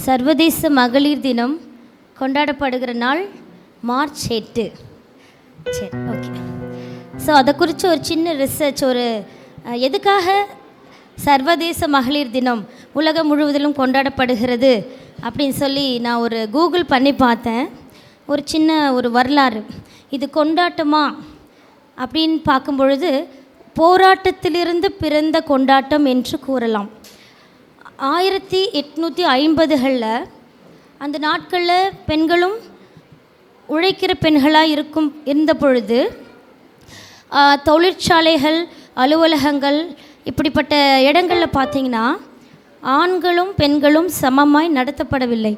சர்வதேச மகளிர் தினம் கொண்டாடப்படுகிற நாள் மார்ச் 8. சரி, ஓகே. ஸோ அதை குறித்து ஒரு சின்ன ரிசர்ச், எதுக்காக சர்வதேச மகளிர் தினம் உலகம் முழுவதிலும் கொண்டாடப்படுகிறது அப்படின்னு சொல்லி நான் ஒரு கூகுள் பண்ணி பார்த்தேன். ஒரு சின்ன வரலாறு, இது கொண்டாட்டமா அப்படின்னு பார்க்கும் பொழுது போராட்டத்திலிருந்து பிறந்த கொண்டாட்டம் என்று கூறலாம். 1850களில் அந்த நாட்களில் பெண்களும் உழைக்கிற பெண்களாக இருந்த பொழுது தொழிற்சாலைகள், அலுவலகங்கள், இப்படிப்பட்ட இடங்களில் பார்த்திங்கன்னா ஆண்களும் பெண்களும் சமமாய் நடத்தப்படவில்லை.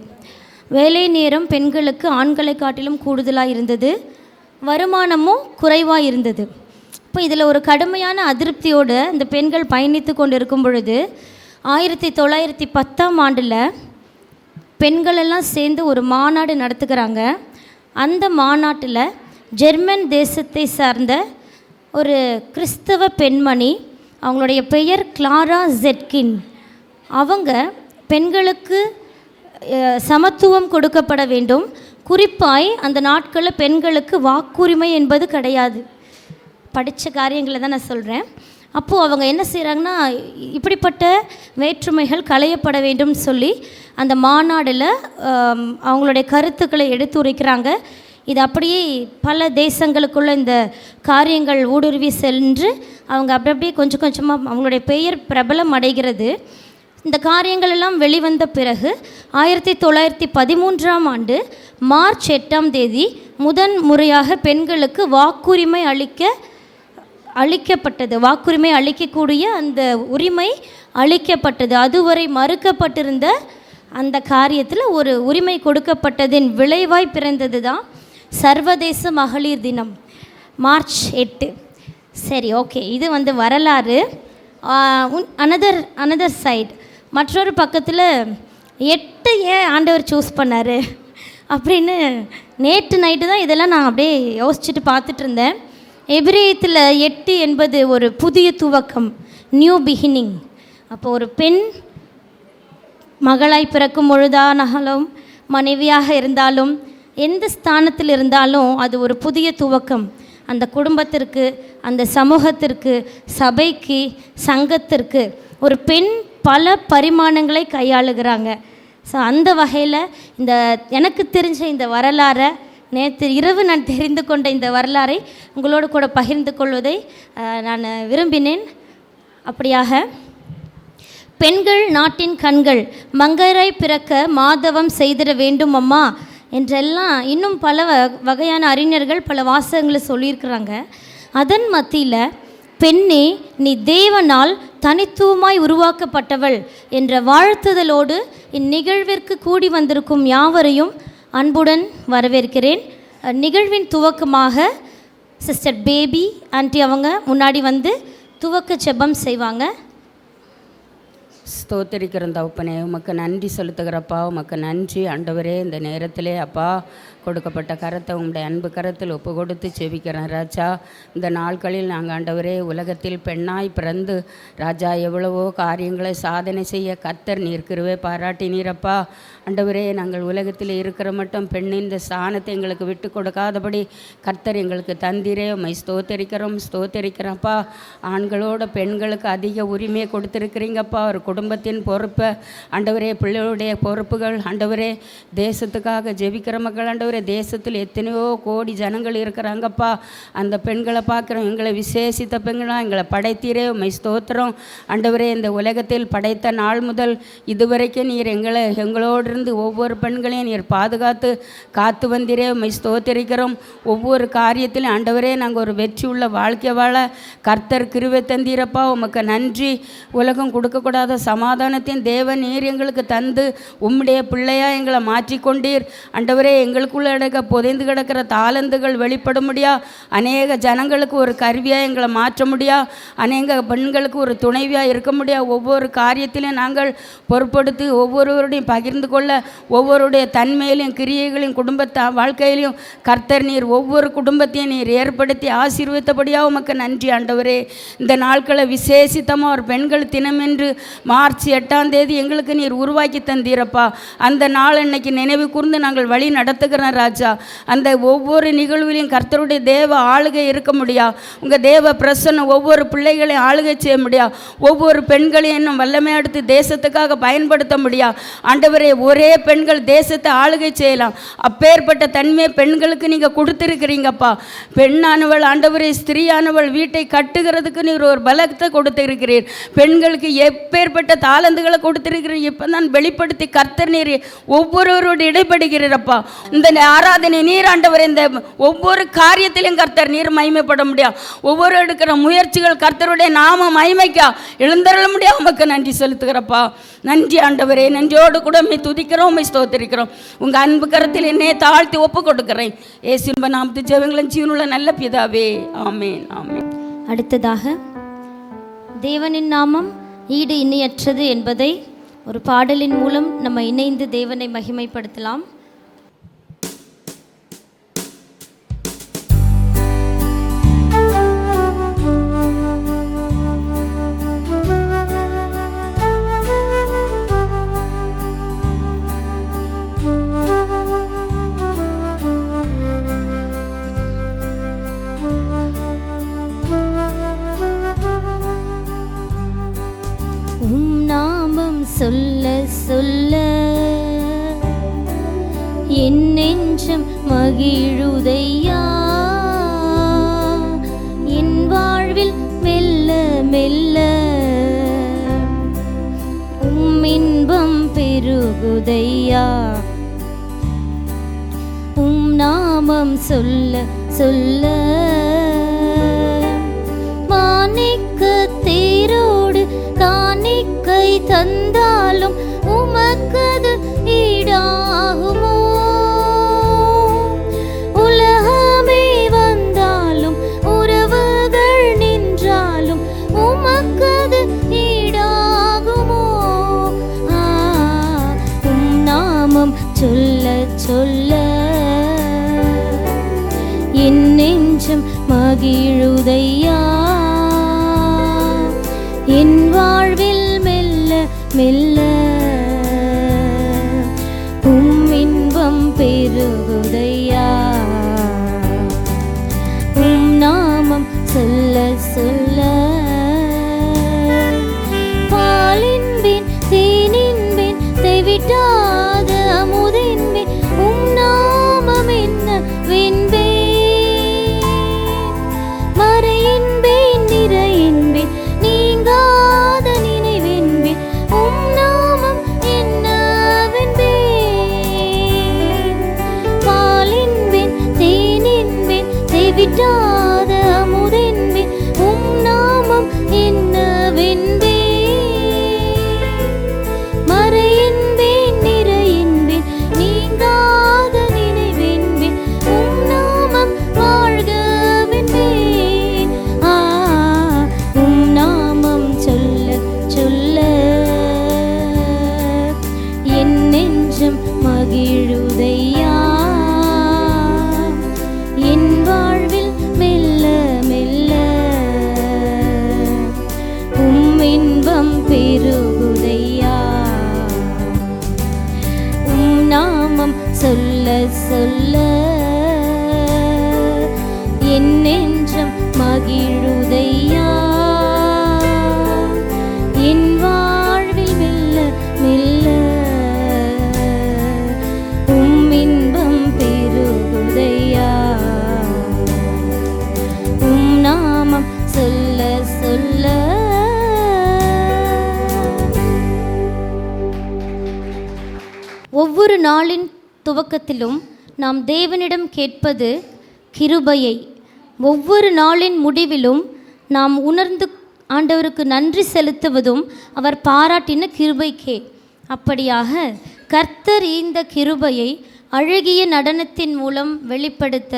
வேலை நேரம் பெண்களுக்கு ஆண்களை காட்டிலும் கூடுதலாக இருந்தது, வருமானமும் குறைவாக இருந்தது. இப்போ இதில் ஒரு கடுமையான அதிருப்தியோடு இந்த பெண்கள் பயணித்து கொண்டு இருக்கும் பொழுது 1910 பெண்களெல்லாம் சேர்ந்து ஒரு மாநாடு நடத்துகிறாங்க. அந்த மாநாட்டில் ஜெர்மன் தேசத்தை சார்ந்த ஒரு கிறிஸ்தவ பெண்மணி, அவங்களுடைய பெயர் கிளாரா ஜெட்கின், அவங்க பெண்களுக்கு சமத்துவம் கொடுக்கப்பட வேண்டும், குறிப்பாய் அந்த நாட்களில் பெண்களுக்கு வாக்குரிமை என்பது கிடையாது. படித்த காரியங்களை தான் நான் சொல்கிறேன். அப்போது அவங்க என்ன செய்கிறாங்கன்னா, இப்படிப்பட்ட வேற்றுமைகள் களையப்பட வேண்டும் சொல்லி அந்த மாநாடில் அவங்களுடைய கருத்துக்களை எடுத்துரைக்கிறாங்க. இது அப்படியே பல தேசங்களுக்குள்ள இந்த காரியங்கள் ஊடுருவி சென்று அவங்க அப்படியே கொஞ்சம் கொஞ்சமாக அவங்களுடைய பெயர் பிரபலம் அடைகிறது. இந்த காரியங்கள் எல்லாம் வெளிவந்த பிறகு 1913 மார்ச் 8 முதன் முறையாக பெண்களுக்கு வாக்குரிமை அளிக்கப்பட்டது. வாக்குரிமை அளிக்கக்கூடிய அந்த உரிமை அளிக்கப்பட்டது. அதுவரை மறுக்கப்பட்டிருந்த அந்த காரியத்தில் ஒரு உரிமை கொடுக்கப்பட்டதின் விளைவாய் பிறந்தது தான் சர்வதேச மகளிர் தினம் மார்ச் 8. சரி, ஓகே. இது வரலாறு. அனதர் சைடு, மற்றொரு பக்கத்தில் 8 ஏன் ஆண்டவர் சூஸ் பண்ணார் அப்படின்னு நேற்று நைட்டு தான் இதெல்லாம் நான் அப்படியே யோசிச்சுட்டு பார்த்துட்டு இருந்தேன். எபிரேயத்தில் 8 என்பது ஒரு புதிய துவக்கம், நியூ பிகினிங். அப்போ ஒரு பெண் மகளாய் பிறக்கும் பொழுதானாலும், மனைவியாக இருந்தாலும், எந்த ஸ்தானத்தில் இருந்தாலும் அது ஒரு புதிய துவக்கம். அந்த குடும்பத்திற்கு, அந்த சமூகத்திற்கு, சபைக்கு, சங்கத்திற்கு ஒரு பெண் பல பரிமாணங்களை கையாளுகிறாங்க. ஸோ அந்த வகையில் எனக்கு தெரிஞ்ச இந்த வரலாறை, நேற்று இரவு நான் தெரிந்து கொண்ட இந்த வரலாறை உங்களோடு கூட பகிர்ந்து கொள்வதை நான் விரும்பினேன். அப்படியாக பெண்கள் நாட்டின் கண்கள், மங்கையராய் பிறக்க மாதவம் செய்திட வேண்டும் அம்மா என்றெல்லாம் இன்னும் பல வகையான அறிஞர்கள் பல வாசகங்களை சொல்லியிருக்கிறாங்க. அதன் மத்தியில் பெண்ணே நீ தேவனால் தனித்துவமாய் உருவாக்கப்பட்டவள் என்ற வாழ்த்துதலோடு இந்நிகழ்விற்கு கூடி வந்திருக்கும் யாவரையும் அன்புடன் வரவேற்கிறேன். நிகழ்வின் துவக்கமாக சிஸ்டர் பேபி ஆண்டி அவங்க முன்னாடி துவக்க ஜெபம் செய்வாங்க. ஸ்தோத்திரிக்கிற தகப்பனே, உமக்கு நன்றி செலுத்துகிறப்பா. உமக்கு நன்றி ஆண்டவரே. இந்த நேரத்திலே அப்பா கொடுக்கப்பட்ட கரத்தை உங்களுடைய அன்பு கரத்தில் ஒப்பு கொடுத்து செபிக்கிறேன் ராஜா. இந்த நாட்களில் நாங்கள் ஆண்டவரே உலகத்தில் பெண்ணாய் பிறந்து ராஜா எவ்வளவோ காரியங்களை சாதனை செய்ய கர்த்தர் நீர் கிருபை பாராட்டினீரப்பா. ஆண்டவரே, நாங்கள் உலகத்தில் இருக்கிற மட்டும் பெண்ணின் இந்த ஸ்தானத்தை எங்களுக்கு விட்டு கொடுக்காதபடி கர்த்தர் எங்களுக்கு தந்திரே. உம்மை ஸ்தோத்தரிக்கிறப்பா. ஆண்களோட பெண்களுக்கு அதிக உரிமையை கொடுத்துருக்கிறீங்கப்பா. ஒரு குடும்பத்தின் பொறுப்பை ஆண்டவரே, பிள்ளைகளுடைய பொறுப்புகள் ஆண்டவரே, தேசத்துக்காக ஜெபிக்கிற மக்கள் ஆண்டவரே, தேசத்தில் எத்தனையோ கோடி ஜனங்கள் இருக்கிறாங்கப்பா. அந்த பெண்களை பார்க்குறோம், எங்களை விசேஷித்த பெண்களாக எங்களை படைத்தீரே. உம்மை ஸ்தோத்திரம் ஆண்டவரே. இந்த உலகத்தில் படைத்த நாள் முதல் இதுவரைக்கும் நீர் எங்களோடு இருந்து ஒவ்வொரு பெண்களையும் நீர் பாதுகாத்து காத்து வந்தீரே. உம்மை ஸ்தோத்திரிக்கிறோம். ஒவ்வொரு காரியத்திலும் ஆண்டவரே நாங்கள் ஒரு வெற்றி உள்ள வாழ்க்கை வாழ கர்த்தர் கிருபை தந்தீரப்பா. உமக்கு நன்றி. உலகம் கொடுக்கக்கூடாத சமாதானத்தின் தேவன் நீர் எங்களுக்கு தந்து உம்முடைய பிள்ளையாக எங்களை மாற்றிக்கொண்டீர் ஆண்டவரே. எங்களுக்குள்ள புதைந்து கிடக்கிற தாளந்துகள் வெளிப்பட முடியா, அநேக ஜனங்களுக்கு ஒரு கருவியாக எங்களை மாற்ற முடியா, அநேக பெண்களுக்கு ஒரு துணைவியாக இருக்க முடியா. ஒவ்வொரு காரியத்திலையும் நாங்கள் பொறுப்படுத்தி ஒவ்வொருவருடையும் பகிர்ந்து கொள்ள, ஒவ்வொருடைய தன்மையிலையும் கிரியைகளையும் வாழ்க்கையிலையும் கர்த்தர் நீர் ஒவ்வொரு குடும்பத்தையும் நீர் ஏற்படுத்தி ஆசீர்வதித்தபடியாக உமக்கு நன்றி ஆண்டவரே. இந்த நாட்களை விசேஷித்தமாக ஒரு பெண்கள் தினம் என்று மார்ச் 8ஆம் தேதி எங்களுக்கு நீர் உருவாக்கி தந்தீரப்பா. அந்த நாள் அன்னைக்கு நினைவு கூர்ந்து நாங்கள் வழி நடத்துகிறோம் ராஜா. அந்த ஒவ்வொரு நிகழ்விலையும் கர்த்தருடைய தேவ ஆளுகை இருக்க முடியா, உங்கள் தேவ பிரசன்னம் ஒவ்வொரு பிள்ளைகளையும் ஆளுகை செய்ய முடியா, ஒவ்வொரு பெண்களையும் இன்னும் வல்லமை எடுத்து தேசத்துக்காக பயன்படுத்த முடியா. ஆண்டவரே, ஒரே பெண்கள் தேசத்தை ஆளுகை செய்யலாம். அப்பேற்பட்ட தன்மையை பெண்களுக்கு நீங்கள் கொடுத்துருக்கிறீங்கப்பா. பெண்ணானவள் ஆண்டவரே, ஸ்திரீயானவள் வீட்டை கட்டுகிறதுக்கு நீர் ஒரு பலத்தை கொடுத்திருக்கிறீர். பெண்களுக்கு எப்பேற்பட்ட தாளந்துகளை கொடுத்திருக்கிறீர். இப்போ தான் வெளிப்படுத்தி கர்த்தர் நீர் ஒவ்வொருவரோடு இடைப்படுகிறீரப்பா. இந்த ஆராதனை நீர் ஆண்டவர் இந்த ஒவ்வொரு காரியத்திலும் கர்த்தர் நீர் மகிமைப்பட முடியும். ஒவ்வொரு எடுக்கிற முயற்சிகள் கர்த்தருடைய நாம மகிமைக்கா எழுந்தருள முடியாது. உமக்கு நன்றி செலுத்துகிறப்பா. நன்றி ஆண்டவரே. நன்றியோடு கூட உம்மை துதிக்கிறோம், உம்மை ஸ்தோத்திரிக்கிறோம். உங்கள் அன்பு கரத்தில் என்னை தாழ்த்தி ஒப்பு கொடுக்கிறேன். இயேசுவின் நாமத்தில் ஜெபங்களும் ஜீவனுள்ள நல்ல பிதாவே, ஆமேன், ஆமேன். அடுத்ததாக தேவனின் நாமம் ஈடு இணையற்றது என்பதை ஒரு பாடலின் மூலம் நம்ம இணைந்து தேவனை மகிமைப்படுத்தலாம். சொல்ல சொல்ல என் நெஞ்சம் மகிழுதையா, என் வாழ்வில் மெல்ல மெல்ல இன்பம் பெருகுதையா. நாமம் சொல்ல சொல்ல மாணிக்க தேரோடு காணிக்கை தந்தாலும் உமக்கது ஈடாகுமோ? உலகமே வந்தாலும் உறவுகள் நின்றாலும் உமக்கது ஈடாகுமோ? நாமம் சொல்ல சொல்ல என் நெஞ்சம் மகிழுதையா, என் வாழ்வில் மெல்ல மெல்ல இன்பம் பெருகுதையா. நாமம் சொல்ல சொல்ல பாலின்பின் தேனின்பின் தெவிட்டாத அமுதின்பின் நாமம் என்ன வென்பே, மறையின்பேன் நிறையின்பேன் நீங்காத நினைவென்பேன் நாமம் என்னவென்பேன். பாலின்பேன் தேனின்பேன் தெவிட்டாத அமுதென்பேன் நாமம் என்னவென்பேன். மறையின்பேன் நிறையின்பேன் நீங்காத நினைவென்பேன் நாமம் வாழ்கவென்பேன். நாமம் சொல்ல சொல்ல என் நெஞ்சம் மகிழுதையா, என் வாழ்வில் மெல்ல மெல்ல இன்பம் பெருகுதையா. நாமம் சொல்ல சொல்ல என் நெஞ்சம் மகிழுதையா, என் வாழ்வில் மெல்ல மெல்ல இன்பம் பெருகுதையா. நாமம் சொல்ல சொல்ல. ஒவ்வொரு நாளின் துவக்கத்திலும் நாம் தேவனிடம் கேட்பது கிருபையை. ஒவ்வொரு நாளின் முடிவிலும் நாம் உணர்ந்து ஆண்டவருக்கு நன்றி செலுத்துவதும் அவர் பாராட்டின கிருபைக்கே. அப்படியாக கர்த்தர் இந்த கிருபையை அழகிய நடனத்தின் மூலம் வெளிப்படுத்த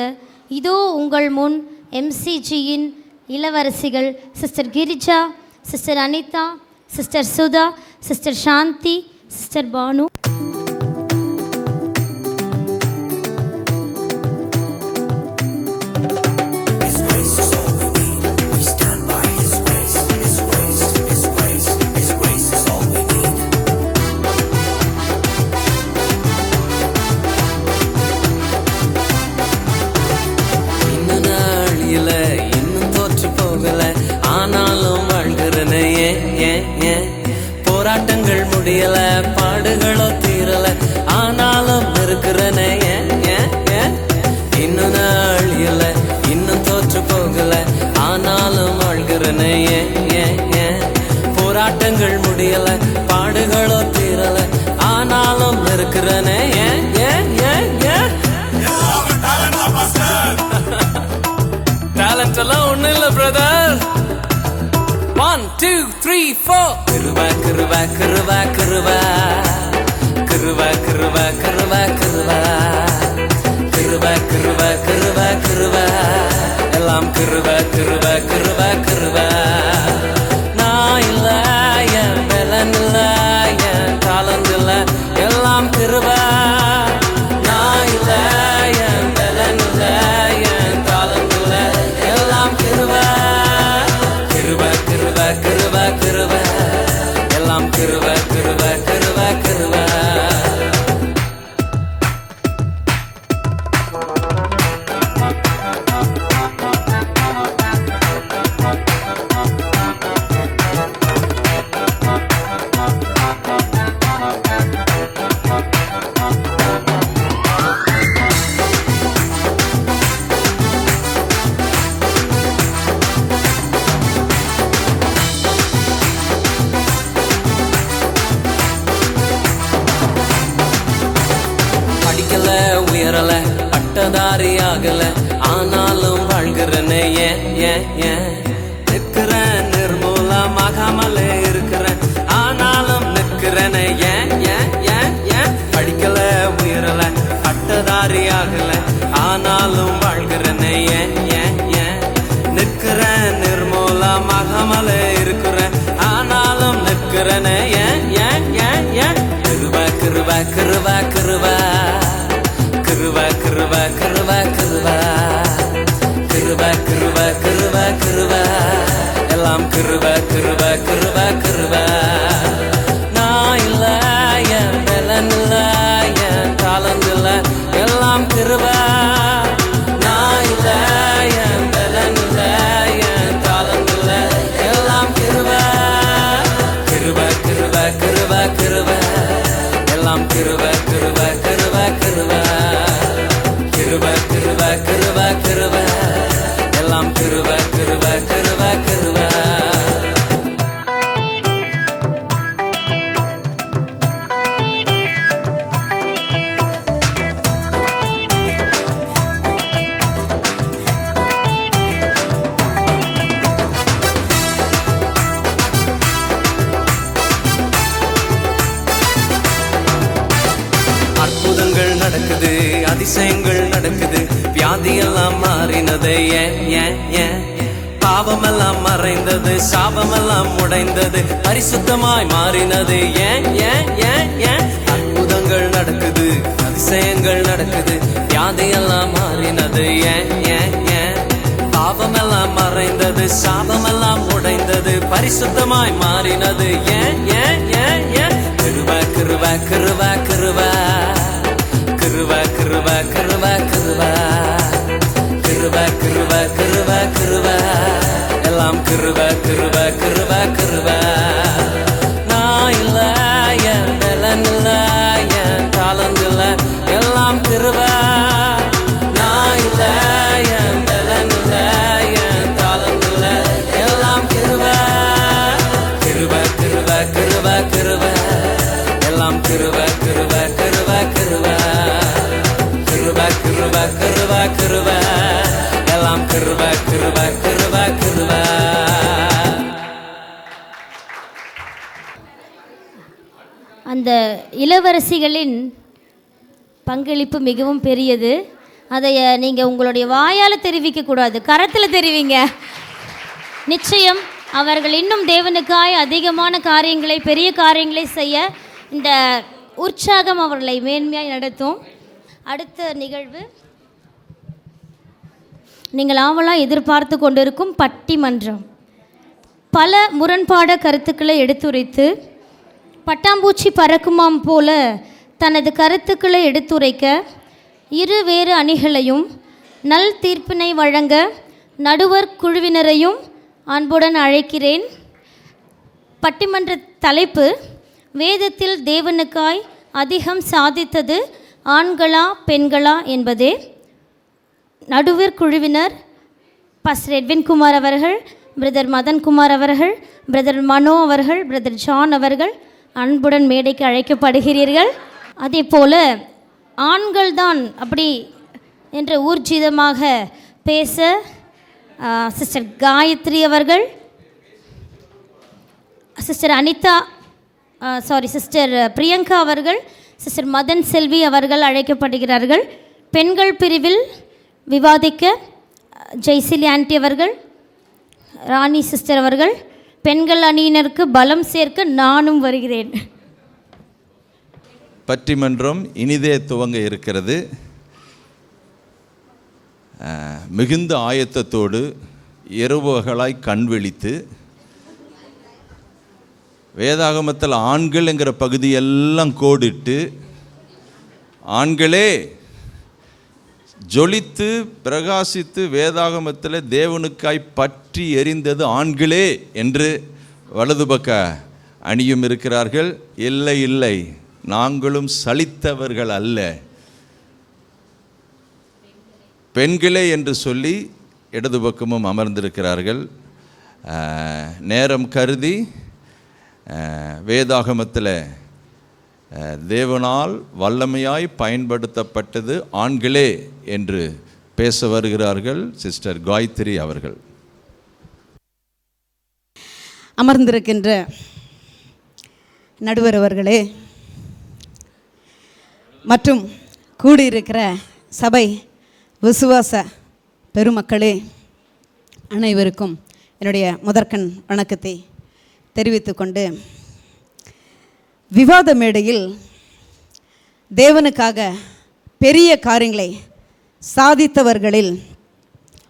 இதோ உங்கள் முன் MCGயின் இளவரசிகள் sister Girija, sister Anitha, sister Sudha, sister Shanthi, sister Bhanu. His grace is all we முடியல, பாடுகளோ தீரல, ஆனாலும் இருக்கிறனே ஏன் ஏன் ஏன் ஏன் டேலண்ட் எல்லாம் ஒண்ணு இல்ல பிரதர். 1 2 3 4 கிருபா கிருபா கிருபா கிருபா கிருபா கிருபா கிருபா கிருபா கிருபா கிருபா கிருபா கிருபா எல்லாம் கிருபா கிருபா கிருபா கிருபா. நான் இல்ல, என் பலன் இல்ல, என் டாலண்ட் இல்ல, எல்லாம் கிருபா. நான் இல்ல, என் பலன் இல்ல, என் டாலண்ட் இல்ல, எல்லாம் கிருபா. கிருபா கிருபா கிருபா கிருபா எல்லாம் கிருபா கிருபா கிருபா கிருபா. படிக்கல உயரல பட்டதாரி ஆகல, ஆனாலும் வாழ்கிறனே ஏன் ஏன் ஏன். நிற்கிறேன் நிர்மூலமாகாமலே இருக்கிறேன், ஆனாலும் நிற்கிறனே ஏன் ஏன் ஏன் ஏன். படிக்கல உயரல பட்டதாரி ஆகல, ஆனாலும் வாழ்கிறனே ஏன் ஏன் ஏன். நிற்கிறேன் நிர்மூலமாகாமலே இருக்கிறேன், ஆனாலும் நிற்கிறனே ஏன் ஏன் ஏன் ஏன். கிருபா கிருபா கிருபா கிருபா கிருபா கிருபா கிருபா கிருபா கிருபா கிருபா கிருபா கிருபா எல்லாம் கிருபா கிருபா கிருபா கிருபா. நான் இல்ல, என் பலன் இல்ல, என் டாலண்ட் இல்ல, எல்லாம் கிருபா. நான் இல்ல, என் பலன் இல்ல, என் டாலண்ட் இல்ல, எல்லாம் கிருபா. கிருபா கிருபா கிருபா கிருபா எல்லாம் கிருபா கிருபா கிருபா கிருபா கிருபா கிருபா கிருபா கிருபா எல்லாம் கிருபா கிருபா கிருபா கிருபா. அற்புதங்கள் நடக்குது, அதிசயங்கள் நடக்குது, வியாதியெல்லாம் மாறினது ஏன் ஏன் ஏன். பாவமெல்லாம் மறைந்தது, சாபமெல்லாம் உடைந்தது, பரிசுத்தமாய் மாறினது ஏன் ஏன் ஏன் ஏன். அற்புதங்கள் நடக்குது, அதிசயங்கள் நடக்குது, வியாதியெல்லாம் மாறினது ஏன் ஏன் ஏன். பாவமெல்லாம் மறைந்தது, சாபமெல்லாம் உடைந்தது, பரிசுத்தமாய் மாறினது ஏன் ஏன் ஏன் ஏன். கிருபா கிருபா கிருபா கிருபா கிருபா கிருபா கிருபா கிருபா கிருபா கிருபா கிருபா கிருபா எல்லாம் கிருபா கிருபா கிருபா கிருபா. நான் இல்ல, என் பலன் இல்ல, என் டாலண்ட் இல்ல, எல்லாம் கிருபா. நான் இல்ல, என் பலன் இல்ல, என் டாலண்ட் இல்ல, எல்லாம் கிருபா. கிருபா கிருபா கிருபா கிருபா எல்லாம் கிருபா கிருபா கிருபா கிருபா கிருபா கிருபா கிருபா கிருபா எல்லாம் கிருபா கிருபா கிருபா கிருபா. அந்த இளவரசிகளின் பங்களிப்பு மிகவும் பெரியது. அதை நீங்கள் உங்களுடைய வாயால் தெரிவிக்கக்கூடாது, கரத்தில் தெரிவிங்க. நிச்சயம் அவர்கள் இன்னும் தேவனுக்காய் அதிகமான காரியங்களை, பெரிய காரியங்களை செய்ய இந்த உற்சாகம் அவர்களை மேன்மையாய் நடத்தும். அடுத்த நிகழ்வு நீங்கள் ஆவலாக எதிர்பார்த்து கொண்டிருக்கும் பட்டிமன்றம். பல முரண்பாட கருத்துக்களை எடுத்துரைத்து பட்டாம்பூச்சி பறக்குமாம் போல தனது கருத்துக்களை எடுத்துரைக்க இரு வேறு அணிகளையும் நல் தீர்ப்பினை வழங்க நடுவர் குழுவினரையும் அன்புடன் அழைக்கிறேன். பட்டிமன்ற தலைப்பு வேதத்தில் தேவனுக்காய் அதிகம் சாதித்தது ஆண்களா பெண்களா என்பதே. நடுவர் குழுவினர் பாஸ்டர் எட்வின் குமார் அவர்கள், பிரதர் மதன்குமார் அவர்கள், பிரதர் மனோ அவர்கள், பிரதர் ஜான் அவர்கள் அன்புடன் மேடைக்கு அழைக்கப்படுகிறீர்கள். அதே போல் ஆண்கள் தான் அப்படி என்று ஊர்ஜிதமாக பேச சிஸ்டர் காயத்ரி அவர்கள், சிஸ்டர் அனிதா சிஸ்டர் பிரியங்கா அவர்கள், சிஸ்டர் மதன் செல்வி அவர்கள் அழைக்கப்படுகிறார்கள். பெண்கள் பிரிவில் விவாதிக்க ஜெய்சிலி ஆண்டி அவர்கள், ராணி சிஸ்டர் அவர்கள், பெண்கள் அணியினருக்கு பலம் சேர்க்க நானும் வருகிறேன். பட்டிமன்றம் இனிதே துவங்க இருக்கிறது. மிகுந்த ஆயத்தத்தோடு இரவுகளாய் கண் விழித்து வேதாகமத்தில் ஆண்கள் என்கிற பகுதியெல்லாம் கோடிட்டு, ஆண்களே ஜொலித்து பிரகாசித்து வேதாகமத்தில் தேவனுக்காய் பற்றி எரிந்தது ஆண்களே என்று வலது பக்க அணியும் இருக்கிறார்கள். இல்லை இல்லை, நாங்களும் சலித்தவர்கள் அல்ல, பெண்களே என்று சொல்லி இடது பக்கமும் அமர்ந்திருக்கிறார்கள். நேரம் கருதி வேதாகமத்தில் தேவனால் வல்லமையாய் பயன்படுத்தப்பட்டது ஆண்களே என்று பேச வருகிறார்கள் சிஸ்டர் காயத்ரி அவர்கள். அமர்ந்திருக்கின்ற நடுவர் அவர்களே மற்றும் கூடியிருக்கிற சபை விசுவாச பெருமக்களே, அனைவருக்கும் என்னுடைய முதற்கண் வணக்கத்தை தெரிவித்து கொண்டு, விவாத மேடையில் தேவனுக்காக பெரிய காரியங்களை சாதித்தவர்களில்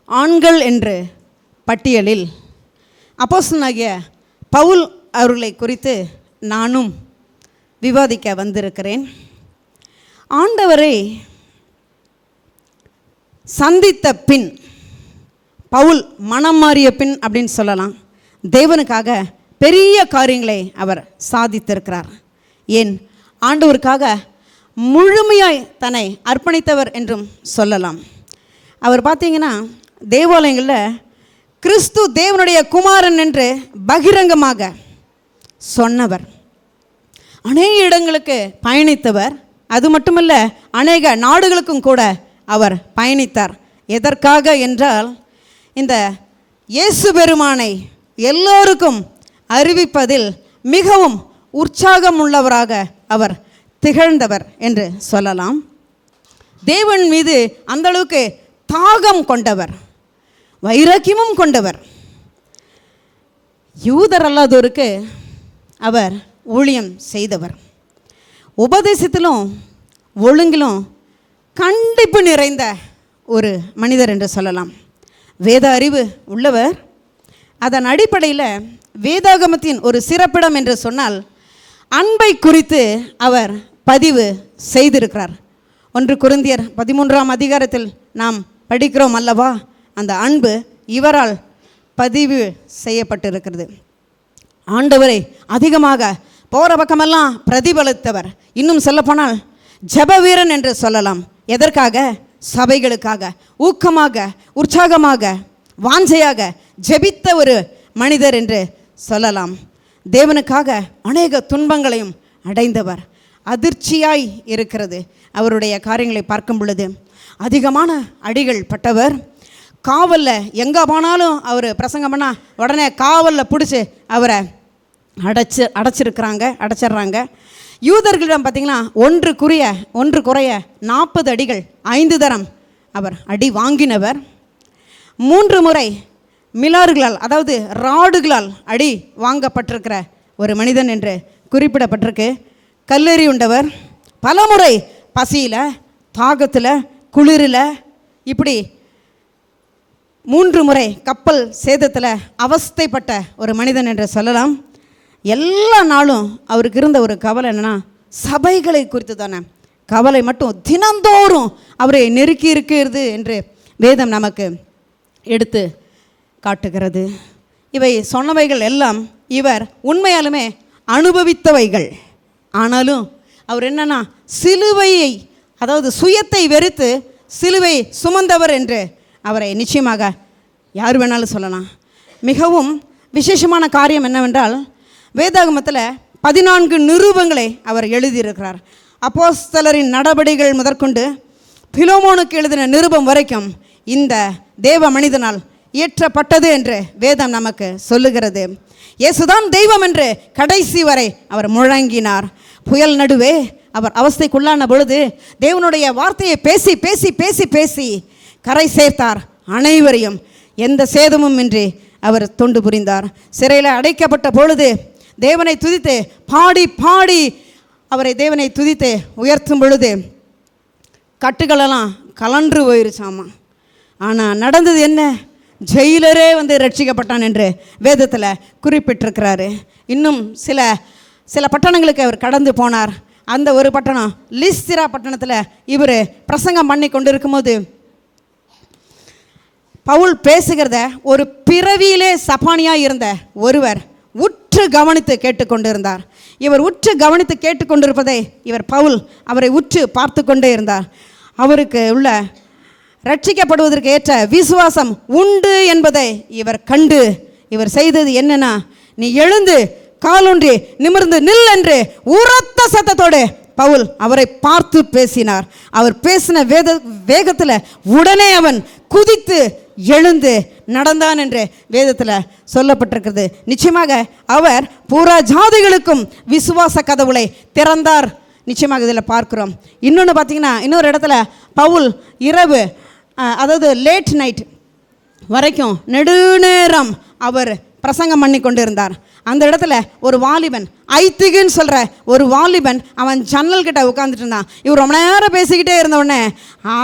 ஆண்கள் என்று பட்டியலில் அப்போஸ்தலனாகிய பவுல் அவர்களை குறித்து நானும் விவாதிக்க வந்திருக்கிறேன். ஆண்டவரை சந்தித்த பின், பவுல் மனம் மாறிய பின் அப்படின்னு சொல்லலாம், தேவனுக்காக பெரிய காரியங்களை அவர் சாதித்திருக்கிறார். ஏன், ஆண்டவருக்காக முழுமையாய் தன்னை அர்ப்பணித்தவர் என்றும் சொல்லலாம். அவர் பார்த்தீங்கன்னா தேவாலயங்களில் கிறிஸ்து தேவனுடைய குமாரன் என்று பகிரங்கமாக சொன்னவர், அநேக இடங்களுக்கு பயணித்தவர். அது மட்டுமல்ல, அநேக நாடுகளுக்கும் கூட அவர் பயணித்தார். எதற்காக என்றால், இந்த இயேசு பெருமானை எல்லோருக்கும் அறிவிப்பதில் மிகவும் உற்சாகம் உள்ளவராக அவர் திகழ்ந்தவர் என்று சொல்லலாம். தேவன் மீது அந்த அளவுக்கு தாகம் கொண்டவர், வைராக்கியமும் கொண்டவர். யூதர் அல்லாதோருக்கு அவர் ஊழியம் செய்தவர். உபதேசத்திலும் ஒழுங்கிலும் கண்டிப்பு நிறைந்த ஒரு மனிதர் என்று சொல்லலாம். வேத அறிவு உள்ளவர். அதன் அடிப்படையில் வேதாகமத்தின் ஒரு சிறப்பிடம் என்று சொன்னால் அன்பை குறித்து அவர் பதிவு செய்திருக்கிறார். 1 கொரிந்தியர் 13ஆம் அதிகாரத்தில் நாம் படிக்கிறோம் அல்லவா, அந்த அன்பு இவரால் பதிவு செய்யப்பட்டிருக்கிறது. ஆண்டவரை அதிகமாக போகிற பக்கமெல்லாம் பிரதிபலித்தவர். இன்னும் சொல்லப்போனால் ஜெப வீரன் என்று சொல்லலாம். எதற்காக? சபைகளுக்காக ஊக்கமாக, உற்சாகமாக, வாஞ்சையாக ஜெபித்த ஒரு மனிதர் என்று சொல்லலாம். தேவனுக்காக அநேக துன்பங்களையும் அடைந்தவர். அதிர்ச்சியாய் இருக்கிறது அவருடைய காரியங்களை பார்க்கும் பொழுது. அதிகமான அடிகள் பட்டவர். காவலில் எங்கே போனாலும் அவர் பிரசங்கம் பண்ணால் உடனே காவலில் பிடிச்சி அவரை அடைச்சிடுறாங்க. யூதர்களிடம் பார்த்திங்கன்னா ஒன்று குறைய 40 அடிகள் 5 தரம் அவர் அடி வாங்கினவர். 3 முறை மிலாறுகளால், அதாவது ராடுகளால் அடி வாங்கப்பட்டிருக்கிற ஒரு மனிதன் என்று குறிப்பிடப்பட்டிருக்கு. கல்லெறி உண்டவர். பல முறை பசியில், தாகத்தில், குளிரில், இப்படி 3 முறை கப்பல் சேதத்தில் அவஸ்தைப்பட்ட ஒரு மனிதன் என்று சொல்லலாம். எல்லா நாளும் அவருக்கு இருந்த ஒரு கவலை என்னென்னா, சபைகளை குறித்து தானே கவலை மட்டும் தினந்தோறும் அவரை நெருக்கி இருக்கிறது என்று வேதம் நமக்கு எடுத்து காட்டுகிறது. இவை சொன்னவைகள் எல்லாம் இவர் உண்மையாலுமே அனுபவித்தவைகள். ஆனாலும் அவர் என்னன்னா, சிலுவையை, அதாவது சுயத்தை வெறுத்து சிலுவை சுமந்தவர் என்று அவரை நிச்சயமாக யார் வேணாலும் சொல்லலாம். மிகவும் விசேஷமான காரியம் என்னவென்றால் வேதாகமத்தில் 14 நிருபங்களை அவர் எழுதியிருக்கிறார். அப்போஸ்தலரின் நடபடிகள் முதற்கொண்டு பிலோமோனுக்கு எழுதின நிருபம் வரைக்கும் இந்த தேவ மனிதனால் இயற்றப்பட்டது என்று வேதம் நமக்கு சொல்லுகிறது. இயேசுதான் தெய்வம் என்று கடைசி வரை அவர் முழங்கினார். புயல் நடுவே அவர் அவஸ்தைக்குள்ளான பொழுது தேவனுடைய வார்த்தையை பேசி பேசி பேசி பேசி கரை சேர்த்தார். அனைவரையும் எந்த சேதமும் இன்றி அவர் தொண்டு புரிந்தார். சிறையில் அடைக்கப்பட்ட பொழுது தேவனை துதித்து பாடி பாடி அவரை தேவனை துதித்து உயர்த்தும் பொழுது கட்டுகளெல்லாம் கலன்று போயிருச்சாமா. ஆனால் நடந்தது என்ன? ஜெயிலரே ரட்சிக்கப்பட்டான் என்று வேதத்தில் குறிப்பிட்டிருக்கிறாரு. இன்னும் சில பட்டணங்களுக்கு அவர் கடந்து போனார். அந்த ஒரு பட்டணம் லிஸ்திரா பட்டணத்தில் இவர் பிரசங்கம் பண்ணி கொண்டு இருக்கும்போது பவுல் பேசுகிறத ஒரு பிறவியிலே சப்பானியாக இருந்த ஒருவர் உற்று கவனித்து கேட்டுக்கொண்டிருந்தார். இவர் உற்று கவனித்து கேட்டுக்கொண்டிருப்பதை இவர் பவுல் அவரை உற்று பார்த்து கொண்டே இருந்தார். அவருக்கு உள்ள ரட்சிக்கப்படுவதற்கு ஏற்ற விசுவாசம் உண்டு என்பதை இவர் கண்டு இவர் செய்தது என்னன்னா, நீ எழுந்து காலொன்றி நிமிர்ந்து நில் என்று உரத்த சத்தத்தோடு பவுல் அவரை பார்த்து பேசினார். அவர் பேசின வேகத்தில் உடனே அவன் குதித்து எழுந்து நடந்தான் என்று வேதத்தில் சொல்லப்பட்டிருக்கிறது. நிச்சயமாக அவர் பூரா ஜாதிகளுக்கும் விசுவாச கதவுகளை திறந்தார். நிச்சயமாக இதில் பார்க்கிறோம். இன்னொன்று பார்த்தீங்கன்னா, இன்னொரு இடத்துல பவுல் இரவு, அதாவது லேட் நைட் வரைக்கும் நெடுநேரம் அவர் பிரசங்கம் பண்ணி கொண்டு இருந்தார். அந்த இடத்துல ஒரு வாலிபன், ஐத்திகுன்னு சொல்கிற ஒரு வாலிபன், அவன் ஜன்னல் கிட்ட உட்காந்துட்டு இருந்தான். இவர் ரொம்ப நேரம் பேசிக்கிட்டே இருந்தவுடனே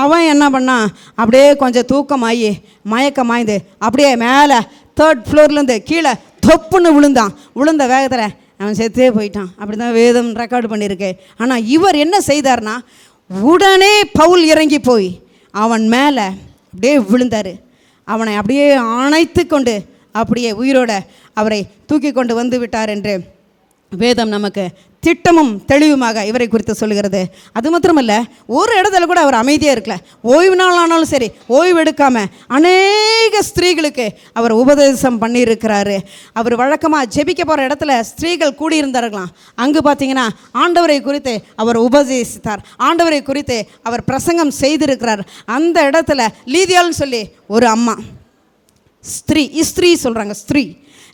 அவன் என்ன பண்ணான், அப்படியே கொஞ்சம் தூக்கமாகி மயக்கமாய்ந்து அப்படியே மேலே 3rd ஃப்ளோர்லேருந்து கீழே தொப்புன்னு விழுந்தான். விழுந்த வேகத்தில் அவன் செத்தே போயிட்டான். அப்படி தான் வேதம் ரெக்கார்டு பண்ணியிருக்கு. ஆனால் இவர் என்ன செய்தார்னா, உடனே பவுல் இறங்கி போய் அவன் மேலே அப்படியே விழுந்தார். அவனை அப்படியே அணைத்து கொண்டு அப்படியே உயிரோட அவரை தூக்கி கொண்டு வந்து விட்டார் என்று வேதம் நமக்கு திட்டமும் தெளிவுமாக இவரை குறித்து சொல்கிறது. அது மாத்திரமல்ல, ஒரு இடத்துல கூட அவர் அமைதியாக இருக்கல. ஓய்வு நாள் ஆனாலும் சரி ஓய்வு எடுக்காமல் அநேக ஸ்திரீகளுக்கு அவர் உபதேசம் பண்ணியிருக்கிறாரு. அவர் வழக்கமாக ஜெபிக்க போகிற இடத்துல ஸ்திரீகள் கூடியிருந்தார்களாம். அங்கு பார்த்தீங்கன்னா ஆண்டவரை குறித்து அவர் உபதேசித்தார். ஆண்டவரை குறித்து அவர் பிரசங்கம் செய்திருக்கிறார். அந்த இடத்துல லீதியால்னு சொல்லி ஒரு அம்மா, ஸ்திரீ சொல்கிறாங்க,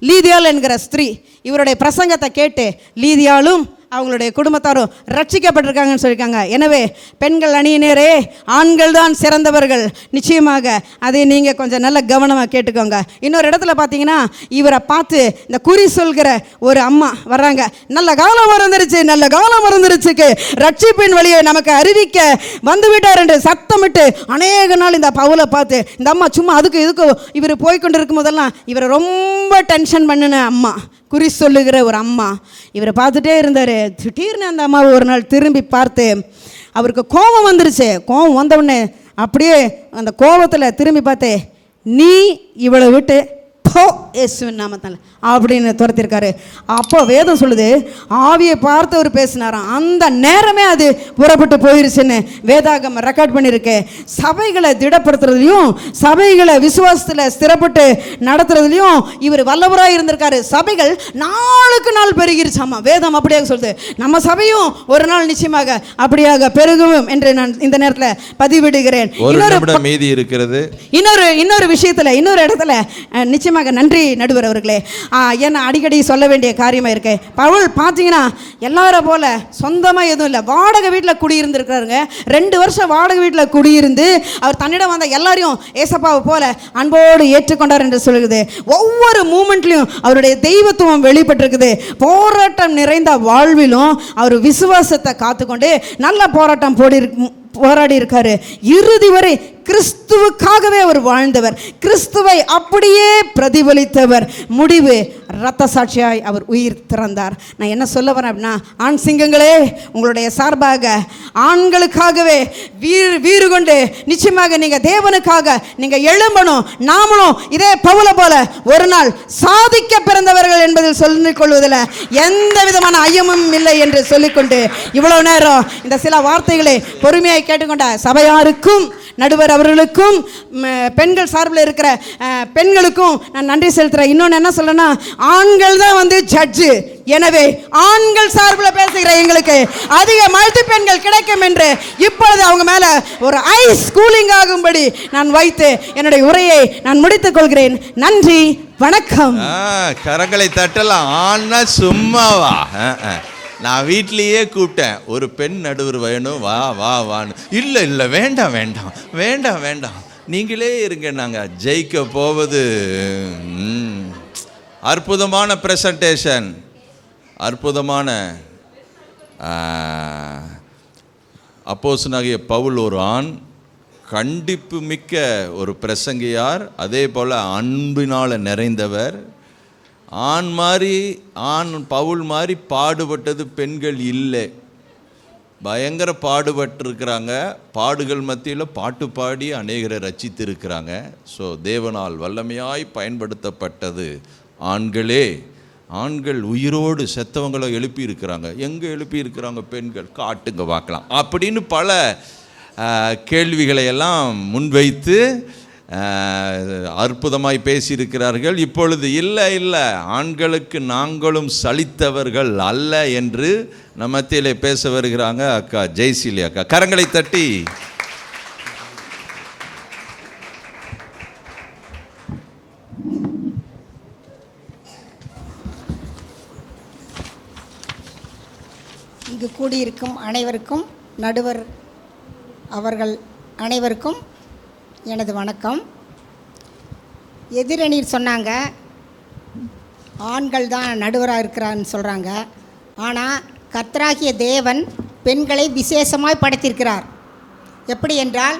லீதியாள் என்கிற ஸ்திரீ இவருடைய பிரசங்கத்தை கேட்டு லீதியாளும் அவங்களுடைய குடும்பத்தாரும் ரட்சிக்கப்பட்டிருக்காங்கன்னு சொல்லியிருக்காங்க. எனவே பெண்கள் அணியினரே, ஆண்கள் தான் சிறந்தவர்கள். நிச்சயமாக அதை நீங்கள் கொஞ்சம் நல்ல கவனமாக கேட்டுக்கோங்க. இன்னொரு இடத்துல பார்த்தீங்கன்னா, இவரை பார்த்து இந்த குறி சொல்கிற ஒரு அம்மா வர்றாங்க. நல்ல காலம் மறந்துருச்சுக்கு ரட்சிப்பின் வழியை நமக்கு அறிவிக்க வந்துவிட்டார் என்று சத்தமிட்டு அநேக நாள் இந்த பவுலை பார்த்து இந்த அம்மா சும்மா அதுக்கு இவர் போய்கொண்டு இருக்கும் போதெல்லாம் இவரை ரொம்ப டென்ஷன் பண்ணின அம்மா, குறி சொல்லுகிற ஒரு அம்மா இவரை பார்த்துட்டே இருந்தார். திடீர்னு அந்த அம்மாவை ஒரு நாள் திரும்பி பார்த்து அவருக்கு கோபம் வந்துருச்சு. கோபம் வந்தவுடனே அப்படியே அந்த கோபத்தில் திரும்பி பார்த்து, நீ இவளை விட்டு போ இயேசுவின் நாமத்தால் அப்படின்னு துரத்திருக்காரு. அப்போ வேதம் சொல்லுது, ஆவியை பார்த்து அவர் பேசினாராம். அந்த நேரமே அது புறப்பட்டு போயிருச்சுன்னு வேதாகம் ரெக்கார்ட் பண்ணியிருக்கு. சபைகளை திடப்படுத்துறதுலையும் சபைகளை விசுவாசத்தில் ஸ்திரப்பட்டு நடத்துறதுலையும் இவர் வல்லவராக இருந்திருக்காரு. சபைகள் நாளுக்கு நாள் பெருகிருச்சாமா. வேதம் அப்படியாக சொல்லுது. நம்ம சபையும் ஒரு நாள் நிச்சயமாக அப்படியாக பெருகும் என்று நான் இந்த நேரத்தில் பதிவிடுகிறேன். மீதி இருக்கிறது. இன்னொரு விஷயத்தில் இன்னொரு இடத்துல நிச்சயமாக நன்றி நடுவர் அவர்களே, என்ன அடிக்கடி சொல்ல வேண்டிய காரியமாக இருக்கு. பவுல் பார்த்தீங்கன்னா எல்லார போல சொந்தமாக எதுவும் இல்லை, வாடகை வீட்டில் குடியிருந்துருக்காருங்க. 2 வருஷம் வாடகை வீட்டில் குடியிருந்து அவர் தன்னிடம் வந்த எல்லாரையும் ஏசப்பாவை போல அன்போடு ஏற்றுக்கொண்டார் என்று சொல்லுது. ஒவ்வொரு மூமெண்ட்லையும் அவருடைய தெய்வத்துவம் வெளிப்பட்டிருக்குது. போராட்டம் நிறைந்த வாழ்விலும் அவர் விசுவாசத்தை காத்துக்கொண்டு நல்ல போராட்டம் போராடி இருக்காரு. இறுதி வரை கிறிஸ்துவுக்காகவே அவர் வாழ்ந்தவர், கிறிஸ்துவை அப்படியே பிரதிபலித்தவர். முடிவு இரத்த சாட்சியாய் அவர் உயிர் திறந்தார். நான் என்ன சொல்ல வரேன் அப்படின்னா, ஆண் சிங்கங்களே, உங்களுடைய சார்பாக ஆண்களுக்காகவே வீறு கொண்டு நிச்சயமாக நீங்கள் தேவனுக்காக நீங்கள் எழும்பணும். நாமளும் இதே பவுலை போல ஒரு நாள் சாதிக்க பிறந்தவர்கள் என்பதில் சொல்லிக் கொள்வதில் எந்த விதமான ஐயமும் இல்லை என்று சொல்லிக்கொண்டு இவ்வளவு நேரம் இந்த சில வார்த்தைகளை பொறுமையாக கேட்டுக்கொண்ட சபையாருக்கும் நடுவர் ஆண்டவர் அவர்களுக்கும் பெண்கள் சார்பில் இருக்கிற பெண்களுக்கும் நான் நன்றி செலுத்துகிறேன். இன்னொன்று என்ன சொல்லணும்னா, ஆண்கள் தான் வந்து ஜட்ஜு. எனவே ஆண்கள் சார்பில் பேசுகிற எங்களுக்கு அதிக மதிப்பெண்கள் கிடைக்கும் என்று இப்பொழுது அவங்க மேலே ஒரு ஐஸ் கூலிங் ஆகும்படி நான் வைத்து என்னுடைய உரையை நான் முடித்துக் கொள்கிறேன். நன்றி, வணக்கம். கரங்களை தட்டலாம். ஆனா சும்மாவா? நான் வீட்லேயே கூப்பிட்டேன், ஒரு பெண் நடுவர் வேணும், வா வா வான்னு. இல்லை இல்லை, வேண்டாம் வேண்டாம் வேண்டாம் வேண்டாம், நீங்களே இருங்க, நாங்கள் ஜெயிக்க போவது. அற்புதமான ப்ரெசன்டேஷன், அற்புதமான. அப்போஸ்தலனாகிய பவுல் ஒரு ஆண், கண்டிப்பு மிக்க ஒரு பிரசங்கியார், அதே போல் அன்பினால் நிறைந்தவர். பவுல் மாதிரி பாடுபட்டது பெண்கள் இல்லை. பயங்கர பாடுபட்டிருக்கிறாங்க. பாடுகள் மத்தியில் பாட்டு பாடி அநேகரை ரட்சித்திருக்கிறாங்க. ஸோ தேவனால் வல்லமையாய் பயன்படுத்தப்பட்டது ஆண்களே. ஆண்கள் உயிரோடு செத்தவங்களை எழுப்பியிருக்கிறாங்க. எங்கே எழுப்பியிருக்கிறாங்க பெண்கள்? காட்டுங்க பார்க்கலாம் அப்படின்னு பல கேள்விகளை எல்லாம் முன்வைத்து அற்புதமாய் பேசியிருக்கிறார்கள். இப்பொழுது இல்லை இல்லை, ஆண்களுக்கு நாங்களும் சலித்தவர்கள் அல்ல என்று நம்ம மத்தியிலே பேச வருகிறாங்க அக்கா ஜெயசீலி அக்கா. கரங்களை தட்டி. இங்கு கூடியிருக்கும் அனைவருக்கும், நடுவர் அவர்கள் அனைவருக்கும் எனது வணக்கம். எதிரணியில் சொன்னாங்க ஆண்கள் தான் நடுவராக இருக்கிறான்னு சொல்கிறாங்க. ஆனால் கர்த்தராகிய தேவன் பெண்களை விசேஷமாய் படைத்திருக்கிறார். எப்படி என்றால்,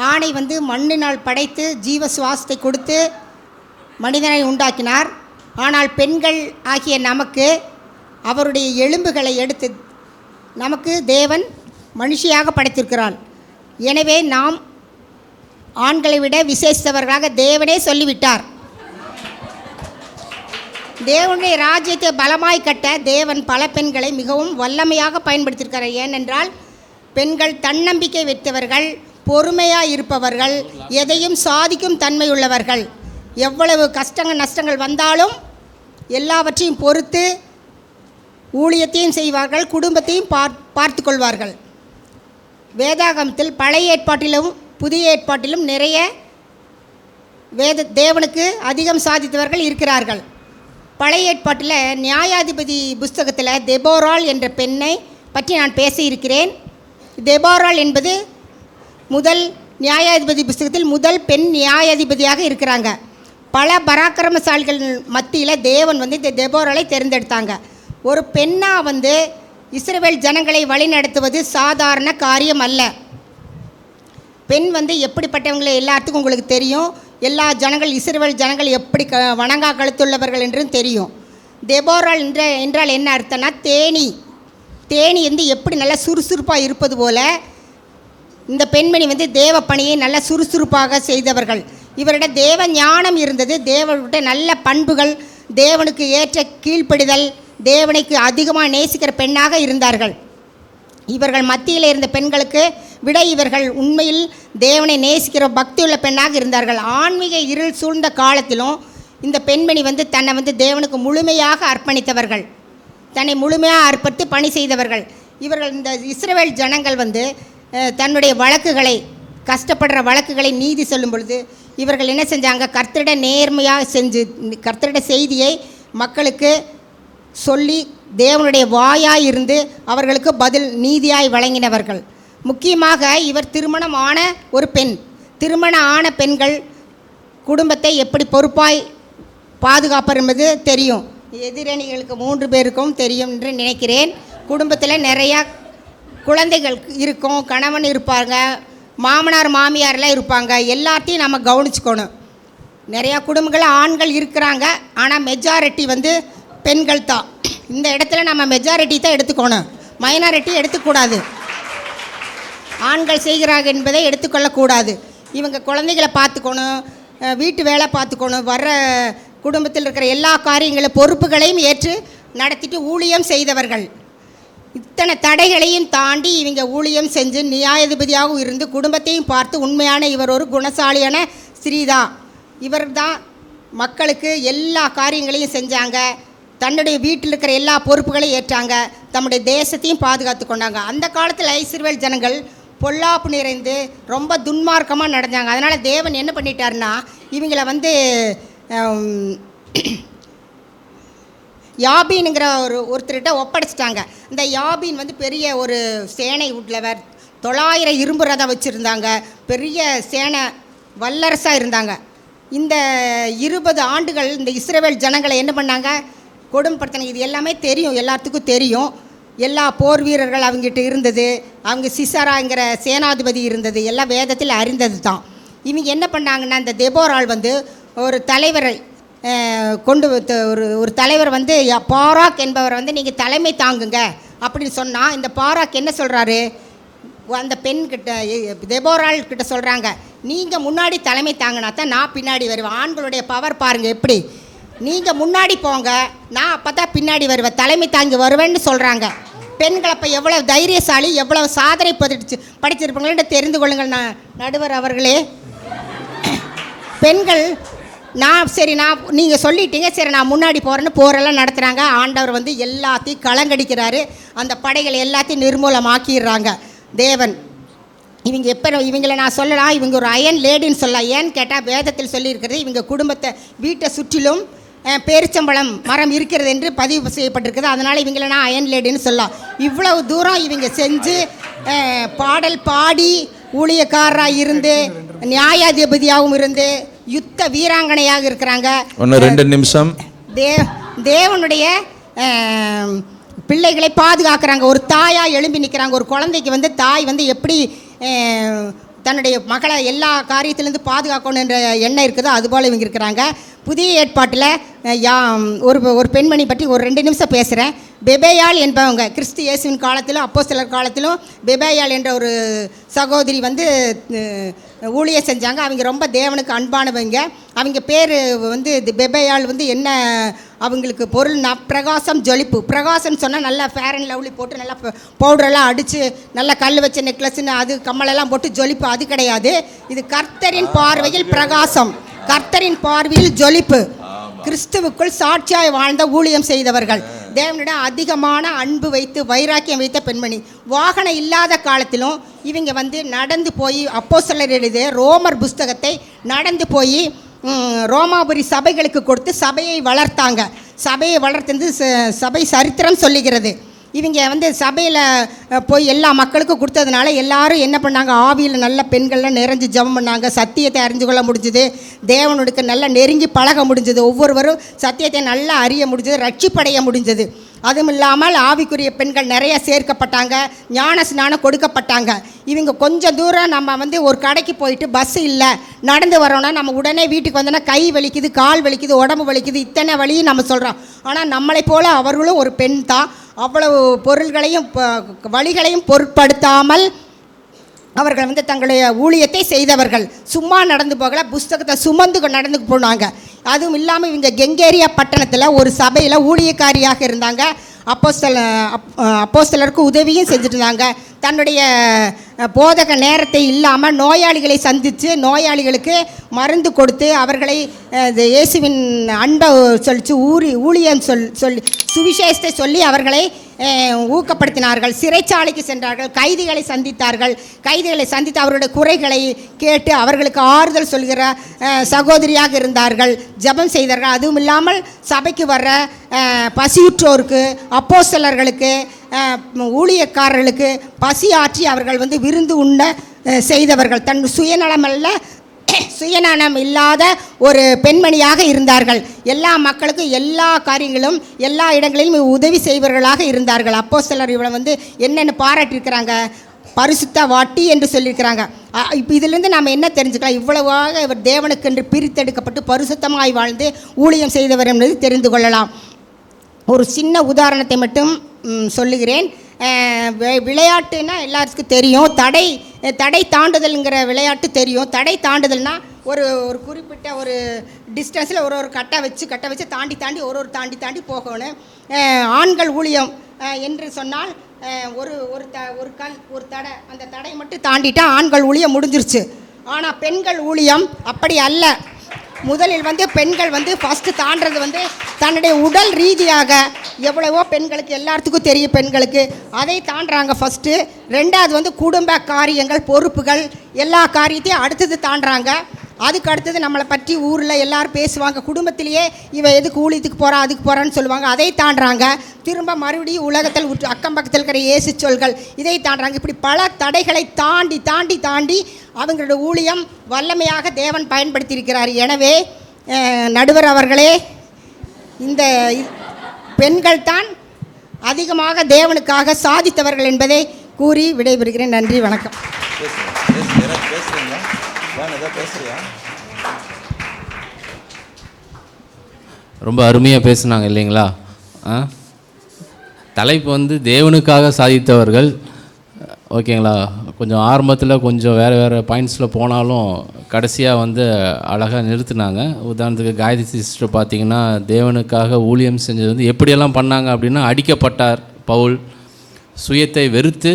ஆணை வந்து மண்ணினால் படைத்து ஜீவ சுவாசத்தை கொடுத்து மனிதனை உண்டாக்கினார். ஆனால் பெண்கள் ஆகிய நமக்கு அவருடைய எலும்புகளை எடுத்து நமக்கு தேவன் மனுஷியாக படைத்திருக்கிறார். எனவே நாம் ஆண்களை விட விசேஷித்தவர்களாக தேவனே சொல்லிவிட்டார். தேவனுடைய ராஜ்யத்தை பலமாய் கட்ட தேவன் பல பெண்களை மிகவும் வல்லமையாக பயன்படுத்தியிருக்கிறார். ஏனென்றால் பெண்கள் தன்னம்பிக்கை வைத்தவர்கள், பொறுமையாக இருப்பவர்கள், எதையும் சாதிக்கும் தன்மை உள்ளவர்கள். எவ்வளவு கஷ்டங்கள் நஷ்டங்கள் வந்தாலும் எல்லாவற்றையும் பொறுத்து ஊழியத்தையும் செய்வார்கள், குடும்பத்தையும் பார்த்து கொள்வார்கள். வேதாகமத்தில் பழைய ஏற்பாட்டிலும் புதிய ஏற்பாட்டிலும் நிறைய தேவனுக்கு அதிகம் சாதித்தவர்கள் இருக்கிறார்கள். பழைய ஏற்பாட்டில் நியாயாதிபதி புஸ்தகத்தில் தெபோராள் என்ற பெண்ணை பற்றி நான் பேசியிருக்கிறேன். தெபோராள் என்பது முதல் நியாயாதிபதி புஸ்தகத்தில் முதல் பெண் நியாயாதிபதியாக இருக்கிறாங்க. பல பராக்கிரமசாலிகள் மத்தியில் தேவன் வந்து இந்த தெபோராளை தேர்ந்தெடுத்தாங்க. ஒரு பெண்ணாக வந்து இஸ்ரவேல் ஜனங்களை வழிநடத்துவது சாதாரண காரியம் அல்ல. பெண் வந்து எப்படிப்பட்டவங்களை எல்லாத்துக்கும் உங்களுக்கு தெரியும். எல்லா ஜனங்கள், இஸ்ரவேல் ஜனங்கள் எப்படி வணங்கா கழுத்துள்ளவர்கள் என்றும் தெரியும். தெபோராள் என்றால் என்ன அர்த்தம்னா, தேனி வந்து எப்படி நல்லா சுறுசுறுப்பாக இருப்பது போல் இந்த பெண்மணி வந்து தேவ பணியை நல்ல சுறுசுறுப்பாக செய்தவர்கள். இவரிட தேவ ஞானம் இருந்தது, தேவனுடைய நல்ல பண்புகள், தேவனுக்கு ஏற்ற கீழ்ப்படிதல், தேவனுக்கு அதிகமாக நேசிக்கிற பெண்ணாக இருந்தார்கள். இவர்கள் மத்தியில் இருந்த பெண்களுக்கு விட இவர்கள் உண்மையில் தேவனை நேசிக்கிற பக்தியுள்ள பெண்ணாக இருந்தார்கள். ஆன்மீக இருள் சூழ்ந்த காலத்திலும் இந்த பெண்மணி வந்து தன்னை வந்து தேவனுக்கு முழுமையாக அர்ப்பணித்தவர்கள், தன்னை முழுமையாக அர்ப்பணித்து பணி செய்தவர்கள். இவர்கள் இந்த இஸ்ரவேல் ஜனங்கள் வந்து தன்னுடைய வழக்குகளை, கஷ்டப்படுற வழக்குகளை நீதி சொல்லும் பொழுது இவர்கள் என்ன செஞ்சாங்க? கர்த்தரிட நேர்மையாக செஞ்சு கர்த்தரிட செய்தியை மக்களுக்கு சொல்லி தேவனுடைய வாயாய் இருந்து அவர்களுக்கு பதில் நீதியாய் வழங்கினவர்கள். முக்கியமாக இவர் திருமணம் ஆன ஒரு பெண். திருமணம் ஆன பெண்கள் குடும்பத்தை எப்படி பொறுப்பாய் பாதுகாப்பர் என்பது தெரியும். எதிரணிகளுக்கு 3 பேருக்கும் தெரியும் என்று நினைக்கிறேன். குடும்பத்தில் நிறையா குழந்தைகள் இருக்கும், கணவன் இருப்பாங்க, மாமனார் மாமியாரெலாம் இருப்பாங்க. எல்லாத்தையும் நம்ம கவனிச்சுக்கணும். நிறையா குடும்பங்கள் ஆண்கள் இருக்கிறாங்க, ஆனால் மெஜாரிட்டி வந்து பெண்கள் தான். இந்த இடத்துல நம்ம மெஜாரிட்டி தான் எடுத்துக்கணும், மைனாரிட்டி எடுத்துக்கூடாது. ஆண்கள் செய்கிறார்கள் என்பதை எடுத்துக்கொள்ளக்கூடாது. இவங்க குழந்தைகளை பார்த்துக்கணும், வீட்டு வேலை பார்த்துக்கணும், வர்ற குடும்பத்தில் இருக்கிற எல்லா காரியங்களும் பொறுப்புகளையும் ஏற்று நடத்திட்டு ஊழியம் செய்தவர்கள். இத்தனை தடைகளையும் தாண்டி இவங்க ஊழியம் செஞ்சு நியாயாதிபதியாகவும் இருந்து குடும்பத்தையும் பார்த்து உண்மையான இவர் ஒரு குணசாலியான ஸ்திரீதான். இவர் தான் மக்களுக்கு எல்லா காரியங்களையும் செஞ்சாங்க. தன்னுடைய வீட்டில் இருக்கிற எல்லா பொறுப்புகளையும் ஏற்றாங்க. தம்முடைய தேசத்தையும் பாதுகாத்து கொண்டாங்க. அந்த காலத்தில் இஸ்ரவேல் ஜனங்கள் பொல்லாப்பு நிறைந்து ரொம்ப துன்மார்க்கமாக நடந்தாங்க. அதனால் தேவன் என்ன பண்ணிட்டாருன்னா இவங்களை வந்து யாபீனுங்கிற ஒருத்தர்கிட்ட ஒப்படைச்சிட்டாங்க. இந்த யாபீன் வந்து பெரிய ஒரு சேனை உள்ளவர். 900 இரும்பு ரதம் வச்சுருந்தாங்க. பெரிய சேனை வல்லரசாக இருந்தாங்க. இந்த 20 ஆண்டுகள் இந்த இஸ்ரவேல் ஜனங்களை என்ன பண்ணாங்க, கொடுமைப்படுத்தினாங்க. இது எல்லாமே தெரியும், எல்லாத்துக்கும் தெரியும். எல்லா போர் வீரர்கள் அவங்ககிட்ட இருந்தது. அவங்க சிசராங்கிற சேனாதிபதி இருந்தது. எல்லாம் வேதத்தில் அறிந்தது தான். இவங்க என்ன பண்ணாங்கன்னா இந்த தெபோராள் வந்து ஒரு தலைவரை கொண்டு ஒரு தலைவர் வந்து பாராக் என்பவர் வந்து நீங்கள் தலைமை தாங்குங்க அப்படின்னு சொன்னால், இந்த பாராக் என்ன சொல்கிறாரு, அந்த பெண்கிட்ட தெபோராள் கிட்ட சொல்கிறாங்க, நீங்கள் முன்னாடி தலைமை தாங்கினா தான் நான் பின்னாடி வருவேன். ஆண்களுடைய பவர் பாருங்கள் எப்படி, நீங்கள் முன்னாடி போங்க, நான் அப்போ தான் பின்னாடி வருவேன், தலைமை தாங்கி வருவேன்னு சொல்கிறாங்க. பெண்கள் அப்போ எவ்வளோ தைரியசாலி, எவ்வளோ சாதனை படிச்சிருப்பாங்களே தெரிந்து கொள்ளுங்கள் நடுவர் அவர்களே. பெண்கள் நான் நீங்கள் சொல்லிட்டீங்க, சரி நான் முன்னாடி போகிறேன்னு போரெல்லாம் நடத்துகிறாங்க. ஆண்டவர் வந்து எல்லாத்தையும் களங்கடிக்கிறாரு. அந்த படைகளை எல்லாத்தையும் நிர்மூலமாக்கிடுறாங்க தேவன். இவங்களை நான் சொல்லலாம், இவங்க ஒரு அயன் லேடின்னு சொல்லலாம். ஏன்னு கேட்டால் வேதத்தில் சொல்லியிருக்கிறது, இவங்க குடும்பத்தை வீட்டை சுற்றிலும் பேரிச்சம்பழம் மரம் இருக்கிறது என்று பதிவு செய்யப்பட்டிருக்குது. அதனால் இவங்களை நான் அயன் லேடின்னு சொல்லலாம். இவ்வளவு தூரம் இவங்க செஞ்சு பாடல் பாடி ஊழியக்காரராக இருந்து நியாயாதிபதியாகவும் இருந்து யுத்த வீராங்கனையாக இருக்கிறாங்க. 2 நிமிஷம். தேவனுடைய பிள்ளைகளை பாதுகாக்கிறாங்க. ஒரு தாயாக எழும்பி நிற்கிறாங்க. ஒரு குழந்தைக்கு வந்து தாய் வந்து எப்படி தன்னுடைய மகளை எல்லா காரியத்திலேருந்து பாதுகாக்கணும் என்ற எண்ணம் இருக்குதோ அதுபோல் இவங்க இருக்கிறாங்க. புதிய ஏற்பாட்டில் ஒரு பெண்மணி பற்றி ஒரு 2 நிமிஷம் பேசுகிறேன். பெபேயாள் என்பவங்க கிறிஸ்து இயேசுவின் காலத்திலும் அப்போஸ்தலர் காலத்திலும் பெபேயாள் என்ற ஒரு சகோதரி வந்து ஊழியம் செஞ்சாங்க. அவங்க ரொம்ப தேவனுக்கு அன்பானவங்க. அவங்க பேர் வந்து பெபேயாள் வந்து என்ன அவங்களுக்கு பொருள்னா பிரகாசம் ஜொலிப்பு. பிரகாசம் சொன்னால் நல்லா ஃபேர் அண்ட் லவ்லி போட்டு நல்லா பவுடரெல்லாம் அடித்து நல்லா கல் வச்ச நெக்லஸ்ன்னு அது கம்மலெல்லாம் போட்டு ஜொலிப்பு, அது கிடையாது. இது கர்த்தரின் பார்வையில் பிரகாசம், கர்த்தரின் பார்வையில் ஜொலிப்பு. கிறிஸ்துவுக்குள் சாட்சியாய் வாழ்ந்த ஊழியம் செய்தவர்கள். தேவனிடம் அதிகமான அன்பு வைத்து வைராக்கியம் வைத்த பெண்மணி. வாகனம் இல்லாத காலத்திலும் இவங்க வந்து நடந்து போய் அப்போஸ்தலர் எழுதிய ரோமர் புஸ்தகத்தை நடந்து போய் ரோமாபுரி சபைகளுக்கு கொடுத்து சபையை வளர்த்தாங்க. சபையை வளர்த்தது சபை சரித்திரம் சொல்லுகிறது. இவங்க வந்து சபையில் போய் எல்லா மக்களுக்கும் கொடுத்ததுனால எல்லாரும் என்ன பண்ணாங்க, ஆவியில் நல்ல பெண்கள்லாம் நிறைஞ்சு ஜெபம் பண்ணாங்க. சத்தியத்தை அறிஞ்சு கொள்ள முடிஞ்சுது. தேவனுக்கு நல்லா நெருங்கி பழக முடிஞ்சது. ஒவ்வொருவரும் சத்தியத்தை நல்லா அறிய முடிஞ்சது, ரட்சிப்படைய முடிஞ்சது. அதுவும் இல்லாமல் ஆவிக்குரிய பெண்கள் நிறைய சேர்க்கப்பட்டாங்க, ஞான ஸ்நானம் கொடுக்கப்பட்டாங்க. இவங்க கொஞ்சம் தூரம் நம்ம வந்து ஒரு கடைக்கு போயிட்டு பஸ்ஸு இல்லை நடந்து வரோன்னா நம்ம உடனே வீட்டுக்கு வந்தோன்னா கை வலிக்குது, கால் வலிக்குது, உடம்பு வலிக்குது, இத்தனை வலியும் நம்ம சொல்கிறோம். ஆனால் நம்மளை போல் அவர்களும் ஒரு பெண் தான். அவ்வளவு பொருள்களையும் வழிகளையும் பொருட்படுத்தாமல் அவர்கள் வந்து தங்களுடைய ஊழியத்தை செய்தவர்கள். சும்மா நடந்து போகல, புஸ்தகத்தை சுமந்து நடந்து போனாங்க. அதுவும் இல்லாமல் இவங்க கெங்கேரியா பட்டணத்தில் ஒரு சபையில் ஊழியக்காரியாக இருந்தாங்க. அப்போஸ்தலருக்கு உதவியும் செஞ்சுட்டு இருந்தாங்க. தன்னுடைய போதக நேரத்தை இல்லாமல் நோயாளிகளை சந்தித்து நோயாளிகளுக்கு மருந்து கொடுத்து அவர்களை இயேசுவின் அன்பை சொல்லிச்சு ஊழியம் சொல்லி சுவிசேஷத்தை சொல்லி அவர்களை ஊக்கப்படுத்தினார்கள். சிறைச்சாலைக்கு சென்றார்கள், கைதிகளை சந்தித்தார்கள். கைதிகளை சந்தித்து அவருடைய குறைகளை கேட்டு அவர்களுக்கு ஆறுதல் சொல்கிற சகோதரியாக இருந்தார்கள். ஜெபம் செய்தார்கள். அதுவும் இல்லாமல் சபைக்கு வர்ற பசியுற்றோருக்கு, அப்போஸ்தலர்களுக்கு, ஊழியக்காரர்களுக்கு பசி ஆற்றி அவர்கள் வந்து விருந்து உண்ண செய்தவர்கள். தன் சுயநலம் இல்லாத ஒரு பெண்மணியாக இருந்தார்கள். எல்லா மக்களுக்கும் எல்லா காரியங்களும் எல்லா இடங்களிலும் உதவி செய்வர்களாக இருந்தார்கள். அப்போஸ்தலர் இவளை வந்து என்னென்னு பாராட்டியிருக்கிறாங்க, பரிசுத்த வாட்டி என்று சொல்லியிருக்கிறாங்க. இப்போ இதிலிருந்து நாம் என்ன தெரிஞ்சுக்கலாம், இவ்வளவாக இவர் தேவனுக்கென்று பிரித்தெடுக்கப்பட்டு பரிசுத்தமாய் வாழ்ந்து ஊழியம் செய்தவர் என்பது தெரிந்து கொள்ளலாம். ஒரு சின்ன உதாரணத்தை மட்டும் சொல்லுகிறேன். விளையாட்டுன்னா எல்லாருக்கும் தெரியும். தடை தாண்டுதல்ங்கிற விளையாட்டு தெரியும். தடை தாண்டுதல்னால் ஒரு குறிப்பிட்ட ஒரு டிஸ்டன்ஸில் ஒரு கட்டை வச்சு தாண்டி ஒரு தாண்டி போகணும். ஆண்கள் ஊழியம் என்று சொன்னால் ஒரு தடை, அந்த தடையை மட்டும் தாண்டிட்டா ஆண்கள் ஊழியம் முடிஞ்சிருச்சு. ஆனால் பெண்கள் ஊழியம் அப்படி அல்ல. முதலில் பெண்கள் ஃபஸ்ட்டு தாண்டது தன்னுடைய உடல் ரீதியாக எவ்வளவோ பெண்களுக்கு எல்லாத்துக்கும் தெரியும், பெண்களுக்கு அதை தாண்டுறாங்க ஃபஸ்ட்டு. ரெண்டாவது குடும்ப காரியங்கள், பொறுப்புகள், எல்லா காரியத்தையும் அடுத்தது தாண்டுறாங்க. அதுக்கு அடுத்தது நம்மளை பற்றி ஊரில் எல்லோரும் பேசுவாங்க, குடும்பத்திலேயே இவன் எதுக்கு ஊழியத்துக்கு போகிறான் அதுக்கு போகிறான்னு சொல்லுவாங்க, அதை தாண்டுறாங்க. திரும்ப மறுபடியும் உலகத்தில் அக்கம் பக்கத்தில் இருக்கிற இயேசு சொல்கள், இதை தாண்டுறாங்க. இப்படி பல தடைகளை தாண்டி தாண்டி தாண்டி அவங்களோட ஊழியம் வல்லமையாக தேவன் பயன்படுத்தியிருக்கிறார். எனவே நடுவர் அவர்களே, இந்த பெண்கள் தான் அதிகமாக தேவனுக்காக சாதித்தவர்கள் என்பதை கூறி விடைபெறுகிறேன். நன்றி, வணக்கம். ரொம்ப அருமையாக பேசுனாங்க இல்லைங்களா? தலைப்பு தேவனுக்காக சாதித்தவர்கள். ஓகேங்களா? கொஞ்சம் ஆரம்பத்தில் கொஞ்சம் வேறு பாயிண்ட்ஸில் போனாலும் கடைசியாக அழகாக நிறுத்தினாங்க. உதாரணத்துக்கு காயத்ரி சிஸ்டர் பார்த்திங்கன்னா தேவனுக்காக ஊழியம் செஞ்சது எப்படியெல்லாம் பண்ணாங்க அப்படின்னா, அடிக்கப்பட்டார் பவுல், சுயத்தை வெறுத்து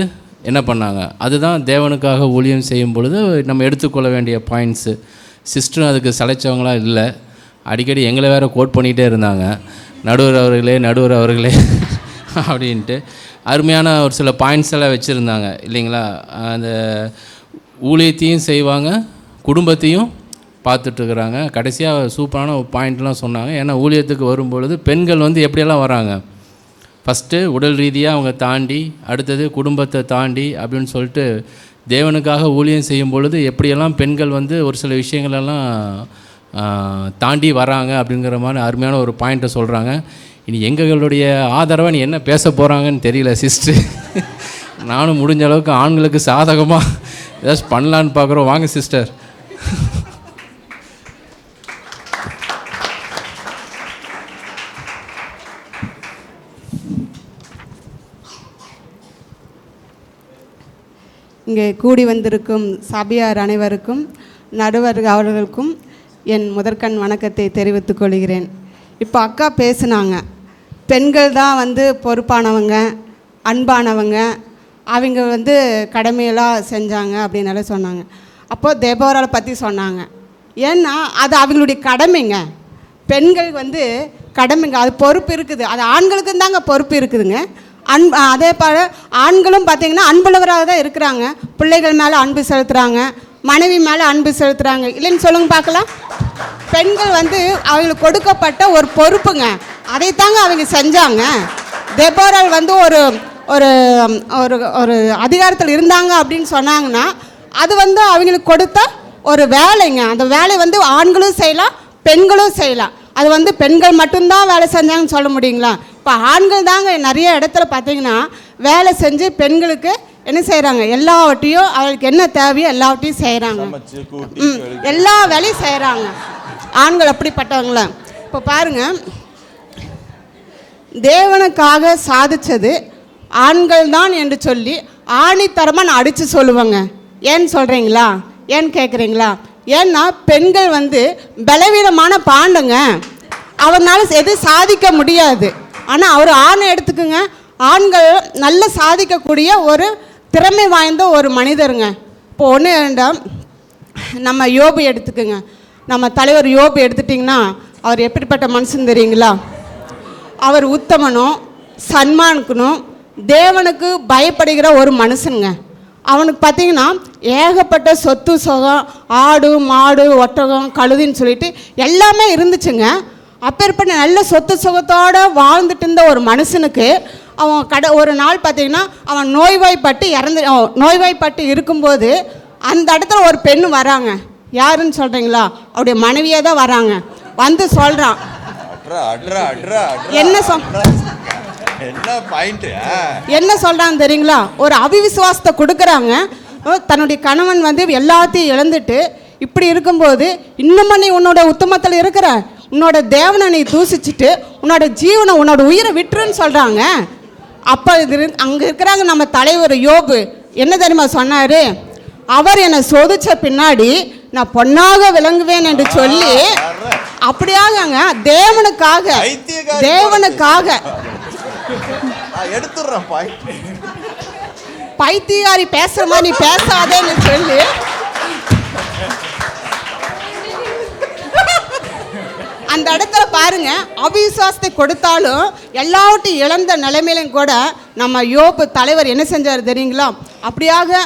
என்ன பண்ணாங்க, அதுதான் தேவனுக்காக ஊழியம் செய்யும் பொழுது நம்ம எடுத்துக்கொள்ள வேண்டிய பாயிண்ட்ஸு. சிஸ்டரும் அதுக்கு சளைச்சவங்களாம் இல்லை, அடிக்கடி எங்களை வேறு கோட் பண்ணிகிட்டே இருந்தாங்க, நடுவர் அவர்களே அப்படின்ட்டு அருமையான ஒரு சில பாயிண்ட்ஸ் எல்லாம் வச்சுருந்தாங்க இல்லைங்களா? அந்த ஊழியத்தையும் செய்வாங்க, குடும்பத்தையும் பார்த்துட்ருக்குறாங்க. கடைசியாக சூப்பரான ஒரு பாயிண்ட்லாம் சொன்னாங்க. ஏன்னா ஊழியத்துக்கு வரும்பொழுது பெண்கள் எப்படியெல்லாம் வராங்க, ஃபஸ்ட்டு உடல் ரீதியாக அவங்க தாண்டி, அடுத்தது குடும்பத்தை தாண்டி அப்படின்னு சொல்லிட்டு தேவனுக்காக ஊழியம் செய்யும் பொழுது எப்படியெல்லாம் பெண்கள் ஒரு சில விஷயங்களெல்லாம் தாண்டி வராங்க அப்படிங்கிற மாதிரி அருமையான ஒரு பாயிண்ட்டை சொல்கிறாங்க. இனி எங்களுடைய ஆதரவை நீ என்ன பேச போகிறாங்கன்னு தெரியல சிஸ்டர். நானும் முடிஞ்ச அளவுக்கு ஆண்களுக்கு சாதகமாக ஏதாச்சும் பண்ணலான்னு பார்க்குறோம். வாங்க சிஸ்டர். இங்கே கூடி வந்திருக்கும் சபையார் அனைவருக்கும், நடுவர் அவர்களுக்கும் என் முதற்கண் வணக்கத்தை தெரிவித்துக் கொள்கிறேன். இப்போ அக்கா பேசுனாங்க, பெண்கள் தான் பொறுப்பானவங்க, அன்பானவங்க, அவங்க கடமையெல்லாம் செஞ்சாங்க அப்படின்னால சொன்னாங்க. அப்போது தேபோராளை பற்றி சொன்னாங்க. ஏன்னா அது அவங்களுடைய கடமைங்க. பெண்கள் கடமைங்க, அது பொறுப்பு இருக்குது. அது ஆண்களுக்கும் தாங்க பொறுப்பு இருக்குதுங்க. அதே போல் ஆண்களும் பார்த்திங்கன்னா அன்புள்ளவராக தான் இருக்கிறாங்க. பிள்ளைகள் மேலே அன்பு செலுத்துகிறாங்க, மனைவி மேலே அன்பு செலுத்துகிறாங்க, இல்லைன்னு சொல்லுங்க பார்க்கலாம். பெண்கள் அவங்களுக்கு கொடுக்கப்பட்ட ஒரு பொறுப்புங்க, அதைத்தாங்க அவங்க செஞ்சாங்க. தெபோராள் ஒரு ஒரு ஒரு அதிகாரத்தில் இருந்தாங்க அப்படின்னு சொன்னாங்கன்னா, அது அவங்களுக்கு கொடுத்த ஒரு வேலைங்க. அந்த வேலை ஆண்களும் செய்யலாம், பெண்களும் செய்யலாம். அது பெண்கள் மட்டும்தான் வேலை செஞ்சாங்கன்னு சொல்ல முடியுங்களா? இப்போ ஆண்கள் தாங்க நிறைய இடத்துல பார்த்திங்கன்னா வேலை செஞ்சு பெண்களுக்கு என்ன செய்கிறாங்க, எல்லாவற்றையும் அவளுக்கு என்ன தேவையோ எல்லாவற்றையும் செய்கிறாங்க, எல்லா வேலையும் செய்கிறாங்க. ஆண்கள் அப்படிப்பட்டவங்கள இப்போ பாருங்கள், தேவனுக்காக சாதித்தது ஆண்கள் தான் என்று சொல்லி ஆணித்தரமாக நான் அடித்து சொல்லுவேங்க. ஏன்னு சொல்கிறீங்களா? ஏன்னு கேட்குறீங்களா? ஏன்னா பெண்கள் பலவீனமான பாண்டுங்க, அவனால் எதுவும் சாதிக்க முடியாது. ஆனால் அவர் ஆணை எடுத்துக்குங்க, ஆண்கள் நல்ல சாதிக்கக்கூடிய ஒரு திறமை வாய்ந்த ஒரு மனிதருங்க. இப்போ ஒன்று வேண்டாம், நம்ம யோபு எடுத்துக்குங்க. நம்ம தலைவர் யோபு எடுத்துட்டிங்கன்னா அவர் எப்படிப்பட்ட மனுஷன் தெரியுங்களா? அவர் உத்தமனும் சன்மானுக்கணும், தேவனுக்கு பயப்படுகிற ஒரு மனுஷனுங்க. அவனுக்கு பார்த்திங்கன்னா ஏகப்பட்ட சொத்து சுகம், ஆடு மாடு ஒட்டகம் கழுதின்னு சொல்லிட்டு எல்லாமே இருந்துச்சுங்க. அப்பேற்பட்ட நல்ல சொத்து சுகத்தோடு வாழ்ந்துட்டு இருந்த ஒரு மனுஷனுக்கு அவன் ஒரு நாள் பார்த்திங்கன்னா அவன் நோய்வாய்ப்பட்டு இருக்கும்போது அந்த இடத்துல ஒரு பெண் வராங்க. யாருன்னு சொல்கிறீங்களா? அவருடைய மனைவியாக தான் வராங்க. சொல்கிறான், என்ன சொல்கிறான்னு தெரியுங்களா? ஒரு அவிவிசுவாசத்தை கொடுக்குறாங்க. தன்னுடைய கணவன் எல்லாத்தையும் இழந்துட்டு இப்படி இருக்கும்போது இன்னும் நீ உன்னோட உத்தமத்தில் இருக்கிற, உன்னோட தேவனை நீ தூசிச்சுட்டு உன்னோட ஜீவனை உன்னோட உயிரை விட்டுருன்னு சொல்கிறாங்க. அப்போ அங்கே இருக்கிறாங்க நம்ம தலைவர் யோபு என்ன தெரியுமா சொன்னார்? அவர் என்னை சோதித்த பின்னாடி நான் பொன்னாக விளங்குவேன் என்று சொல்லி அப்படியாகங்க தேவனுக்காக பைத்தியாரி பேசுகிற மாதிரி நீ பேசாதேன்னு சொல்லி அந்த இடத்துல பாருங்க, அவிசுவாசத்தை கொடுத்தாலும் எல்லாவற்றையும் இழந்த நிலைமையிலும் கூட நம்ம யோபு தலைவர் என்ன செஞ்சார் தெரியுங்களா? அப்படியாக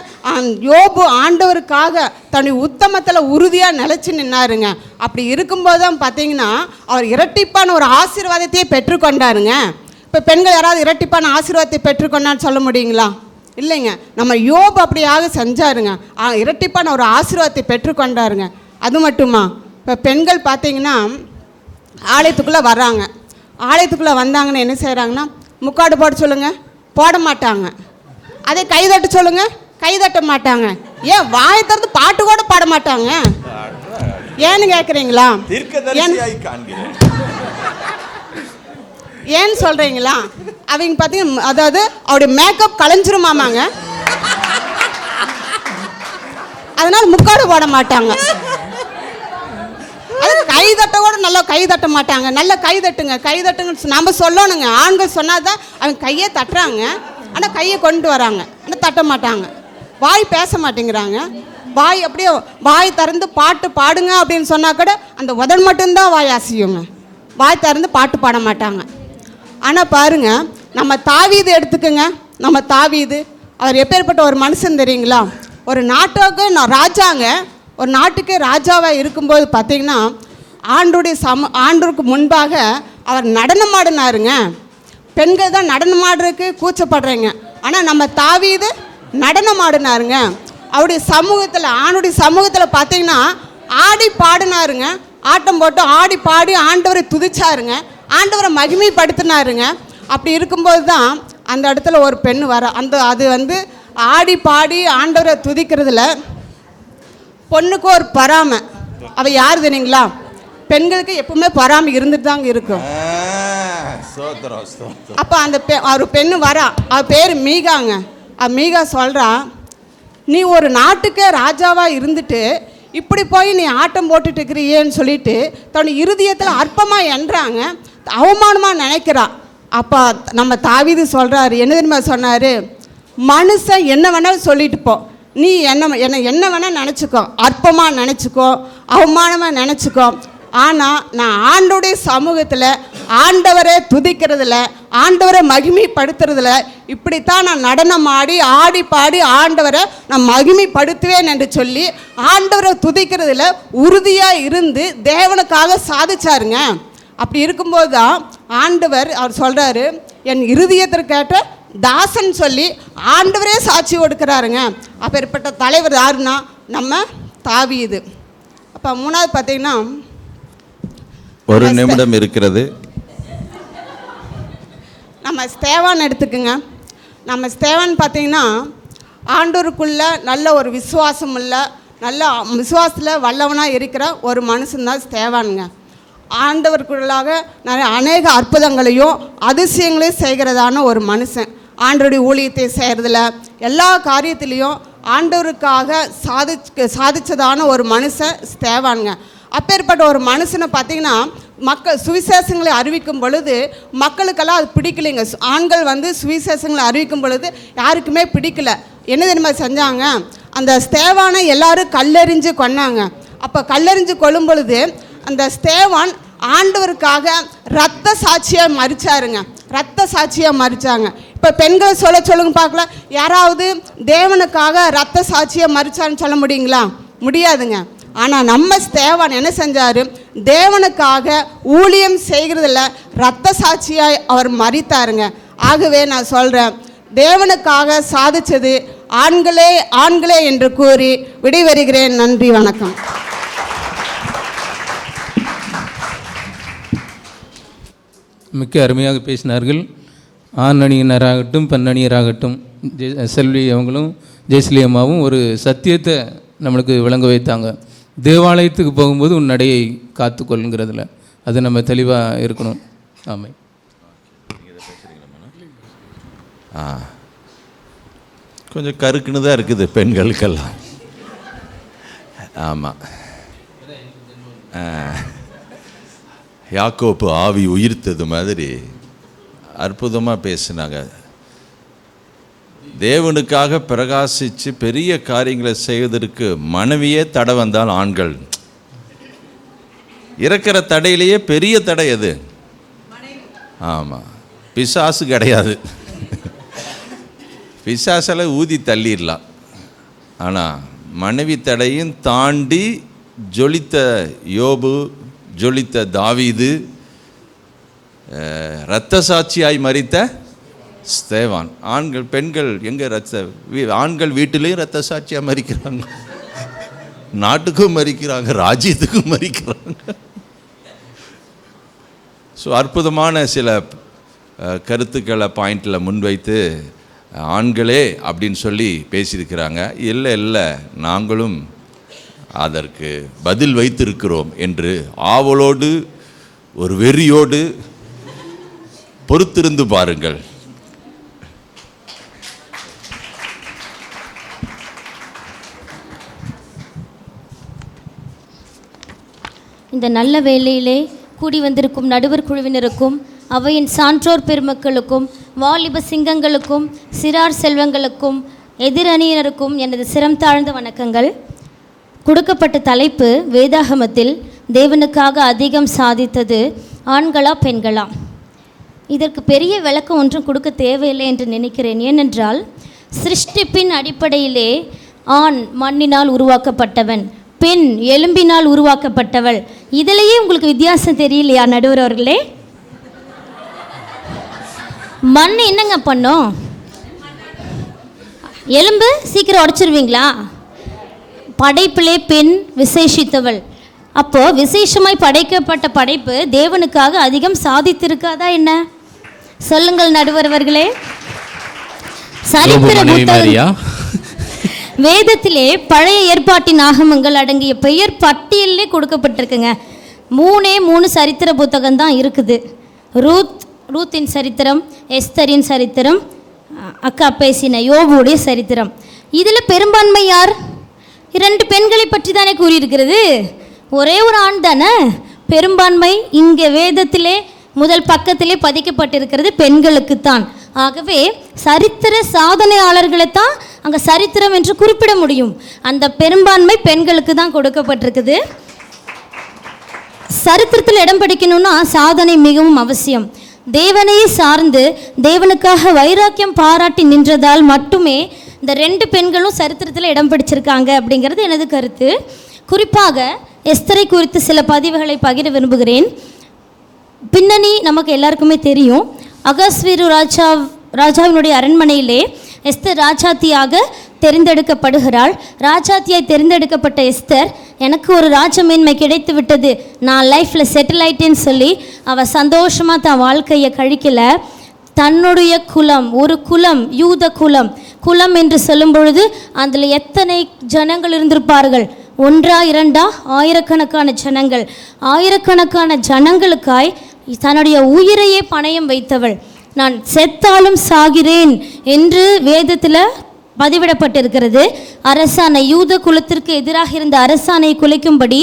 யோபு ஆண்டவருக்காக தன்னுடைய உத்தமத்தில் உறுதியாக நிலைச்சு நின்னாருங்க. அப்படி இருக்கும்போது தான் பார்த்தீங்கன்னா அவர் இரட்டிப்பான ஒரு ஆசீர்வாதத்தையே பெற்றுக்கொண்டாருங்க. இப்போ பெண்கள் யாராவது இரட்டிப்பான ஆசீர்வாதத்தை பெற்றுக்கொண்டான்னு சொல்ல முடியுங்களா? இல்லைங்க. நம்ம யோபு அப்படியாக செஞ்சாருங்க, இரட்டிப்பான ஒரு ஆசீர்வாதத்தை பெற்றுக்கொண்டாருங்க. அது மட்டுமா, இப்போ பெண்கள் பார்த்தீங்கன்னா ஆலயத்துக்குள்ளே வர்றாங்க. ஆலயத்துக்குள்ளே வந்தாங்கன்னு என்ன செய்கிறாங்கன்னா, முக்காடு போட சொல்லுங்கள், போட மாட்டாங்க. அதே கைதட்ட சொல்லுங்கள், கைதட்ட மாட்டாங்க. ஏன் வாயை திறந்து பாட்டு கூட பாட மாட்டாங்க? ஏன்னு கேட்குறீங்களா? ஏன்னு சொல்கிறீங்களா? அவங்க பார்த்தீங்கன்னா அதாவது அவருடைய மேக்கப் கலைஞ்சிருமாமாங்க, அதனால் முக்காடு போட மாட்டாங்க. அது கைதட்ட கூட நல்லா கைதட்ட மாட்டாங்க. நல்லா கைதட்டுங்க கைதட்டுங்க நம்ம சொல்லணுங்க. ஆண்கள் சொன்னால் தான் அவங்க கையே தட்டுறாங்க, ஆனால் கையை கொண்டு வராங்க, ஆனால் தட்ட மாட்டாங்க. வாய் பேச மாட்டேங்கிறாங்க. வாய் அப்படியே வாய் திறந்து பாட்டு பாடுங்க அப்படின்னு சொன்னால் கூட அந்த உதடு மட்டும்தான் வாய் அசையுங்க, வாய் திறந்து பாட்டு பாட மாட்டாங்க. ஆனால் பாருங்க, நம்ம தாவீது எடுத்துக்கோங்க. நம்ம தாவீது அவர் எப்பேற்பட்ட ஒரு மனுஷன் தெரியுங்களா? ஒரு நாட்டுக்கு ராஜாங்க, ஒரு நாட்டுக்கு ராஜாவாக இருக்கும்போது பார்த்தீங்கன்னா ஆண்டவருக்கு முன்பாக அவர் நடனம் ஆடினாருங்க. பெண்கள் தான் நடனம் ஆடுறதுக்கு கூச்சப்படுறீங்க, ஆனால் நம்ம தாவீது நடனம் ஆடினாருங்க. அவருடைய சமூகத்தில், ஆணுடைய சமூகத்தில் பார்த்தீங்கன்னா ஆடி பாடினாருங்க. ஆட்டம் போட்டு ஆடி பாடி ஆண்டவரை துதிச்சாருங்க, ஆண்டவரை மகிமைப்படுத்தினாருங்க. அப்படி இருக்கும்போது தான் அந்த இடத்துல ஒரு பெண் வர அது வந்து ஆடி பாடி ஆண்டவரை துதிக்கிறதுல பொண்ணுக்கு ஒரு பொறாமை. அவள் யார் தெரியுங்களா? பெண்களுக்கு எப்பவுமே பொறாமை இருந்துட்டு தாங்க இருக்கும். அப்போ அந்த ஒரு பெண்ணு வரா, அவள் பேர் மீகாங்க. மீகா சொல்கிறா, நீ ஒரு நாட்டுக்கே ராஜாவாக இருந்துட்டு இப்படி போய் நீ ஆட்டம் போட்டுட்டு இருக்கிறியேன்னு சொல்லிட்டு தன்னுடைய இருதயத்தில் அற்பமாக என்றாங்க, அவமானமாக நினைக்கிறா. அப்போ நம்ம தாவீது சொல்கிறாரு, என்ன தெரியுமா சொன்னார்? மனுஷன் என்ன வேணாலும் சொல்லிட்டு போ, நீ என்ன வேணால் நினச்சிக்கோ, அற்பமாக நினச்சிக்கோ, அவமானமாக நினச்சிக்கோ, ஆனால் நான் ஆண்டோடைய சமூகத்தில் ஆண்டவரை துதிக்கிறதுல, ஆண்டவரை மகிமைப்படுத்துறதுல இப்படித்தான் நான் நடனம் ஆடி பாடி ஆண்டவரை நான் மகிமைப்படுத்துவேன் என்று சொல்லி ஆண்டவரை துதிக்கிறதுல உறுதியாக இருந்து தேவனுக்காக சாதிச்சாருங்க. அப்படி இருக்கும்போது தான் ஆண்டவர் அவர் சொல்கிறாரு, என் இருதயத்திற்கேற்ற தாசன் சொல்லி ஆண்டவரே சாட்சி கொடுக்குறாருங்க. அப்பேற்பட்ட தலைவர் யாருன்னா நம்ம தாவீது. அப்போ மூணாவது பார்த்தீங்கன்னா, ஒரு நிமிடம் இருக்கிறது. நம்ம ஸ்தேவான் எடுத்துக்குங்க. நம்ம ஸ்தேவான் பார்த்தீங்கன்னா ஆண்டவருக்குள்ள நல்ல ஒரு விசுவாசம் உள்ள, நல்ல விசுவாசத்தில் வல்லவனாக இருக்கிற ஒரு மனுஷன்தான் ஸ்தேவானுங்க. ஆண்டவருக்குள்ளாக நிறைய அநேக அற்புதங்களையும் அதிசயங்களையும் செய்கிறதான ஒரு மனுஷன். ஆண்டவருடைய ஊழியத்தை செய்கிறதுல எல்லா காரியத்திலையும் ஆண்டவருக்காக சாதிச்சதான ஒரு மனுஷன் ஸ்தேவானுங்க. அப்பேற்பட்ட ஒரு மனுஷனை பார்த்திங்கன்னா சுவிசேஷங்களை அறிவிக்கும் பொழுது மக்களுக்கெல்லாம் அது பிடிக்கலைங்க. ஆண்கள் வந்து சுவிசேஷங்களை அறிவிக்கும் பொழுது யாருக்குமே பிடிக்கல. என்ன தெரியுமா செஞ்சாங்க? அந்த ஸ்தேவானை எல்லாரும் கல்லெறிஞ்சு கொன்னாங்க. அப்போ கல்லெறிஞ்சு கொள்ளும் பொழுது அந்த ஸ்தேவான் ஆண்டவருக்காக இரத்த சாட்சியாக மரிச்சாருங்க, இரத்த சாட்சியாக மரிச்சாங்க. இப்போ பெண்களை சொல்லுங்க பார்க்கலாம், யாராவது தேவனுக்காக இரத்த சாட்சியாக மரிச்சான்னு சொல்ல முடியுங்களா? முடியாதுங்க. ஆனால் நம்ம ஸ்தேவான் என்ன செஞ்சார்? தேவனுக்காக ஊழியம் செய்கிறதில்ல இரத்த சாட்சியாக அவர் மரித்தாருங்க. ஆகவே நான் சொல்கிறேன், தேவனுக்காக சாதித்தது ஆண்களே என்று கூறி விடைபெறுகிறேன். நன்றி, வணக்கம். மிக்க அருமையாக பேசினார்கள். ஆண் அணியினராகட்டும் பெண் அணியராகட்டும், செல்வி அவங்களும் ஜெயஸ்லி அம்மாவும் ஒரு சத்தியத்தை நம்மளுக்கு விளங்க வைத்தாங்க. தேவாலயத்துக்கு போகும்போது உன் நடையை காத்துக்கொள்ளுங்கிறதுல அது நம்ம தெளிவாக இருக்கணும். ஆமாம். கொஞ்சம் கருக்குன்னு தான் இருக்குது பெண்களுக்கெல்லாம். ஆமாம், யாக்கோப்பு ஆவி உயிர்த்தது மாதிரி அற்புதமாக பேசினாங்க. தேவனுக்காக பிரகாசித்து பெரிய காரியங்களை செய்வதற்கு மனைவியே தடை வந்தால் ஆண்கள் இறக்கிற தடையிலேயே பெரிய தடை எது? ஆமாம், பிசாசு கிடையாது. பிசாசில் ஊதி தள்ளிடலாம். ஆனால் மனைவி தடையும் தாண்டி ஜொலித்த யோபு, ஜொலித்த தாவீது, இரத்த சாட்சியாய் மரித்த ஸ்தேவான். ஆண்கள் பெண்கள் எங்கே ஆண்கள் வீட்டிலையும் இரத்த சாட்சியாக மரிக்கிறாங்க, நாட்டுக்கும் மரிக்கிறாங்க, ராஜ்யத்துக்கும் மரிக்கிறாங்க. ஸோ அற்புதமான சில கருத்துக்களை பாயிண்டில் முன்வைத்து ஆண்களே அப்படின்னு சொல்லி பேசியிருக்கிறாங்க. இல்லை நாங்களும் அதற்கு பதில் வைத்திருக்கிறோம் என்று ஆவலோடு ஒரு வெறியோடு பொறுத்திருந்து பாருங்கள். இந்த நல்ல வேளையிலே கூடி வந்திருக்கும் நடுவர் குழுவினருக்கும், அவையின் சான்றோர் பெருமக்களுக்கும், வாலிப சிங்கங்களுக்கும், சிறார் செல்வங்களுக்கும், எதிரணியினருக்கும் எனது சிரம் தாழ்ந்த வணக்கங்கள். கொடுக்கப்பட்ட தலைப்பு வேதாகமத்தில் தேவனுக்காக அதிகம் சாதித்தது ஆண்களா பெண்களா? இதற்கு பெரிய விளக்கம் ஒன்றும் கொடுக்க தேவையில்லை என்று நினைக்கிறேன். ஏனென்றால் சிருஷ்டிப்பின் அடிப்படையிலே ஆண் மண்ணினால் உருவாக்கப்பட்டவன், பெண் எலும்பினால் உருவாக்கப்பட்டவள். இதிலேயே உங்களுக்கு வித்தியாசம் தெரியலையா நடுவர் அவர்களே? மண் என்னங்க பண்ணோம்? எலும்பு சீக்கிரம் உடைச்சிருவீங்களா? படைப்பிலே பெண் விசேஷித்தவள். அப்போ விசேஷமாய் படைக்கப்பட்ட படைப்பு தேவனுக்காக அதிகம் சாதித்திருக்காதா என்ன? சொல்லுங்கள் நடுவர் அவர்களே. சரித்திர புத்தகம் வேதத்திலே பழைய ஏற்பாட்டின் ஆகமங்கள் அடங்கிய பெயர் பட்டியலே கொடுக்கப்பட்டிருக்குங்க. 3 சரித்திர புத்தகம் தான் இருக்குது. ரூத்தின் சரித்திரம், எஸ்தரின் சரித்திரம், அக்கா பேசின யோபுடைய சரித்திரம். இதில் பெரும்பான்மை யார்? 2 பெண்களை பற்றி தானே கூறியிருக்கிறது. ஒரே ஒரு ஆண் தானே பெரும்பான்மை. இங்கே வேதத்திலே முதல் பக்கத்திலே பதிக்கப்பட்டிருக்கிறது பெண்களுக்குத்தான். ஆகவே சரித்திர சாதனையாளர்களை தான் அங்கே சரித்திரம் என்று குறிப்பிட முடியும். அந்த பெரும்பான்மை பெண்களுக்கு தான் கொடுக்கப்பட்டிருக்குது. சரித்திரத்தில் இடம் பிடிக்கணும்னா சாதனை மிகவும் அவசியம். தேவனையே சார்ந்து தேவனுக்காக வைராக்கியம் பாராட்டி நின்றதால் மட்டுமே இந்த 2 பெண்களும் சரித்திரத்தில் இடம் பிடிச்சிருக்காங்க அப்படிங்கிறது எனது கருத்து. குறிப்பாக எஸ்தரை குறித்து சில பதிவுகளை பகிர விரும்புகிறேன். பின்னணி நமக்கு எல்லாருக்குமே தெரியும். அகாஸ்வேரு ராஜாவினுடைய அரண்மனையிலே எஸ்தர் ராஜாத்தியாக தெரிந்தெடுக்கப்படுகிறாள். ராஜாத்தியாய் தெரிந்தெடுக்கப்பட்ட எஸ்தர், எனக்கு ஒரு ராஜமேன்மை கிடைத்து விட்டது, நான் லைஃப்பில் செட்டில் ஆயிட்டேன்னு சொல்லி அவள் சந்தோஷமாக தன் வாழ்க்கையை கழிக்கலை. தன்னுடைய குலம், ஒரு குலம், யூத குலம். குலம் என்று சொல்லும் பொழுது அதில் எத்தனை ஜனங்கள் இருந்திருப்பார்கள்? 1 2 ஆயிரக்கணக்கான ஜனங்கள். ஆயிரக்கணக்கான ஜனங்களுக்காய் தன்னுடைய உயிரையே பணயம் வைத்தவள். நான் செத்தாலும் சாகிறேன் என்று வேதத்தில் பதிவிடப்பட்டிருக்கிறது. அரசாணை, யூத குலத்திற்கு எதிராக இருந்த அரசாணை குலைக்கும்படி,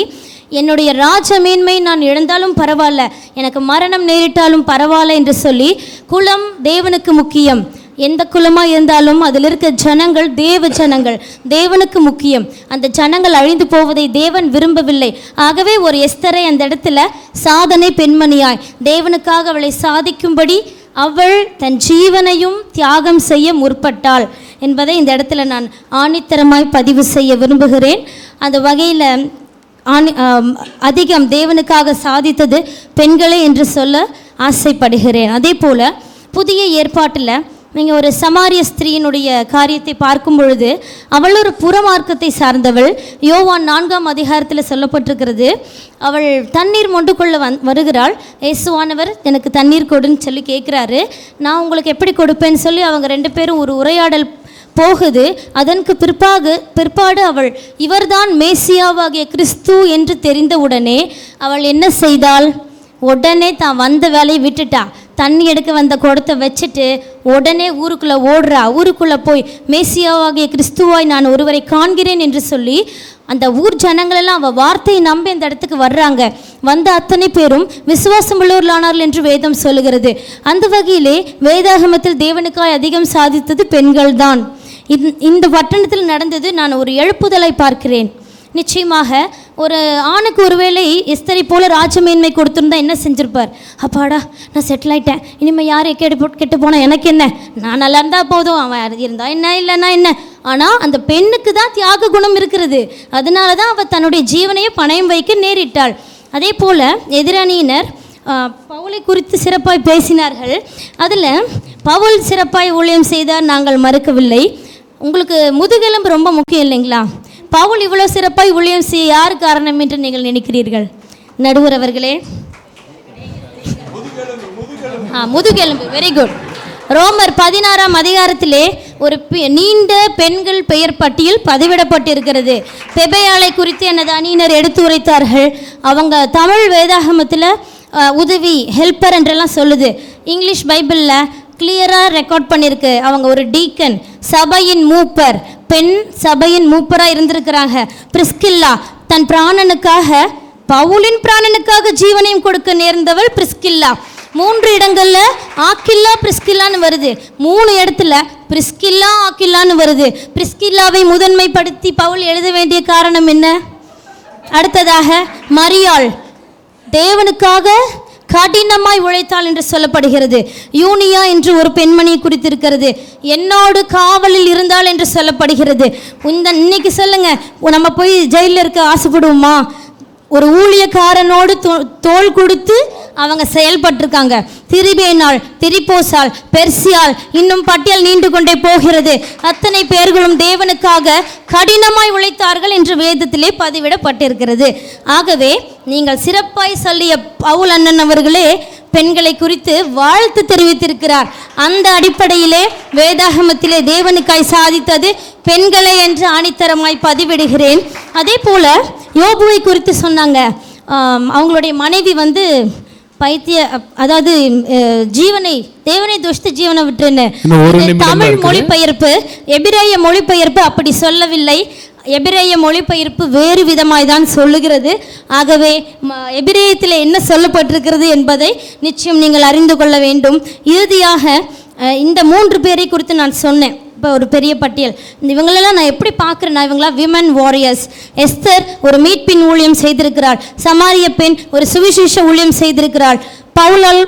என்னுடைய ராஜ மேன்மை நான் இழந்தாலும் பரவாயில்ல, எனக்கு மரணம் நேரிட்டாலும் பரவாயில்ல என்று சொல்லி, குலம் தேவனுக்கு முக்கியம். எந்த குலமாக இருந்தாலும் அதில் இருக்க ஜனங்கள் தேவ ஜனங்கள், தேவனுக்கு முக்கியம். அந்த ஜனங்கள் அழிந்து போவதை தேவன் விரும்பவில்லை. ஆகவே ஒரு எஸ்தரை அந்த இடத்துல சாதனை பெண்மணியாய் தேவனுக்காக அவளை சாதிக்கும்படி அவள் தன் ஜீவனையும் தியாகம் செய்ய முற்பட்டாள் என்பதை இந்த இடத்துல நான் ஆணித்தரமாய் பதிவு செய்ய விரும்புகிறேன். அந்த வகையில் அதிகம் தேவனுக்காக சாதித்தது பெண்களே என்று சொல்ல ஆசைப்படுகிறேன். அதே போல் புதிய ஏற்பாட்டில் நீங்கள் ஒரு சமாரிய ஸ்திரீயினுடைய காரியத்தை பார்க்கும் பொழுது அவள் ஒரு புறமார்க்கத்தை சார்ந்தவள். யோவான் 4ஆம் அதிகாரத்தில் சொல்லப்பட்டிருக்கிறது. அவள் தண்ணீர் மொண்டு கொள்ள வருகிறாள். இயேசுவானவர் எனக்கு தண்ணீர் கொடுன்னு சொல்லி கேட்குறாரு. நான் உங்களுக்கு எப்படி கொடுப்பேன்னு சொல்லி அவங்க 2 பேரும் ஒரு உரையாடல் போகுது. அதற்கு பிற்பாடு அவள் இவர்தான் மேசியாவாகிய கிறிஸ்து என்று தெரிந்தவுடனே அவள் என்ன செய்தாள்? உடனே தான் வந்த வேலையை விட்டுட்டா. தண்ணி எடுக்க வந்த குடத்தை வச்சுட்டு உடனே ஊருக்குள்ளே ஓடுறா. ஊருக்குள்ளே போய் மேசியாவாகிய கிறிஸ்துவாய் நான் ஒருவரை காண்கிறேன் என்று சொல்லி அந்த ஊர் ஜனங்களெல்லாம் அவள் வார்த்தையை நம்பி அந்த இடத்துக்கு வர்றாங்க. வந்த அத்தனை பேரும் விசுவாசம் உள்ளவர்களானார்கள் என்று வேதம் சொல்லுகிறது. அந்த வகையிலே வேதாகமத்தில் தேவனுக்காய் அதிகம் சாதித்தது பெண்கள் தான். இந்த பட்டணத்தில் நடந்தது நான் ஒரு எழுப்புதலை பார்க்கிறேன். நிச்சயமாக ஒரு ஆணுக்கு ஒருவேளை எஸ்தரை போல ராஜமேன்மை கொடுத்துருந்தா என்ன செஞ்சிருப்பார்? அப்பாடா நான் செட்டில் ஆகிட்டேன், இனிமேல் யார் கெட்டு போனால் எனக்கு என்ன, நான் நல்லா இருந்தால் போதும், அவன் இருந்தா என்ன இல்லைன்னா என்ன. ஆனால் அந்த பெண்ணுக்கு தான் தியாக குணம் இருக்கிறது. அதனால தான் அவள் தன்னுடைய ஜீவனையை பணயம் வைக்க நேரிட்டாள். அதே போல் எதிரணியினர் பவுலை குறித்து சிறப்பாய் பேசினார்கள். அதில் பவுல் சிறப்பாய் ஊழியம் செய்தார், நாங்கள் மறுக்கவில்லை. உங்களுக்கு முதுகெலும்பு ரொம்ப முக்கியம் இல்லைங்களா? பவுல் இவ்வளோ சிறப்பாய் ஊழியம் செய்ய யார் காரணம் என்று நீங்கள் நினைக்கிறீர்கள்? நடுவர் அவர்களே. முதுகெலும்பு, வெரி குட். ரோமர் 16ஆம் அதிகாரத்திலே ஒரு நீண்ட பெண்கள் பெயர் பட்டியல் பதிவிடப்பட்டிருக்கிறது. பெபையாளை குறித்து எனது அணியினர் எடுத்து உரைத்தார்கள். அவங்க தமிழ் வேதாகமத்தில் உதவி, ஹெல்ப்பர் என்றெல்லாம் சொல்லுது. இங்கிலீஷ் பைபிளில் கிளியராக ரெக்கார்ட் பண்ணியிருக்கு. அவங்க ஒரு டீக்கன், சபையின் மூப்பர், பெண் சபையின் மூப்பராக இருந்திருக்கிறாங்க. பிரிஸ்கில்லா தன் பிராணனுக்காக, பவுலின் பிராணனுக்காக ஜீவனையும் கொடுக்க நேர்ந்தவள் பிரிஸ்கில்லா. 3 இடங்களில் ஆக்கில்லா பிரிஸ்கில்லான்னு வருது. 3 இடத்துல பிரிஸ்கில்லா ஆக்கில்லான்னு வருது. பிரிஸ்கில்லாவை முதன்மைப்படுத்தி பவுல் எழுத வேண்டிய காரணம் என்ன? அடுத்ததாக மரியாள் தேவனுக்காக கடினமாய் உழைத்தாள் என்று சொல்லப்படுகிறது. யூனியா என்று ஒரு பெண்மணியை குறித்திருக்கிறது. என்னோடு காவலில் இருந்தாள் என்று சொல்லப்படுகிறது. இன்னைக்கு சொல்லுங்க, நம்ம போய் ஜெயிலில் இருக்க ஆசைப்படுவோமா? ஒரு ஊழியக்காரனோடு தோள் கொடுத்து அவங்க செயல்பட்டிருக்காங்க. திரிபேனாள், திரிபோசால், பெர்சியால், இன்னும் பட்டியல் நீண்டு கொண்டே போகிறது. அத்தனை பேர்களும் தேவனுக்காக கடினமாய் உழைத்தார்கள் என்று வேதத்திலே பதிவிடப்பட்டிருக்கிறது. ஆகவே நீங்கள் சிறப்பாய் சொல்லிய பவுல் அண்ணன் அவர்களே பெண்களை குறித்து வாழ்த்து தெரிவித்திருக்கிறார். அந்த அடிப்படையிலே வேதாகமத்திலே தேவனுக்காய் சாதித்தது பெண்களை என்று ஆணித்தரமாய் பதிவிடுகிறேன். அதே போல யோபுவை குறித்து சொன்னாங்க. அவங்களுடைய மனைவி அதாவது தேவனை துஷ்ட ஜீவனை விட்டுருன்னு தமிழ் மொழிபெயர்ப்பு, எபிரேய மொழிபெயர்ப்பு அப்படி சொல்லவில்லை. எபிரேய மொழிபெயர்ப்பு வேறு விதமாய் தான் சொல்லுகிறது. ஆகவே எபிரேயத்தில் என்ன சொல்லப்பட்டிருக்கிறது என்பதை நிச்சயம் நீங்கள் அறிந்து கொள்ள வேண்டும். இறுதியாக இந்த 3 பேரை குறித்து நான் சொன்னேன். இப்போ ஒரு பெரிய பட்டியல். இவங்களெல்லாம் நான் எப்படி பார்க்குறேன்னா, இவங்களாம் விமன் வாரியர்ஸ். எஸ்தர் ஒரு மீட்பின் ஊழியம் செய்திருக்கிறாள். சமாரிய பெண் ஒரு சுவிசேஷ ஊழியம் செய்திருக்கிறாள். பவுலால்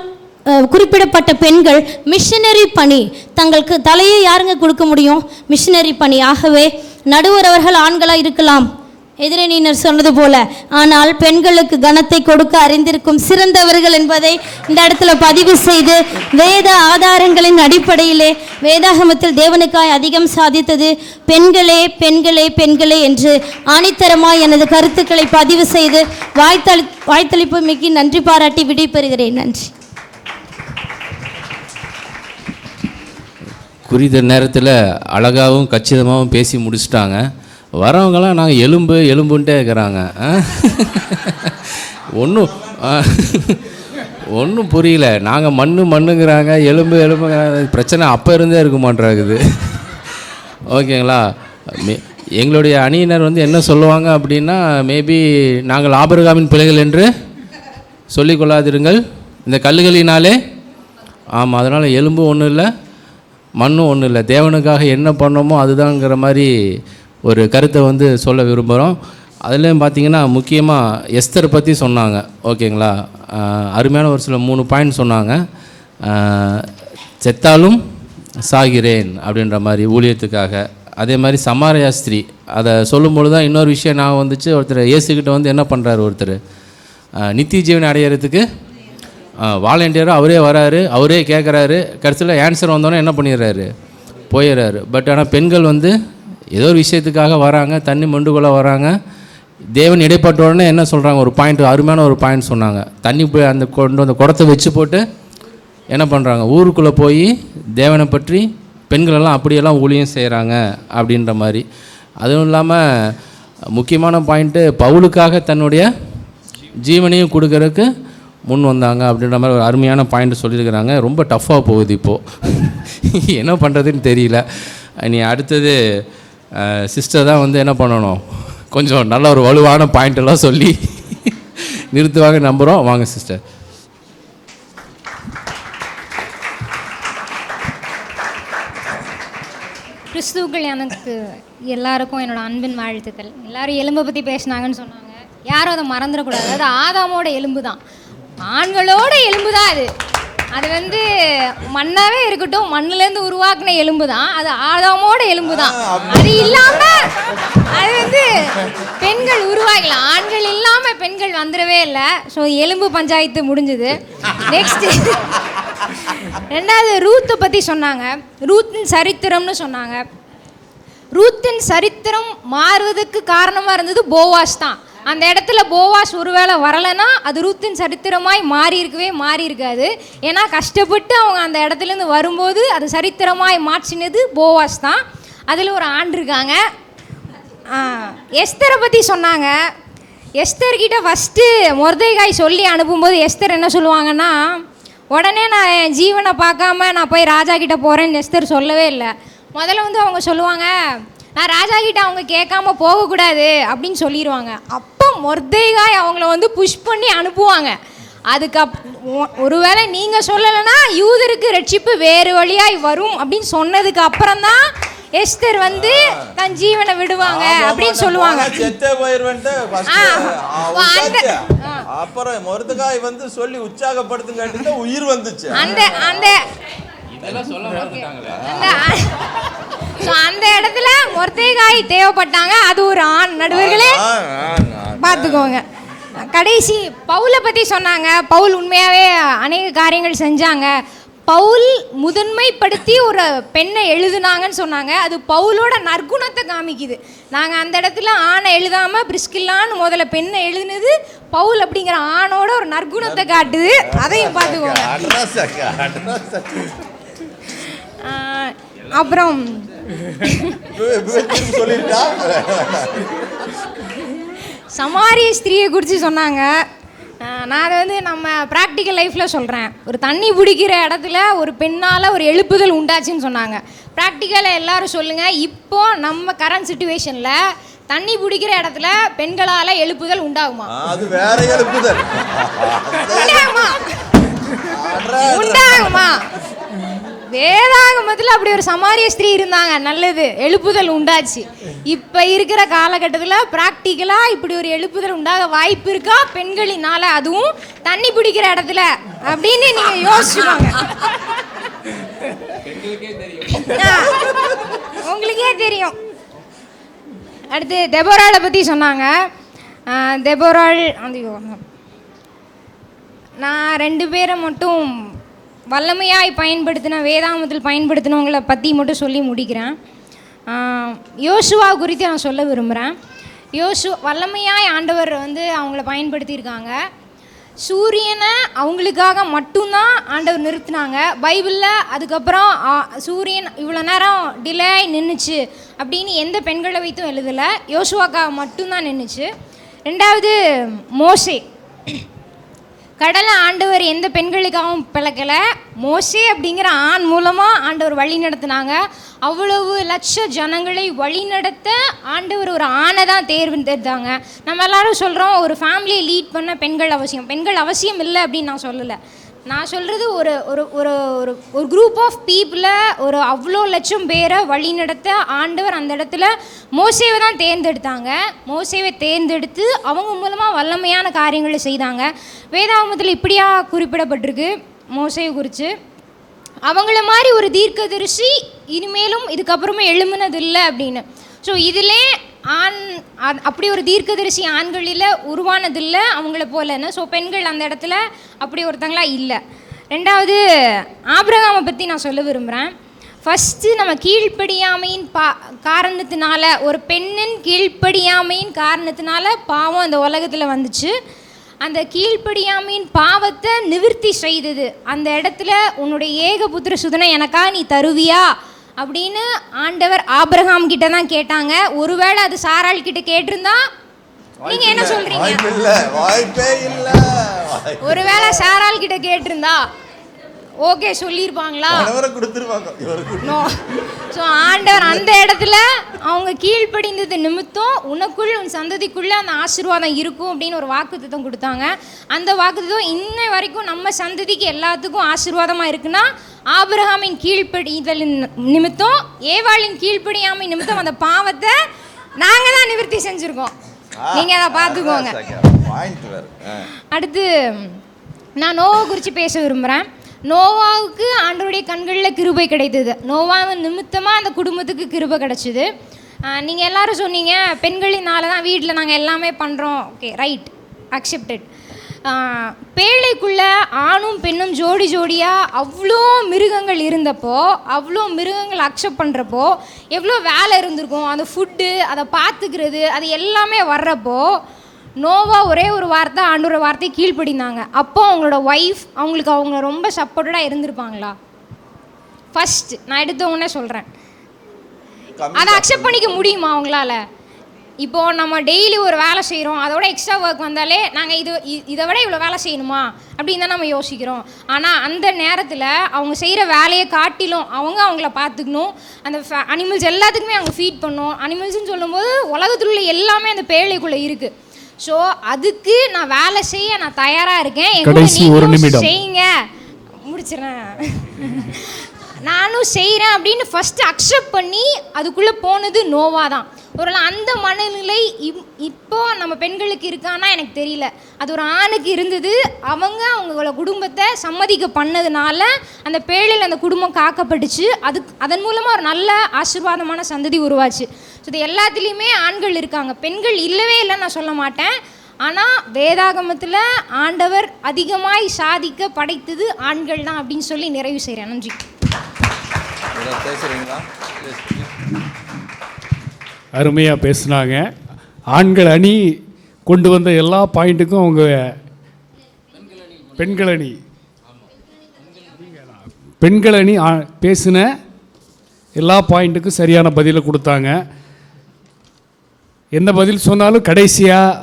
குறிப்பிடப்பட்ட பெண்கள் மிஷனரி பணி, தங்களுக்கு தலையை யாருங்க கொடுக்க முடியும்? மிஷனரி பணி. ஆகவே நடுவர் அவர்கள் ஆண்களாக இருக்கலாம், எதிரணியினர் சொன்னது போல, ஆனால் பெண்களுக்கு கனத்தை கொடுக்க அறிந்திருக்கும் சிறந்தவர்கள் என்பதை இந்த இடத்துல பதிவு செய்து, வேத ஆதாரங்களின் அடிப்படையிலே வேதாகமத்தில் தேவனுக்காய் அதிகம் சாதித்தது பெண்களே பெண்களே பெண்களே என்று ஆணித்தரமாய் எனது கருத்துக்களை பதிவு செய்து வாய்த்தளிப்பு மிக்க நன்றி பாராட்டி விடைபெறுகிறேன். நன்றி. குறித்த நேரத்தில் அழகாகவும் கச்சிதமாகவும் பேசி முடிச்சிட்டாங்க. வரவங்களாம் நாங்கள் எலும்புன்ட்டே இருக்கிறாங்க. ஒன்றும் புரியல. நாங்கள் மண்ணுங்கிறாங்க, எலும்புங்கிறாங்க. பிரச்சனை அப்போ இருந்தே இருக்க மாட்டேங்குது. ஓகேங்களா? எங்களுடைய அணியினர் என்ன சொல்லுவாங்க அப்படின்னா, மேபி நாங்கள் ஆபிரகாமின் பிள்ளைகள் என்று சொல்லிக்கொள்ளாதிருங்கள் இந்த கல்லுகளினாலே. ஆமாம், அதனால் எலும்பு ஒன்றும் இல்லை, மண்ணும் ஒன்றும் இல்லை, தேவனுக்காக என்ன பண்ணோமோ அதுதாங்கிற மாதிரி ஒரு கருத்தை சொல்ல விரும்புகிறோம். அதுலேயும் பார்த்திங்கன்னா முக்கியமாக எஸ்தர் பற்றி சொன்னாங்க. ஓகேங்களா? அருமையான ஒரு சில 3 பாயிண்ட் சொன்னாங்க. செத்தாலும் சாகிறேன் அப்படின்ற மாதிரி ஊழியத்துக்காக. அதே மாதிரி சமாரியா ஸ்திரீ, அதை சொல்லும்பொழுது தான் இன்னொரு விஷயம் நான் ஒருத்தர் இயேசுக்கிட்ட என்ன பண்ணுறாரு, ஒருத்தர் நித்திய ஜீவனை அடையிறதுக்கு வாலண்டியராக அவரே வராரு, அவரே கேட்குறாரு. கடைசியில் ஆன்சர் வந்தோன்னே என்ன பண்ணிடுறாரு, போயிடுறாரு. பட் ஆனால் பெண்கள் ஏதோ ஒரு விஷயத்துக்காக வராங்க, தண்ணி மொண்டுக்குள்ளே வராங்க. தேவன் இடைப்பட்ட உடனே என்ன சொல்கிறாங்க, ஒரு பாயிண்ட், அருமையான ஒரு பாயிண்ட் சொன்னாங்க. தண்ணி போய் அந்த குடத்தை வச்சு போட்டு என்ன பண்ணுறாங்க, ஊருக்குள்ளே போய் தேவனை பற்றி பெண்களெல்லாம் அப்படியெல்லாம் ஊழியம் செய்கிறாங்க அப்படின்ற மாதிரி. அதுவும் இல்லாமல் முக்கியமான பாயிண்ட்டு, பவுலுக்காக தன்னுடைய ஜீவனையும் கொடுக்கறதுக்கு முன் வந்தாங்க அப்படின்ற மாதிரி ஒரு அருமையான பாயிண்ட் சொல்லியிருக்கிறாங்க. ரொம்ப டஃப்பாக போகுது இப்போது, என்ன பண்ணுறதுன்னு தெரியல. நீ அடுத்தது சிஸ்டர் தான் என்ன பண்ணணும், கொஞ்சம் நல்ல ஒரு வலுவான பாயிண்டெல்லாம் சொல்லி நிறுத்துவாங்க நம்புகிறோம். வாங்க சிஸ்டர். கிறிஸ்துவுக்குள் எனக்கு எல்லாருக்கும் என்னோடய அன்பின் வாழ்த்துக்கள். எல்லோரும் எலும்பை பற்றி பேசினாங்கன்னு சொன்னாங்க. யாரும் அதை மறந்துடக்கூடாது. அது ஆதாமோட எலும்பு தான், ஆண்களோட எலும்பு தான் அது. அது வந்து மண்ணாகவே இருக்கட்டும், மண்ணிலேருந்து உருவாக்குன எலும்பு தான் அது, ஆதாமோட எலும்பு தான். அது இல்லாமல் அது வந்து பெண்கள் உருவாக்கலாம், ஆண்கள் இல்லாமல் பெண்கள் வந்துடவே இல்லை. ஸோ எலும்பு பஞ்சாயத்து முடிஞ்சுது. நெக்ஸ்ட்டு ரெண்டாவது ரூத்தை பற்றி சொன்னாங்க. ரூத்தின் சரித்திரம்னு சொன்னாங்க. ரூத்தின் சரித்திரம் மாறுவதற்கு காரணமாக இருந்தது போவாஸ் தான். அந்த இடத்துல போவாஸ் ஒருவேளை வரலைன்னா அது ரூத்தின் சரித்திரமாய் மாறி இருக்காது. ஏன்னா கஷ்டப்பட்டு அவங்க அந்த இடத்துலேருந்து வரும்போது அது சரித்திரமாய் மாற்றினது போவாஸ் தான். அதில் ஒரு ஆண் இருக்காங்க. எஸ்தரை பற்றி சொன்னாங்க. எஸ்தர்கிட்ட ஃபஸ்ட்டு மொர்தெகாய் சொல்லி அனுப்பும்போது எஸ்தர் என்ன சொல்லுவாங்கன்னா, உடனே நான் என் ஜீவனை பார்க்காம நான் போய் ராஜா கிட்டே போகிறேன்னு எஸ்தர் சொல்லவே இல்லை. முதல்ல வந்து அவங்க சொல்லுவாங்க, நான் ராஜா கிட்ட அவங்க கேட்காம போகக்கூடாது அப்படின்னு சொல்லிடுவாங்க. அப்போ மொர்தெகாய் அவங்கள வந்து புஷ் பண்ணி அனுப்புவாங்க. ஒருவேளை நீங்கள் சொல்லலைன்னா யூதருக்கு ரட்சிப்பு வேறு வழியாய் வரும் அப்படின்னு சொன்னதுக்கு அப்புறம் தான் எஸ்தர் வந்து தன் ஜீவனை விடுவாங்க அப்படின்னு சொல்லுவாங்க. அப்புறம் மொர்தெகாய் வந்து சொல்லி உற்சாகப்படுத்துங்க, உயிர் வந்துச்சு. அந்த இடத்துல மொர்தெகாய் தேவைப்பட்டாங்க. அது ஒரு ஆண். நடுவர்களே பார்த்துக்கோங்க. கடைசி பவுலை பற்றி சொன்னாங்க. பவுல் உண்மையாகவே அநேக காரியங்கள் செஞ்சாங்க. பவுல் முதன்மைப்படுத்தி ஒரு பெண்ணை எழுதுனாங்கன்னு சொன்னாங்க. அது பவுலோட நற்குணத்தை காமிக்குது. நாங்கள் அந்த இடத்துல ஆணை எழுதாமல் பிரிஸ்கில்லான்னு முதல்ல பெண்ணை எழுதுனது பவுல் அப்படிங்கிற ஆணோட ஒரு நற்குணத்தை காட்டுது. அதையும் பார்த்துக்கோங்க. அப்புறம் சமாரிய ஸ்திரியை குறித்து சொன்னாங்க. நான் அதை வந்து நம்ம ப்ராக்டிக்கல் லைஃப்பில் சொல்கிறேன். ஒரு தண்ணி பிடிக்கிற இடத்துல ஒரு பெண்ணால் ஒரு எழுப்புதல் உண்டாச்சுன்னு சொன்னாங்க. ப்ராக்டிக்கலாக எல்லோரும் சொல்லுங்கள், இப்போது நம்ம கரண்ட் சுச்சுவேஷனில் தண்ணி பிடிக்கிற இடத்துல பெண்களால் எழுப்புதல் உண்டாகுமா? அது வேற எழுப்புதல் உண்டாகுமா? வேதாகமத்தில் அப்படி ஒரு சமாரிய ஸ்திரீ இருந்தாங்க, நல்லது, எழுப்புதல் உண்டாச்சு. இப்போ இருக்கிற காலகட்டத்தில் ப்ராக்டிக்கலாக இப்படி ஒரு எழுப்புதல் உண்டாக வாய்ப்பு இருக்கா பெண்களினால, அதுவும் தண்ணி பிடிக்கிற இடத்துல அப்படின்னு நீங்கள் யோசிச்சுக்கோங்க. உங்களுக்கே தெரியும். அடுத்து தெபோராளை பற்றி சொன்னாங்க. தெபோராள் நான் 2 பேரை மட்டும் வல்லமையாய் பயன்படுத்தின வேதாகமத்தில் பயன்படுத்தினவங்களை பற்றி மட்டும் சொல்லி முடிக்கிறேன். யோசுவா குறித்து நான் சொல்ல விரும்புகிறேன். வல்லமையாய் ஆண்டவர் வந்து அவங்கள பயன்படுத்தியிருக்காங்க. சூரியனை அவங்களுக்காக மட்டும்தான் ஆண்டவர் நிறுத்தினாங்க பைபிளில். அதுக்கப்புறம் சூரியன் இவ்வளோ நேரம் டிலே நின்றுச்சு அப்படின்னு எந்த பெண்களை வைத்தும் எழுதலை. யோசுவாக்காக மட்டும்தான் நின்றுச்சு. 2வது மோசே. கடலை ஆண்டவர் எந்த பெண்களுக்காகவும் பிளக்கலை. மோசே அப்படிங்கிற ஆண் மூலமாக ஆண்டவர் வழி நடத்தினாங்க. அவ்வளவு லட்ச ஜனங்களை வழி நடத்த ஆண்டவர் ஒரு ஆணை தான் தேர்ந்தெடுத்தாங்க. நம்ம எல்லாரும் சொல்கிறோம் ஒரு ஃபேமிலியை லீட் பண்ண பெண்கள் அவசியம். பெண்கள் அவசியம் இல்லை அப்படின்னு நான் சொல்லலை. நான் சொல்கிறது ஒரு ஒரு ஒரு ஒரு குரூப் ஆஃப் பீப்புளை, ஒரு அவ்வளோ லட்சம் பேரை வழி நடத்த ஆண்டவர் அந்த இடத்துல மோசேவை தான் தேர்ந்தெடுத்தாங்க. மோசேவை தேர்ந்தெடுத்து அவங்க மூலமாக வல்லமையான காரியங்களை செய்தாங்க. வேதாகமத்தில் இப்படியா குறிப்பிடப்பட்டிருக்கு மோசேவை குறித்து. அவங்கள மாதிரி ஒரு தீர்க்கதரிசி இனிமேலும் இதுக்கப்புறமே எழும்பினதில்லை அப்படின்னு. ஸோ இதிலே அப்படி ஒரு தீர்க்கதரிசி ஆண்களில் உருவானதில்லை அவங்கள போலன்னு. ஸோ பெண்கள் அந்த இடத்துல அப்படி ஒருத்தங்களா இல்லை. 2வது ஆபிரகாமை பற்றி நான் சொல்ல விரும்புகிறேன். ஃபஸ்ட்டு நம்ம கீழ்ப்படியாமையின் காரணத்தினால, ஒரு பெண்ணின் கீழ்ப்படியாமையின் காரணத்தினால பாவம் அந்த உலகத்தில் வந்துச்சு. அந்த கீழ்ப்படியாமையின் பாவத்தை நிவர்த்தி செய்தது. அந்த இடத்துல உன்னுடைய ஏகபுத்திர சுதனை எனக்கா நீ தருவியா அப்படின்னு ஆண்டவர் ஆபிரகாம் கிட்ட தான் கேட்டாங்க. ஒருவேளை அது சாராள் கிட்ட கேட்டிருந்தா நீங்க என்ன சொல்றீங்க? ஒருவேளை சாராள் கிட்ட கேட்டிருந்தா, ஓகே சொல்லியிருப்பாங்களா? கணவரை கொடுத்துருவாங்க. நோ. ஸோ ஆண்டவர் அந்த இடத்துல அவங்க கீழ்ப்படிந்தது நிமித்தம் உனக்குள் உன் சந்ததிக்குள்ளே அந்த ஆசீர்வாதம் இருக்கும் அப்படின்னு ஒரு வாக்குத்தத்தம் கொடுத்தாங்க. அந்த வாக்குத்தத்தம் இன்ன வரைக்கும் நம்ம சந்ததிக்கு எல்லாத்துக்கும் ஆசீர்வாதமாக இருக்குன்னா ஆபிரகாமின் கீழ்ப்படிதலின் நிமித்தம், ஏவாளின் கீழ்ப்படியாமை நிமித்தம் அந்த பாவத்தை நாங்கள் தான் நிவர்த்தி செஞ்சுருக்கோம். நீங்கள் அதை பார்த்துக்கோங்க. அடுத்து நான் நோவா குறித்து பேச விரும்புகிறேன். நோவாவுக்கு ஆண்டவருடைய கண்களில் கிருபை கிடைத்தது. நோவாவின் நிமித்தமாக அந்த குடும்பத்துக்கு கிருபை கிடச்சிது. நீங்கள் எல்லோரும் சொன்னீங்க பெண்களினால தான் வீட்டில் நாங்கள் எல்லாமே பண்ணுறோம். Okay, right, accepted. பேழைக்குள்ளே ஆணும் பெண்ணும் ஜோடி ஜோடியாக அவ்வளோ மிருகங்கள் இருந்தப்போ, அவ்வளோ மிருகங்கள் அக்செப்ட் பண்ணுறப்போ எவ்வளோ வேலை இருந்திருக்கும். அந்த ஃபுட்டு, அதை பார்த்துக்கிறது, அது எல்லாமே வர்றப்போ நோவா ஒரே ஒரு வார்த்தை, ஆண்டோட வார்த்தையை கீழ்ப்படிந்தாங்க. அப்போ அவங்களோட ஒய்ஃப் அவங்க ரொம்ப சப்போர்ட்டடாக இருந்திருப்பாங்களா? ஃபஸ்ட் நான் எடுத்த உடனே சொல்கிறேன், அதை அக்செப்ட் பண்ணிக்க முடியுமா அவங்களால? இப்போது நம்ம டெய்லி ஒரு வேலை செய்கிறோம், அதோட எக்ஸ்ட்ரா ஒர்க் வந்தாலே நாங்கள் இதை விட இவ்வளோ வேலை செய்யணுமா அப்படின்னு தான் நம்ம யோசிக்கிறோம். ஆனால் அந்த நேரத்தில் அவங்க செய்கிற வேலையை காட்டிலும் அவங்கள பார்த்துக்கணும். அந்த அனிமல்ஸ் எல்லாத்துக்குமே அவங்க ஃபீட் பண்ணணும். அனிமல்ஸ்ன்னு சொல்லும்போது உலகத்தில் உள்ள எல்லாமே அந்த பேழைக்குள்ளே இருக்குது. ஸோ அதுக்கு நான் வேலை செய்ய நான் தயாராக இருக்கேன். செய்யுங்க, முடிச்சிடறேன், நானும் செய்கிறேன் அப்படின்னு ஃபஸ்ட்டு அக்செப்ட் பண்ணி அதுக்குள்ளே போனது நோவா தான். ஒரு அந்த மனநிலை இப்போது நம்ம பெண்களுக்கு இருக்கான்னா எனக்கு தெரியல. அது ஒரு ஆணுக்கு இருந்தது. அவங்களோட குடும்பத்தை சம்மதிக்க பண்ணதுனால அந்த பேழையில் அந்த குடும்பம் காக்கப்பட்டுச்சு. அதன் மூலமாக ஒரு நல்ல ஆசீர்வாதமான சந்ததி உருவாச்சு. ஸோ இது எல்லாத்துலேயுமே ஆண்கள் இருக்காங்க, பெண்கள் இல்லவே இல்லைன்னு நான் சொல்ல மாட்டேன். ஆனால் வேதாகமத்தில் ஆண்டவர் அதிகமாய் சாதிக்க படைத்தது ஆண்கள் தான் அப்படின்னு சொல்லி நிறைவு செய்கிறேன். நன்றி. அருமையாக பேசுனாங்க. ஆண்கள் அணி கொண்டு வந்த எல்லா பாயிண்ட்டுக்கும் அவங்க பெண்கள் அணி பேசின எல்லா பாயிண்ட்டுக்கும் சரியான பதிலை கொடுத்தாங்க. எந்த பதில் சொன்னாலும் கடைசியாக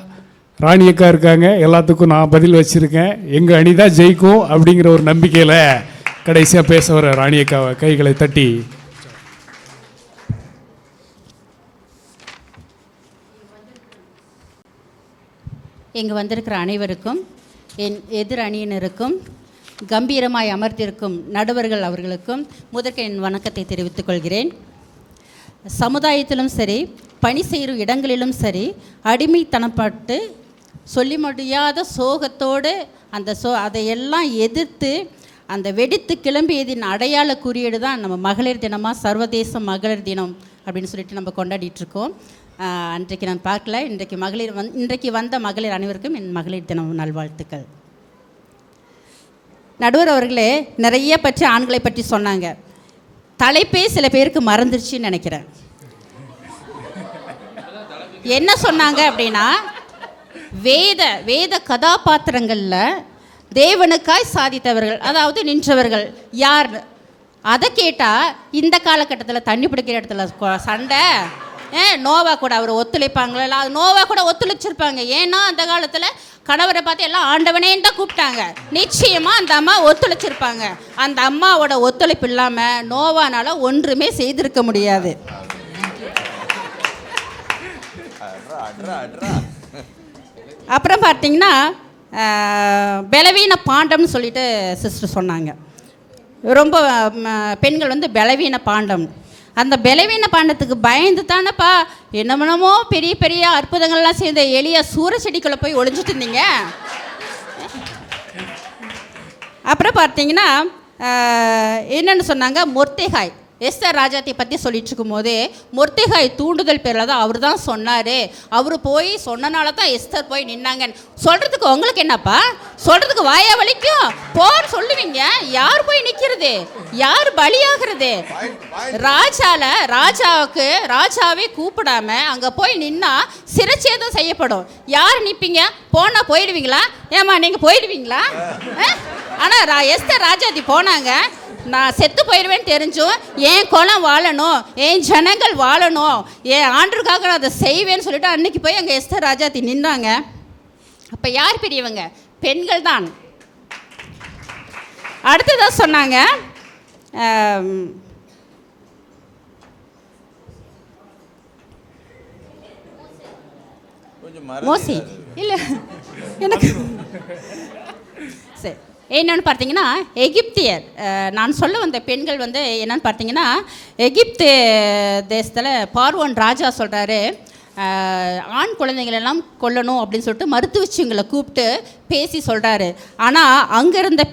ராணியக்கா இருக்காங்க, எல்லாத்துக்கும் நான் பதில் வச்சுருக்கேன், எங்கள் அணி தான் ஜெயிக்கும் அப்படிங்கிற ஒரு நம்பிக்கையில் கடைசியாக பேச வர ராணியக்காவை கைகளை தட்டி. இங்கு வந்திருக்கிற அனைவருக்கும், என் எதிர் அணியினருக்கும், கம்பீரமாய் அமர்ந்திருக்கும் நடுவர்கள் அவர்களுக்கும் முதற்க என் வணக்கத்தை தெரிவித்துக் கொள்கிறேன். சமுதாயத்திலும் சரி, பணி செய்யும் இடங்களிலும் சரி, அடிமைத்தனப்பட்டு சொல்லி முடியாத சோகத்தோடு அதையெல்லாம் எதிர்த்து அந்த வெடித்து கிளம்பியதின் அடையாள குறியீடு தான் நம்ம மகளிர் தினமாக சர்வதேச மகளிர் தினம் அப்படின்னு சொல்லிட்டு நம்ம கொண்டாடிட்டுருக்கோம். அன்றைக்கு நான் பார்க்கல, இன்றைக்கு வந்த மகளிர் அனைவருக்கும் என் மகளிர் தினம் நல்வாழ்த்துக்கள். நடுவர் அவர்களே நிறைய பற்றி ஆண்களை பற்றி சொன்னாங்க. தலைப்பே சில பேருக்கு மறந்துருச்சுன்னு நினைக்கிறேன். என்ன சொன்னாங்க அப்படின்னா, வேத கதாபாத்திரங்களில் தேவனுக்காய் சாதித்தவர்கள், அதாவது நின்றவர்கள் யார், அதை கேட்டால் இந்த காலகட்டத்தில் தண்ணி பிடிக்கிற இடத்துல சண்டை, நோவா கூட அவர் ஒத்துழைப்பாங்களா? அது நோவா கூட ஒத்துழைச்சிருப்பாங்க. ஏன்னா அந்த காலத்தில் கணவரை பார்த்து எல்லாம் ஆண்டவனேன்னு தான் கூப்பிட்டாங்க. நிச்சயமாக அந்த அம்மா ஒத்துழைச்சிருப்பாங்க. அந்த அம்மாவோட ஒத்துழைப்பு இல்லாமல் நோவானால் ஒன்றுமே செய்திருக்க முடியாது. அப்புறம் பார்த்தீங்கன்னா பலவீன பாண்டம்னு சொல்லிட்டு சிஸ்டர் சொன்னாங்க. ரொம்ப பெண்கள் பலவீன பாண்டம். அந்த பலவீன பாண்டத்துக்கு பயந்து தானப்பா என்னமோ பெரிய பெரிய அற்புதங்கள்லாம் சேர்ந்த எளிய சூற செடிக்குள்ளே போய் ஒளிஞ்சிட்டு இருந்தீங்க. அப்புறம் பார்த்தீங்கன்னா என்னென்னு சொன்னாங்க, மொர்தெகாய் எஸ்தர் ராஜாத்தை பற்றி சொல்லிட்டு இருக்கும் போதே மொர்தெகாய் தூண்டுதல் பேரில் தான் அவர் தான் சொன்னார். அவர் போய் சொன்னனால தான் எஸ்தர் போய் நின்னாங்க. சொல்கிறதுக்கு உங்களுக்கு என்னப்பா, சொல்கிறதுக்கு வாயா வலிக்கும், போர் சொல்லுவீங்க. யார் போய் நிற்கிறது, யார் பலியாகிறது? ராஜாவே கூப்பிடாம அங்கே போய் நின்னா சிரச்சேதம் செய்யப்படும். யார் நிற்பீங்க? போனால் போயிடுவீங்களா? ஏமா நீங்கள் போயிடுவீங்களா? ஆனால் எஸ்தர் ராஜாத்தி போனாங்க. நான் செத்து போயிடுவேன்னு தெரிஞ்சும் என் குலம் வாழணும், என் ஜனங்கள் வாழணும், என் ஆண்டுக்காக நான் அதை செய்வேன்னு சொல்லிட்டு அன்றைக்கி போய் அங்கே எஸ்தர் ராஜாத்தி நின்றாங்க. அப்போ யார் பெரியவங்க? பெண்கள் தான். அடுத்ததாக சொன்னாங்க மோசி இல்லை எனக்கு சரி என்னென்னு பார்த்தீங்கன்னா எகிப்தியர் நான் சொல்ல வந்த பெண்கள் வந்து என்னென்னு பார்த்தீங்கன்னா எகிப்து தேசத்தில் பார்வோன் ராஜா சொல்கிறாரு ஆண் குழந்தைங்களெல்லாம் கொல்லணும் அப்படின்னு சொல்லிட்டு மருத்துவச்சிங்களை கூப்பிட்டு பேசி சொல்கிறாரு. ஆனால் அங்கே இருந்த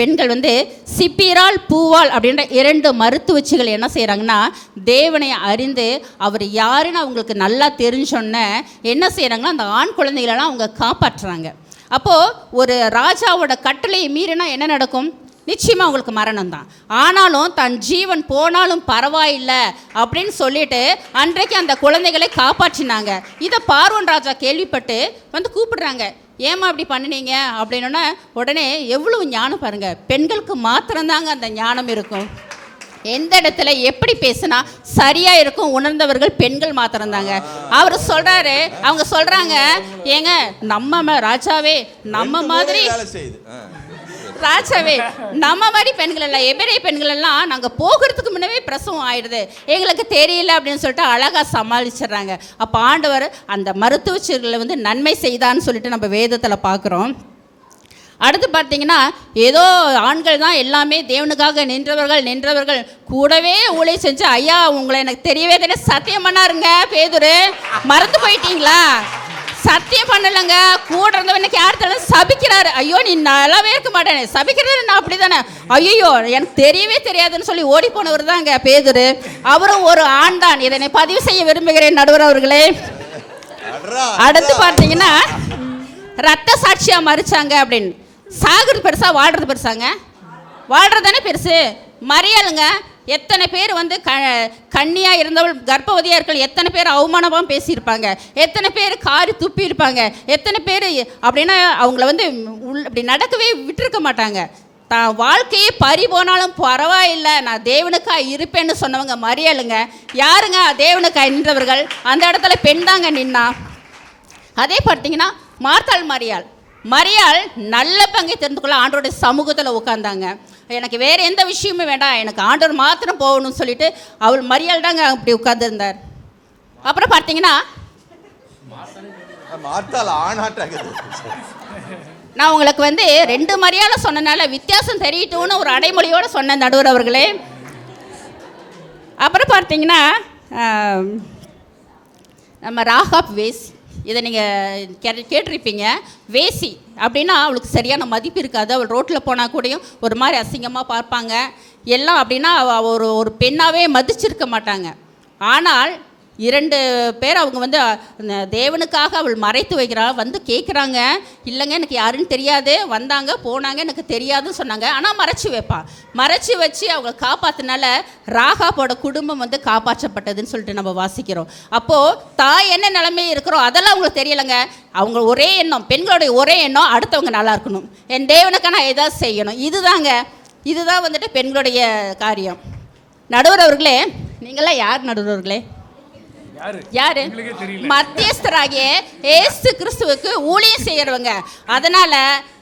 பெண்கள் வந்து சிப்பிரால் பூவால் அப்படின்ற 2 மருத்துவச்சிகள் என்ன செய்கிறாங்கன்னா தேவனை அறிந்து அவர் யாருன்னு அவங்களுக்கு நல்லா தெரிஞ்சோன்னே என்ன செய்கிறாங்கன்னா அந்த ஆண் குழந்தைகளெல்லாம் அவங்க காப்பாற்றுறாங்க. அப்போது ஒரு ராஜாவோட கட்டளையை மீறினா என்ன நடக்கும்? நிச்சயமாக அவங்களுக்கு மரணம் தான். ஆனாலும் தன் ஜீவன் போனாலும் பரவாயில்லை அப்படின்னு சொல்லிட்டு அன்றைக்கு அந்த குழந்தைகளை காப்பாற்றினாங்க. இதை பார்வோன் ராஜா கேள்விப்பட்டு வந்து கூப்பிடுறாங்க, ஏமா அப்படி பண்ணினீங்க அப்படின்னா உடனே எவ்வளவு ஞானம் பாருங்கள். பெண்களுக்கு மாத்திரம்தாங்க அந்த ஞானம் இருக்கும். எந்த இடத்துல எப்படி பேசுனா சரியாக இருக்கும் உணர்ந்தவர்கள் பெண்கள் மாத்திரம்தாங்க. அவர் சொல்கிறாரு, அவங்க சொல்கிறாங்க, ஏங்க நம்ம ராஜாவே நம்ம மாதிரி ராஜாவே நம்ம மாதிரி பெண்கள் எல்லாம் எபிரேய பெண்கள் எல்லாம் நாங்கள் போகிறதுக்கு முன்னவே பிரசவம் ஆயிடுது, எங்களுக்கு தெரியல அப்படின்னு சொல்லிட்டு அழகாக சமாளிச்சிடுறாங்க. அப்போ ஆண்டவர் அந்த மருத்துவச்சிகளை வந்து நன்மை செய்தான்னு சொல்லிட்டு நம்ம வேதத்தில் பார்க்குறோம். அடுத்து பார்த்தீங்கன்னா ஏதோ ஆண்கள் தான் எல்லாமே தேவனுக்காக நின்றவர்கள் கூடவே ஊழியம் செஞ்சு, ஐயா உங்களை எனக்கு தெரியவே தெரிய சத்தியம் பண்ணாருங்க பேதுரு, மறந்து போயிட்டீங்களா? சத்தியம் பண்ணலைங்க, கூட இருந்தவன் இன்னைக்கு யார் தலை சபிக்கிறாரு, ஐயோ நீ நல்லாவே இருக்க மாட்டேன், சபிக்கிறது நான் அப்படி தானே, ஐயோ எனக்கு தெரியவே தெரியாதுன்னு சொல்லி ஓடி போனவர் தாங்க பேதுரு. அவரும் ஒரு ஆண் தான். இதனை பதிவு செய்ய விரும்புகிறேன் நடுவர் அவர்களே. அடுத்து பார்த்தீங்கன்னா ரத்த சாட்சியாக மறிச்சாங்க அப்படின்னு. சாகிறது பெருசா வாழ்கிறது பெருசாங்க? வாழ்கிறது தானே பெருசு. மறியலுங்க எத்தனை பேர் வந்து கன்னியாக இருந்தவள் கர்ப்பவதியாக இருக்கள் எத்தனை பேர் அவமானமாக பேசியிருப்பாங்க, எத்தனை பேர் காரி துப்பி இருப்பாங்க, எத்தனை பேர் அப்படின்னா அவங்கள வந்து அப்படி நடக்கவே விட்டுருக்க மாட்டாங்க. தான் வாழ்க்கையே பறி போனாலும் பரவாயில்லை நான் தேவனுக்காக இருப்பேன்னு சொன்னவங்க மறியலுங்க. யாருங்க தேவனுக்காக நின்றவர்கள்? அந்த இடத்துல பெண் தாங்க நின்னா. அதே பார்த்தீங்கன்னா மார்த்தாள் மரியாள் நல்ல பங்கை தெரிந்து கொள்ள ஆண்டோடைய சமூகத்தில் உட்காந்தாங்க. எனக்கு வேறு எந்த விஷயமே வேண்டாம், எனக்கு ஆண்டவர் மாத்திரம் போகணும்னு சொல்லிட்டு அவள் மரியாள் தாங்க அப்படி உட்கார்ந்துருந்தார். அப்புறம் பார்த்தீங்கன்னா நான் உங்களுக்கு வந்து 2 மரியாதை சொன்னனால வித்தியாசம் தெரியட்டும்னு ஒரு அடைமொழியோடு சொன்னேன் நடுவர் அவர்களே. அப்புறம் பார்த்தீங்கன்னா நம்ம ராகாப் வேசி, இதை நீங்கள் கேட்டிருப்பீங்க. வேசி அப்படின்னா அவளுக்கு சரியான மதிப்பு இருக்காது. அவள் ரோட்டில் போனால் கூடயும் ஒரு மாதிரி அசிங்கமாக பார்ப்பாங்க எல்லாம். அப்படின்னா அவள் ஒரு பெண்ணாகவே மதிச்சிருக்க மாட்டாங்க. ஆனால் 2 பேர் அவங்க வந்து தேவனுக்காக அவள் மறைத்து வைக்கிறாள். வந்து கேட்குறாங்க, இல்லைங்க எனக்கு யாருன்னு தெரியாது, வந்தாங்க போனாங்க எனக்கு தெரியாதுன்னு சொன்னாங்க. ஆனால் மறைச்சி வச்சு அவங்க காப்பாற்றினால ராகாப்போட குடும்பம் வந்து காப்பாற்றப்பட்டதுன்னு சொல்லிட்டு நம்ம வாசிக்கிறோம். அப்போது தாய் என்ன நிலைமை இருக்கிறோம் அதெல்லாம் அவங்களுக்கு தெரியலைங்க. அவங்க ஒரே எண்ணம், பெண்களுடைய ஒரே எண்ணம் அடுத்தவங்க நல்லா இருக்கணும், என் தேவனுக்காக நான் எதாவது செய்யணும். இதுதான் வந்துட்டு பெண்களுடைய காரியம். நடுவர் அவர்களே, நீங்களாம் யார் நடுவர் அவர்களே? யாரு? மத்தியஸ்தராகிய இயேசு கிறிஸ்துவுக்கு ஊழியம் செய்யறவங்க. அதனால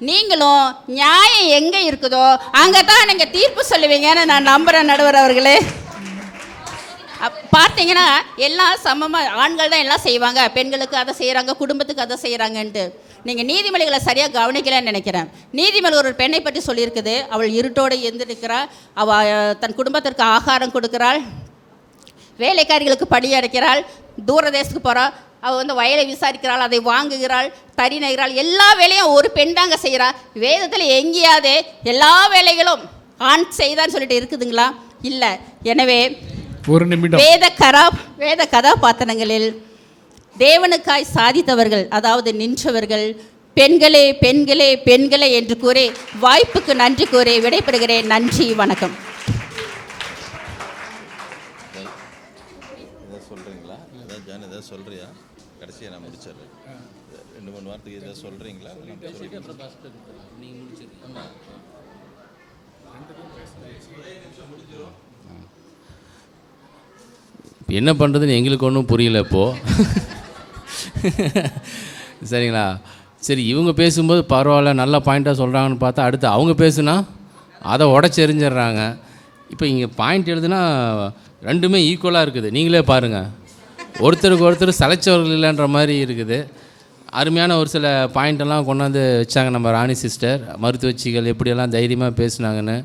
நீங்களும் நியாயம் எங்க இருக்குதோ அங்கதான் நீங்க தீர்ப்பு சொல்லுவீங்கன்னு நான் நம்புறேன் நடுவர் அவர்களே. பார்த்தீங்கன்னா எல்லாம் சமமாக ஆண்கள் தான் எல்லாம் செய்வாங்க, பெண்களுக்கு அதை செய்கிறாங்க, குடும்பத்துக்கு அதை செய்கிறாங்கன்ட்டு நீங்கள் நீதிமொழிகளை சரியாக கவனிக்கலன்னு நினைக்கிறேன். நீதிமொழி ஒரு பெண்ணை பற்றி சொல்லியிருக்குது. அவள் இருட்டோடு எந்திருக்கிறாள், அவள் தன் குடும்பத்திற்கு ஆகாரம் கொடுக்கிறாள், வேலைக்காரிகளுக்கு படி அடைக்கிறாள், தூர தேசத்துக்கு போகிறாள், அவள் வந்து வயலை விசாரிக்கிறாள், அதை வாங்குகிறாள், தறி நெய்கிறாள், எல்லா வேலையும் ஒரு பெண் தாங்க செய்கிறாள். வேதத்தில் எங்கேயாவது எல்லா வேலைகளும் ஆண் செய்தான்னு சொல்லிட்டு இருக்குதுங்களா? இல்லை. எனவே ஒரு நிமிடம் வேத கதாபாத்திரங்களில் தேவனுக்காய் சாதித்தவர்கள், அதாவது நின்றவர்கள் பெண்களே பெண்களே பெண்களே என்று கூறி வாய்ப்புக்கு நன்றி கூறி விடைபெறுகிறேன். நன்றி, வணக்கம். சொல்றியா? கடைசியாக நான் முடிச்சிடுறேன். 2-3 வார்த்தைக்கு இதை சொல்கிறீங்களா? என்ன பண்ணுறதுன்னு எங்களுக்கு ஒன்றும் புரியல இப்போது. சரிங்களா? சரி, இவங்க பேசும்போது பரவாயில்ல நல்ல பாயிண்ட்டாக சொல்கிறாங்கன்னு பார்த்தா அடுத்து அவங்க பேசுனா அதை உடச்சி எறிஞ்சிடுறாங்க. இப்போ இங்கே பாயிண்ட் எழுதுனா ரெண்டுமே ஈக்குவலாக இருக்குது. நீங்களே பாருங்கள், ஒருத்தருக்கு ஒருத்தர் சளைச்சவர்கள் இல்லைன்ற மாதிரி இருக்குது. அருமையான ஒரு சில பாயிண்டெல்லாம் கொண்டாந்து வச்சாங்க நம்ம ராணி சிஸ்டர். மருத்துவச்சிகள் எப்படியெல்லாம் தைரியமாக பேசுனாங்கன்னு.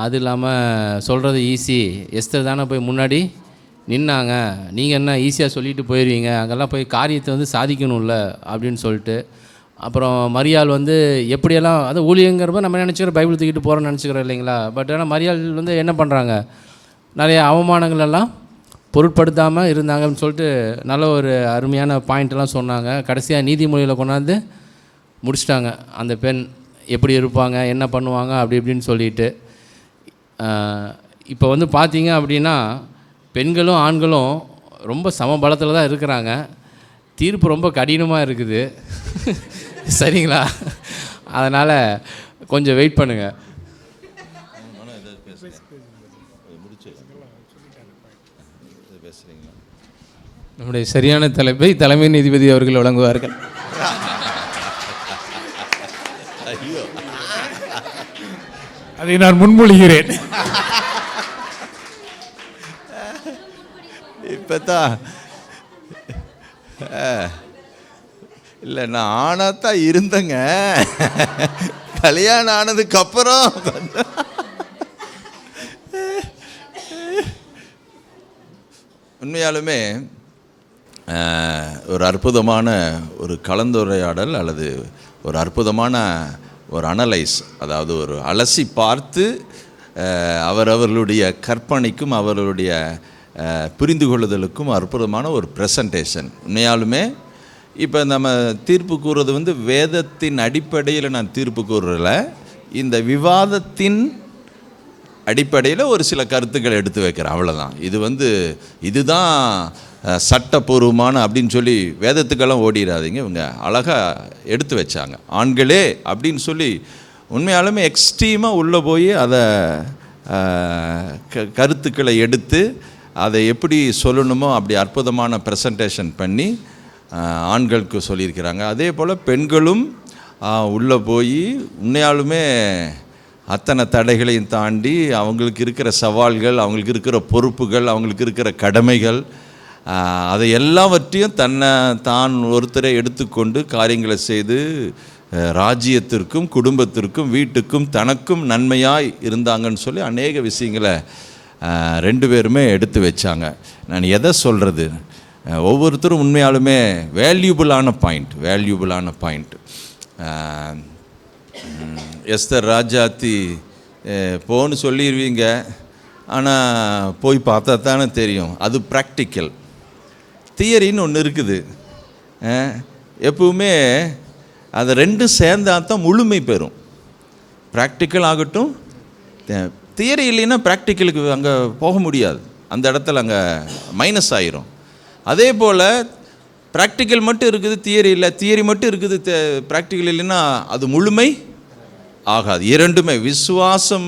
அது இல்லாமல் சொல்கிறது ஈஸி, எஸ்தர் தானே போய் முன்னாடி நின்னாங்க, நீங்கள் என்ன ஈஸியாக சொல்லிட்டு போயிடுவீங்க, அங்கெல்லாம் போய் காரியத்தை வந்து சாதிக்கணும்ல அப்படின்னு சொல்லிட்டு. அப்புறம் மரியாள் வந்து எப்படியெல்லாம், அது ஊழியங்கிறப்ப நம்ம நினச்சிக்கிறோம் பைபிள் தூக்கிட்டு போகிறோன்னு நினச்சிக்கிறோம் இல்லைங்களா. பட் ஆனால் மரியாள் வந்து என்ன பண்ணுறாங்க, நிறைய அவமானங்கள் எல்லாம் பொருட்படுத்தாமல் இருந்தாங்கன்னு சொல்லிட்டு நல்ல ஒரு அருமையான பாயிண்ட்டெல்லாம் சொன்னாங்க. கடைசியாக நீதிமொழியில் கொண்டாந்து முடிச்சிட்டாங்க. அந்த பெண் எப்படி இருப்பாங்க, என்ன பண்ணுவாங்க அப்படி இப்படின்னு சொல்லிட்டு. இப்போ வந்து பார்த்தீங்க அப்படின்னா பெண்களும் ஆண்களும் ரொம்ப சமபலத்தில் தான் இருக்கிறாங்க. தீர்ப்பு ரொம்ப கடினமாக இருக்குது. சரிங்களா? அதனால் கொஞ்சம் வெயிட் பண்ணுங்கள். நம்முடைய சரியான தலைப்பை தலைமை நீதிபதி அவர்கள் வழங்குவார்கள். அதை நான் முன்மொழிகிறேன். இப்போதான் இல்லை, நான் ஆனாத்தான் இருந்தேங்க. கல்யாணம் ஆனதுக்கப்புறம் உண்மையாலுமே ஒரு அற்புதமான ஒரு கலந்துரையாடல் அல்லது ஒரு அற்புதமான ஒரு அனலைஸ், அதாவது ஒரு அலசி பார்த்து அவர்களுடைய கற்பனைக்கும் அவர்களுடைய புரிந்து கொள்ளுதலுக்கும் அற்புதமான ஒரு ப்ரெசன்டேஷன். உண்மையாலுமே இப்போ நம்ம தீர்ப்பு கூறுறது வந்து வேதத்தின் அடிப்படையில் நான் தீர்ப்பு கூறுறதில்ல, இந்த விவாதத்தின் அடிப்படையில் ஒரு சில கருத்துக்களை எடுத்து வைக்கிறேன், அவ்வளோதான். இது வந்து இதுதான் சட்டப்பூர்வமான அப்படின்னு சொல்லி வேதத்துக்கெல்லாம் ஓடிடாதீங்க. இவங்க அழகாக எடுத்து வச்சாங்க. ஆண்களே அப்படின்னு சொல்லி உண்மையாலுமே எக்ஸ்ட்ரீமாக உள்ளே போய் அதை கருத்துக்களை எடுத்து அதை எப்படி சொல்லணுமோ அப்படி அற்புதமான ப்ரெசன்டேஷன் பண்ணி ஆண்களுக்கு சொல்லியிருக்கிறாங்க. அதே போல் பெண்களும் உள்ளே போய் உண்மையாலுமே அத்தனை தடைகளையும் தாண்டி அவங்களுக்கு இருக்கிற சவால்கள், அவங்களுக்கு இருக்கிற பொறுப்புகள், அவங்களுக்கு இருக்கிற கடமைகள், அதை எல்லாவற்றையும் தான் ஒருத்தரை எடுத்துக்கொண்டு காரியங்களை செய்து ராஜ்யத்திற்கும் குடும்பத்திற்கும் வீட்டுக்கும் தனக்கும் நன்மையாய் இருந்தாங்கன்னு சொல்லி அநேக விஷயங்களை ரெண்டு பேருமே எடுத்து வச்சாங்க. நான் எதை சொல்கிறது, ஒவ்வொருத்தரும் உண்மையாலுமே வேல்யூபிளான பாயிண்ட். எஸ்தர் ராஜாத்தி போன்னு சொல்லிடுவீங்க, ஆனால் போய் பார்த்தா தானே தெரியும். அது ப்ராக்டிக்கல். தியரின்னு ஒன்று இருக்குது. எப்பவுமே அது ரெண்டும் சேர்ந்தால் தான் முழுமை பெறும். ப்ராக்டிக்கல் ஆகட்டும், தியரி இல்லைன்னா ப்ராக்டிக்கலுக்கு அங்கே போக முடியாது. அந்த இடத்துல அங்கே மைனஸ் ஆயிரும். அதே போல் ப்ராக்டிக்கல் மட்டும் இருக்குது, தியரி இல்லை, தியரி மட்டும் இருக்குது, ப்ராக்டிக்கல் இல்லைன்னா அது முழுமை ஆகாது. இரண்டுமே, விசுவாசம்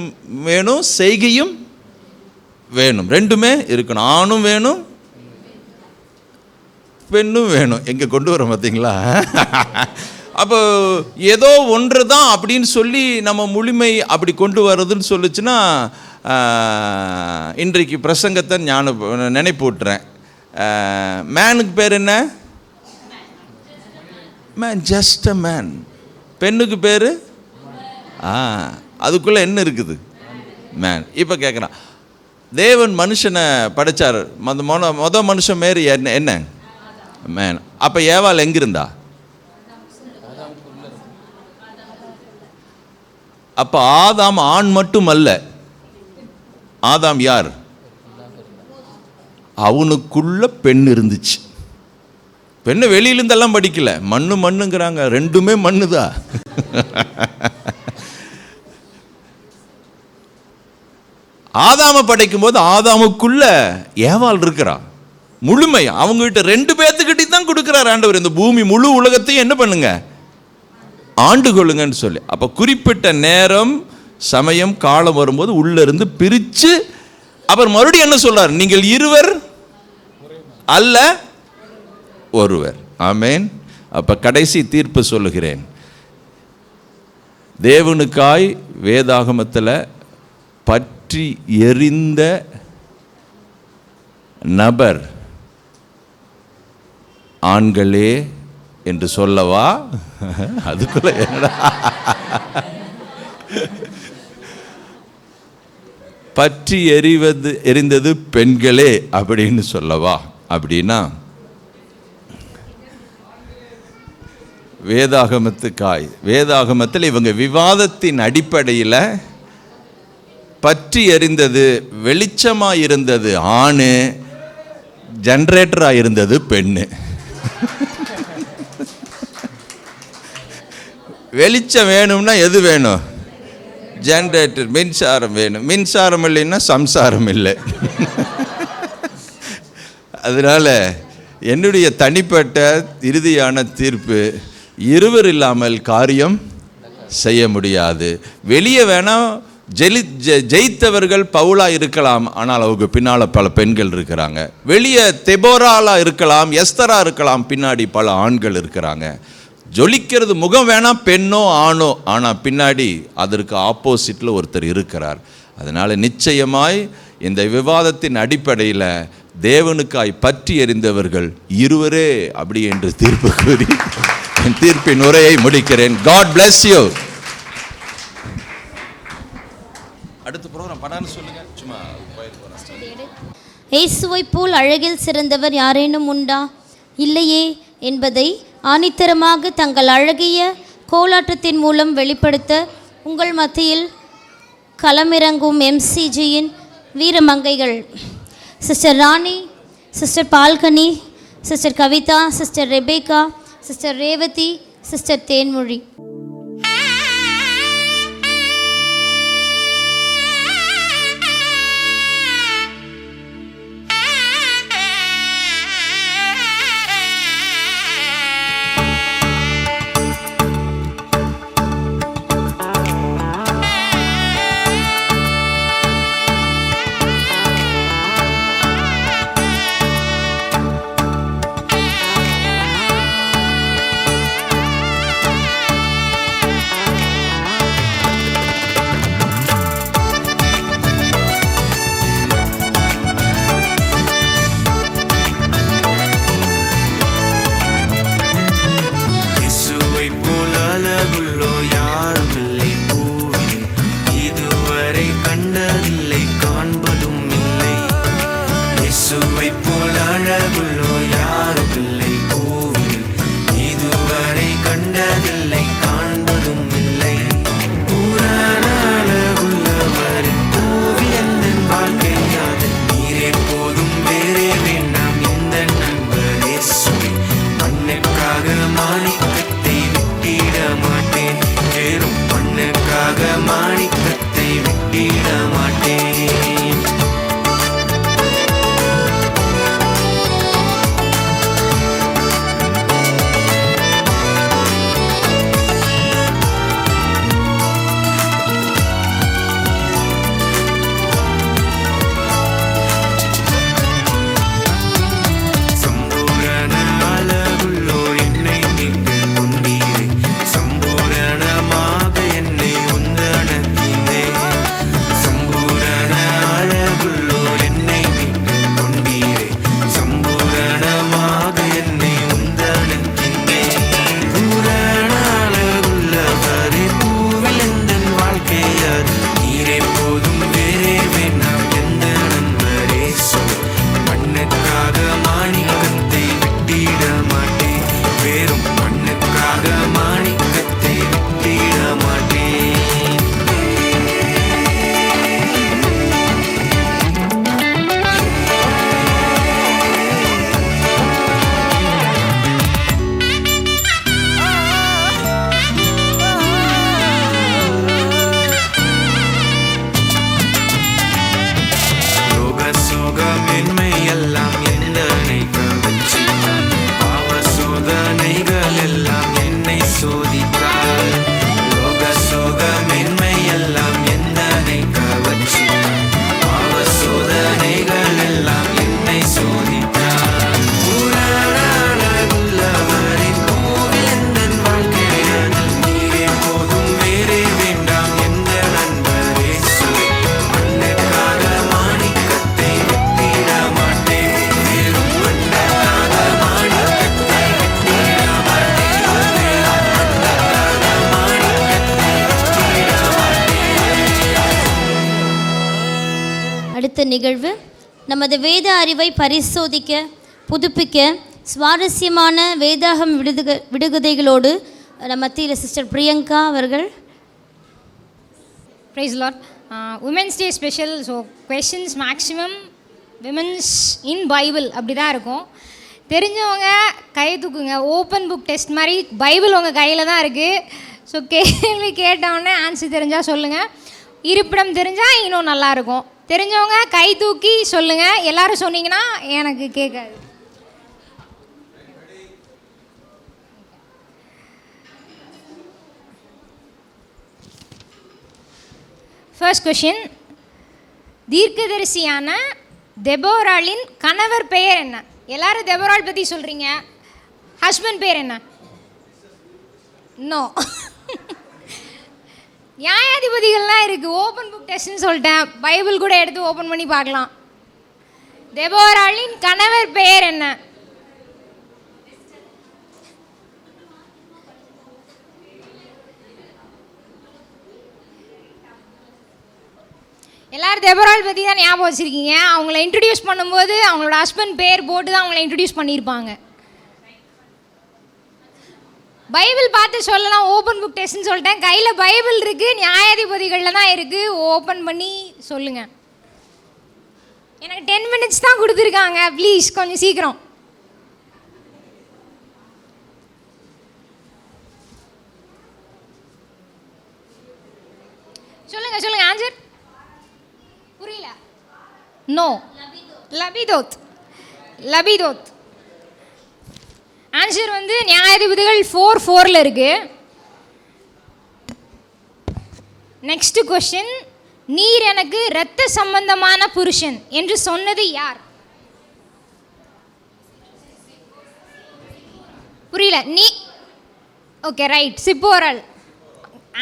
வேணும், செய்கையும் வேணும், ரெண்டுமே இருக்கணும். ஆணும் வேணும், பெண்ணும் வேணும். எங்கே கொண்டு வரோம் பார்த்தீங்களா? அப்போ ஏதோ ஒன்று தான் அப்படின்னு சொல்லி நம்ம முழுமை அப்படி கொண்டு வர்றதுன்னு சொல்லிச்சுன்னா இன்றைக்கு பிரசங்கத்தை நினைப்பூட்டுறேன். மேனுக்கு பேர் என்ன? Man, just a man. பெண்ணுக்கு பேர் அதுக்குள்ளே என்ன இருக்குது? மேன். இப்போ கேட்குறான், தேவன் மனுஷனை படைச்சார், மொத மனுஷன் மாரி என்ன? மேன். அப்போ ஏவாள் எங்கிருந்தா? அப்போ ஆதாம் ஆண் மட்டும் அல்ல. ஆதாம் யார்? அவனுக்குள்ள பெண் இருந்துச்சு. பெண்ணை வெளியிலிருந்தெல்லாம் படிக்கல, மண்ணுங்கிறாங்க, ரெண்டுமே மண்ணு தான். ஆதாமை படைக்கும் போது ஆதாமுக்குள்ள ஏவாள் இருக்கிறா. முழுமை அவங்ககிட்ட ரெண்டு பேர்த்துக்கிட்டே தான் கொடுக்குறார் ஆண்டவர். இந்த பூமி முழு உலகத்தையும் என்ன பண்ணுங்க, ஆண்டு கொள்ளுங்கன்னு சொல்லி. அப்போ குறிப்பிட்ட நேரம், சமயம், காலம் வரும்போது உள்ள இருந்து பிரித்து அப்புறம் மறுபடியும் என்ன சொல்றார்? நீங்கள் இருவர் அல்ல ஒருவர். ஆமேன். அப்போ கடைசி தீர்ப்பு சொல்லுகிறேன். தேவனுக்காய் வேதாகமத்தில் பற்றி எரிந்த நபர் ஆண்களே என்று சொல்லவா? அதுக்குள்ள என்னடா பற்றி எரிந்தது பெண்களே அப்படின்னு சொல்லவா? அப்படின்னா வேதாகமத்தில் இவங்க விவாதத்தின் அடிப்படையில் பற்றி எரிந்தது, வெளிச்சமாக இருந்தது ஆணு, ஜென்ரேட்டராக இருந்தது பெண்ணு. வெளிச்சம் வேணும்னா எது வேணும்? ஜென்ரேட்டர், மின்சாரம் வேணும். மின்சாரம் இல்லைன்னா சம்சாரம் இல்லை. அதனால் என்னுடைய தனிப்பட்ட இறுதியான தீர்ப்பு, இருவர் இல்லாமல் காரியம் செய்ய முடியாது. வெளியே வேணால் ஜெயித்தவர்கள் பவுலாக இருக்கலாம், ஆனால் அவங்க பின்னால் பல பெண்கள் இருக்கிறாங்க. வெளியே தெபோராலாக இருக்கலாம், எஸ்தராக இருக்கலாம், பின்னாடி பல ஆண்கள் இருக்கிறாங்க. ஜொலிக்கிறது முகம் வேணாம் பெண்ணோ ஆணோ, ஆனால் பின்னாடி அதற்கு ஆப்போசிட்டில் ஒருத்தர் இருக்கிறார். அதனால் நிச்சயமாய் இந்த விவாதத்தின் அடிப்படையில் தேவனுக்காய் பற்றி எறிந்தவர்கள் இருவரே அப்படி என்று தீர்ப்பு கூறி என் தீர்ப்பின் உரையை முடிக்கிறேன். God bless you. அடுத்த ப்ரோக்ராம் பண்ணான்னு சொல்லுங்க. சும்மா இயேசுவை போல் அழகில் சிறந்தவர் யாரேனும் உண்டா? இல்லையே என்பதை ஆணித்தரமாக தங்கள் அழகிய கோலாட்டத்தின் மூலம் வெளிப்படுத்த உங்கள் மத்தியில் களமிறங்கும் MCGயின் வீரமங்கைகள் சிஸ்டர் ராணி, சிஸ்டர் பால்கனி, sister Kavitha, sister Rebecca, sister Revathi, sister Thenmozhi. அடுத்த நிகழ்வு நமது வேத அறிவை பரிசோதிக்க புதுப்பிக்க சுவாரஸ்யமான வேதாகம் விடுகதைகளோடு மத்தியில் சிஸ்டர் பிரியங்கா அவர்கள். Praise Lord. Women's day special. So questions maximum women's in Bible அப்படி தான் இருக்கும். தெரிஞ்சவங்க கை தூக்குங்க. ஓப்பன் புக் டெஸ்ட் மாதிரி பைபிள் உங்கள் கையில் தான் இருக்குது. ஸோ கேள்வி கேட்டவுடனே ஆன்சர் தெரிஞ்சால் சொல்லுங்கள். இருப்பிடம் தெரிஞ்சால் இன்னும் நல்லாயிருக்கும். தெரிஞ்சவங்க கை தூக்கி சொல்லுங்கள். எல்லோரும் சொன்னீங்கன்னா எனக்கு கேட்காது. ஃபர்ஸ்ட் கொஷின், தீர்க்கதரிசியான தெபோராளின் கணவர் பெயர் என்ன? எல்லாரும் தெபோராள் பற்றி சொல்கிறீங்க, ஹஸ்பண்ட் பேர் என்ன? நோ. நியாயாதிபதிகள்லாம் இருக்குது. ஓப்பன் புக் டெஸ்ட்னு சொல்லிட்டேன். பைபிள் கூட எடுத்து ஓப்பன் பண்ணி பார்க்கலாம். தெபோராளின் கணவர் பெயர் என்ன? எல்லோரும் தெபோராள் பற்றி தான் ஞாபகம் வச்சுருக்கீங்க. அவங்கள இன்ட்ரடியூஸ் பண்ணும்போது அவங்களோட ஹஸ்பண்ட் பேர் போட்டு தான் அவங்கள இன்ட்ரடியூஸ் பண்ணியிருப்பாங்க. பைபிள் பார்த்து சொல்லலாம். ஓப்பன் புக் டெஸ்ட்னு சொல்லிட்டேன். கையில் பைபிள் இருக்குது, நியாயாதிபதிகளில் தான் இருக்குது. ஓப்பன் பண்ணி சொல்லுங்கள். எனக்கு 10 minutes தான் கொடுத்துருக்காங்க. ப்ளீஸ் கொஞ்சம் சீக்கிரம். சொல்லுங்கள் ஆன்சர். புரியல. நோ. லபிதோத். ஆன்சர் வந்து நியாயாதிபதிகள் 4:4 இருக்கு. நெக்ஸ்ட் கொஸ்டின், நீர் எனக்கு இரத்த சம்பந்தமான புருஷன் என்று சொன்னது யார்? புரியல. நீ ஓகே ரைட். சிப்போராள்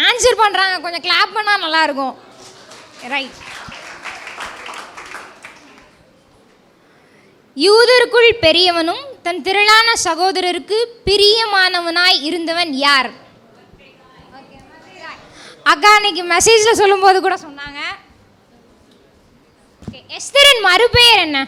ஆன்சர் பண்ணுறாங்க. கொஞ்சம் கிளாப் பண்ணால் நல்லாயிருக்கும். ரைட். யூதருக்குள் பெரியவனும் தன் திரளான சகோதரருக்கு பிரியமானவனாய் இருந்தவன் யார்? அக்கா அன்னைக்கு மெசேஜில் சொல்லும்போது கூட சொன்னாங்க. எஸ்தரின் மறுபெயர் என்ன?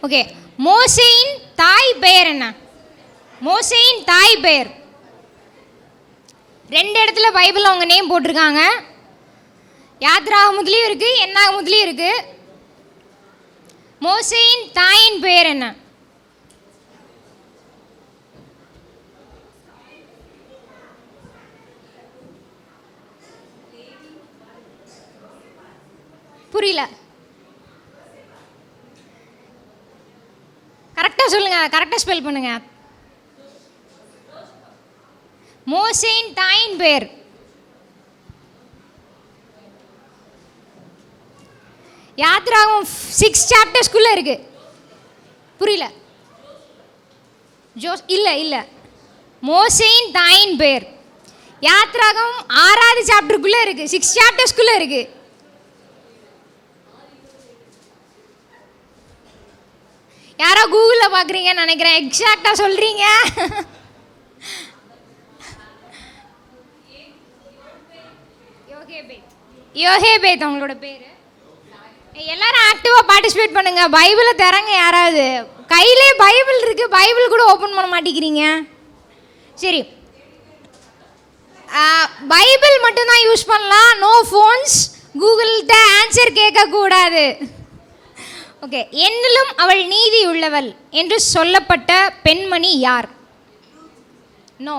ஓகே. மோசேயின் தாய் பெயர் என்ன? மோசேயின் தாய் பெயர் 2 இடத்துல பைபிளில் அவங்க நேம் போட்டிருக்காங்க. யாத்ராகமத்திலையும் இருக்குது, என்னாகமத்திலையும் இருக்குது. மோசேயின் தாயின் பெயர் என்ன? புரியல. கரெக்டாக சொல்லுங்கள். கரெக்டாக ஸ்பெல் பண்ணுங்கள். மோசேயின் தாயின் பேர் யாத்ராகமம் 6 chaptersக்குள்ளே இருக்கு. புரியல. இல்லை மோசேயின் தாயின் பேர் யாத்ராகமம் 6வது சாப்டருக்குள்ளே இருக்கு. 6 chaptersக்குள்ளே இருக்கு. யாரோ கூகுளில் பார்க்குறீங்கன்னு நினைக்கிறேன். எக்ஸாக்டாக சொல்கிறீங்க. யோகேபேத் அவங்களோட பேர். எல்லாரும் ஆக்டிவாக பார்ட்டிசிபேட் பண்ணுங்கள். பைபிளை தரங்க. யாராவது கையிலே பைபிள் இருக்குது, பைபிள் கூட ஓப்பன் பண்ண மாட்டேங்கிறீங்க. சரி, பைபிள் மட்டும்தான் யூஸ் பண்ணலாம். No phones. கூகுள்கிட்ட ஆன்சர் கேட்கக்கூடாது. ஓகே. என்னிலும் அவள் நீதி உள்ளவள் என்று சொல்லப்பட்ட பெண்மணி யார்? நோ.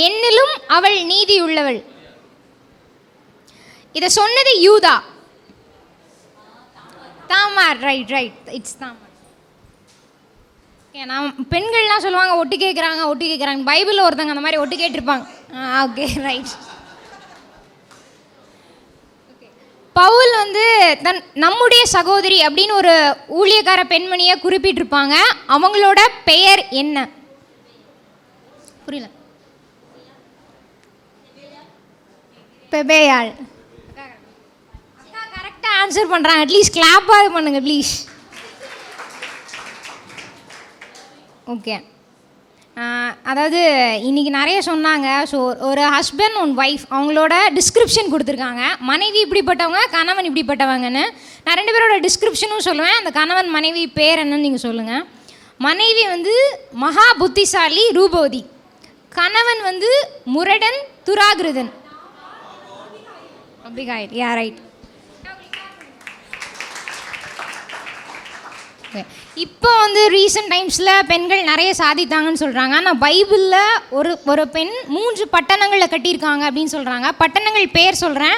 என்னிலும் அவள் நீதி உள்ளவள். இதை சொன்னது யூதா. தாமார். ரைட். இட்ஸ் தாமார். நான் பெண்கள்லாம் சொல்லுவாங்க ஒட்டு கேட்குறாங்க. பைபிளில் ஒருத்தங்க அந்த மாதிரி ஒட்டு கேட்டிருப்பாங்க. Okay right. பவுல் வந்து நம்முடைய சகோதரி அப்படின்னு ஒரு ஊழியக்கார பெண்மணியை குறிப்பிட்டிருப்பாங்க. அவங்களோட பெயர் என்ன? புரியல. பெபேயாள். கரெக்டாக ஆன்சர் பண்ணுறாங்க, அட்லீஸ்ட் கிளாப்பாக பண்ணுங்க ப்ளீஸ். ஓகே, அதாவது இன்றைக்கி நிறைய சொன்னாங்க. ஸோ ஒரு ஹஸ்பண்ட் அண்ட் ஒய்ஃப் அவங்களோட டிஸ்கிரிப்ஷன் கொடுத்துருக்காங்க. மனைவி இப்படிப்பட்டவங்க, கணவன் இப்படிப்பட்டவங்கன்னு. நான் 2 பேரோட டிஸ்கிரிப்ஷனும் சொல்லுவேன். அந்த கணவன் மனைவி பேர் என்னன்னு நீங்கள் சொல்லுங்கள். மனைவி வந்து மகா புத்திசாலி ரூபவதி, கணவன் வந்து முரடன் துராகிருதன். அப்படி காய்ட், யா ரைட். இப்போ வந்து ரீசெண்ட் டைம்ஸில் பெண்கள் நிறைய சாதித்தாங்கன்னு சொல்கிறாங்க. ஆனால் பைபிளில் ஒரு பெண் 3 பட்டணங்களில் கட்டியிருக்காங்க அப்படின்னு சொல்கிறாங்க. பட்டணங்கள் பேர் சொல்கிறேன்,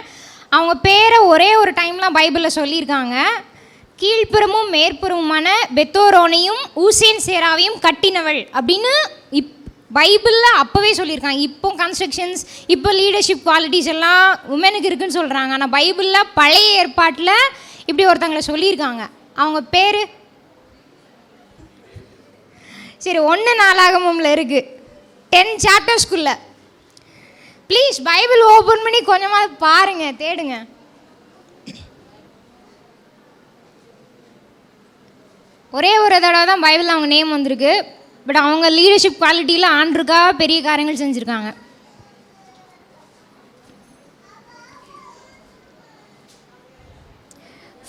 அவங்க பேரை ஒரே ஒரு டைம்லாம் பைபிளில் சொல்லியிருக்காங்க. கீழ்ப்புறமும் மேற்புறமுமான பெத்தோரோனையும் ஊசேன் சேராவையும் கட்டினவள் அப்படின்னு பைபிளில் அப்போவே சொல்லியிருக்காங்க. இப்போ கன்ஸ்ட்ரக்ஷன்ஸ், இப்போ லீடர்ஷிப் குவாலிட்டிஸ் எல்லாம் உமனுக்கு இருக்குதுன்னு சொல்கிறாங்க. ஆனால் பைபிளில் பழைய ஏற்பாட்டில் இப்படி ஒருத்தங்களை சொல்லியிருக்காங்க. அவங்க பேர் சரி 1 நாளாகமம்ல இருக்குது, 10 சாப்டர்ஸ்குள்ளே. ப்ளீஸ் பைபிள் ஓப்பன் பண்ணி கொஞ்சமாக பாருங்கள், தேடுங்க. ஒரே ஒரு தடவை தான் பைபிளில் அவங்க நேம் வந்திருக்கு. பட் அவங்க லீடர்ஷிப் குவாலிட்டியில் ஆண்டுக்காக பெரிய காரியங்கள் செஞ்சுருக்காங்க.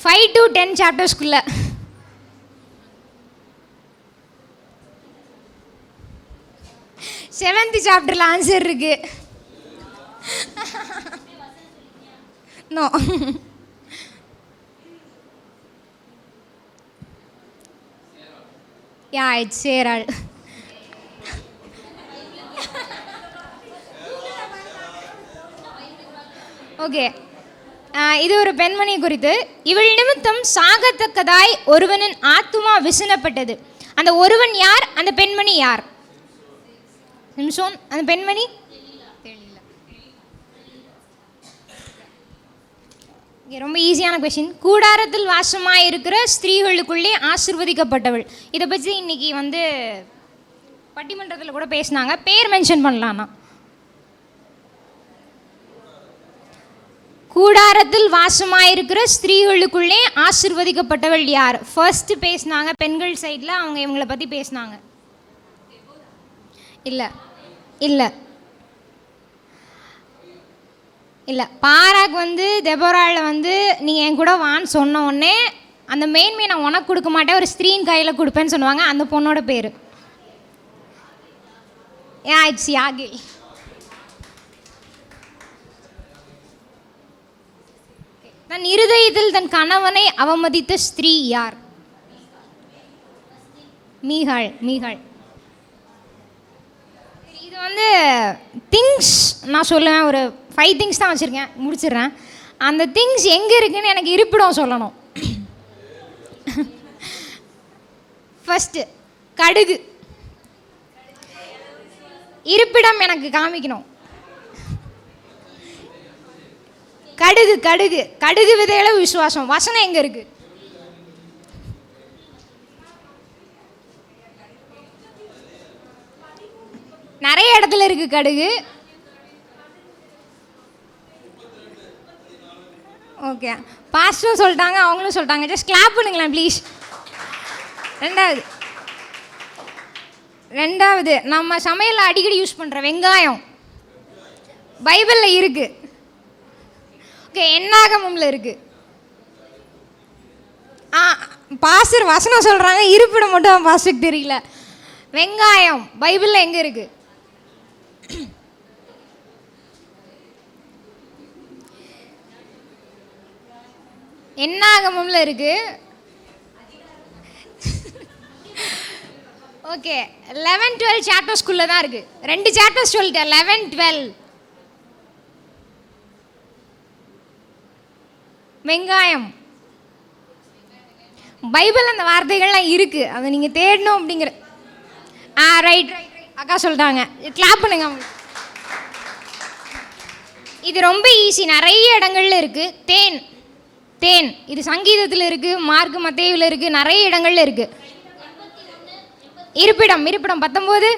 ஃபைவ் to 10 சாப்டர்ஸ்குள்ளே. செவன்த் சாப்டரில் ஆன்சர் இருக்கு. நோ, யா இட்ஸ் சேராள். ஓகே, இது ஒரு பெண்மணி குறித்து. இவள் நிமித்தம் சாகத்தக்கதாய் ஒருவனின் ஆத்துமா விசனப்பட்டது. அந்த ஒருவன் யார்? அந்த பெண்மணி யார்? சிம்சோன். அந்த பெண்மணி ரொம்ப ஈஸியான கொஷின். கூடாரத்தில் வாசமாக இருக்கிற ஸ்திரீகளுக்குள்ளே ஆசிர்வதிக்கப்பட்டவள். இதை பற்றி இன்னைக்கு வந்து பட்டிமன்றத்தில் கூட பேசினாங்க. பேர் மென்ஷன் பண்ணலான்னா, கூடாரத்தில் வாசமாக இருக்கிற ஸ்திரீகளுக்குள்ளே ஆசிர்வதிக்கப்பட்டவள் யார்? ஃபர்ஸ்ட் பேசினாங்க பெண்கள் சைடில், அவங்க இவங்களை பற்றி பேசினாங்க. இல்லை இல்லை இல்லை, பாராக் வந்து தெபோராவில் வந்து நீங்கள் என் கூட வான்னு சொன்ன உடனே அந்த மேன்மையை நான் உனக்கு கொடுக்க மாட்டேன், ஒரு ஸ்திரீன் கையில் கொடுப்பேன்னு சொல்லுவாங்க. அந்த பொண்ணோட பேர் இட்ஸ் யாகில். தன் இருதயத்தில் தன் கணவனை அவமதித்த ஸ்திரீ யார்? மீகாள். மீகாள். இது வந்து திங்ஸ் நான் சொல்லுவேன், ஒரு 5 திங்ஸ் தான் வச்சுருக்கேன், முடிச்சிடுறேன். அந்த திங்ஸ் எங்கே இருக்குன்னு எனக்கு இருப்பிடம் சொல்லணும். ஃபஸ்ட்டு கடுகு, இருப்பிடம் எனக்கு காமிக்கணும். கடுகு கடுகு கடுகு விதையில விசுவாசம். வசனம் எங்கே இருக்குது? நிறைய இடத்துல இருக்குது கடுகு. ஓகே, பாஸ்டரும் சொல்லிட்டாங்க, அவங்களும் சொல்லிட்டாங்க. ஜஸ்ட் கிளாப் பண்ணுங்களேன் ப்ளீஸ். ரெண்டாவது நம்ம சமையலில் அடிக்கடி யூஸ் பண்ணுற வெங்காயம் பைபிளில் இருக்குது. ஓகே, என்னாகமம்ல இருக்குது. பாஸ்டர் வசனம் சொல்கிறாங்க, இருப்பிடம் மட்டும் பாஸ்டருக்கு தெரியல. வெங்காயம் பைபிளில் எங்கே இருக்குது? என்னாகமம்ல இருக்கு. ஓகே, 11-12 சாப்டர்ஸ்குள்ளே தான் இருக்கு. 2 சாப்டர்ஸ் சொல்லிட்டேன், 11-12. வெங்காயம் பைபிள் அந்த வார்த்தைகள்லாம் இருக்கு, அதை நீங்க தேடணும் அப்படிங்கிற. ரைட் ரைட் ரைட், அக்கா சொல்லிட்டாங்க. கிளாப் பண்ணுங்க. இது ரொம்ப ஈஸி, நிறைய இடங்கள்ல இருக்கு. தேன். தேன் இது சங்கீதத்தில் இருக்குது, மார்க் மத்தேயுவில் இருக்குது, நிறைய இடங்கள்ல இருக்குது. இருப்பிடம் 19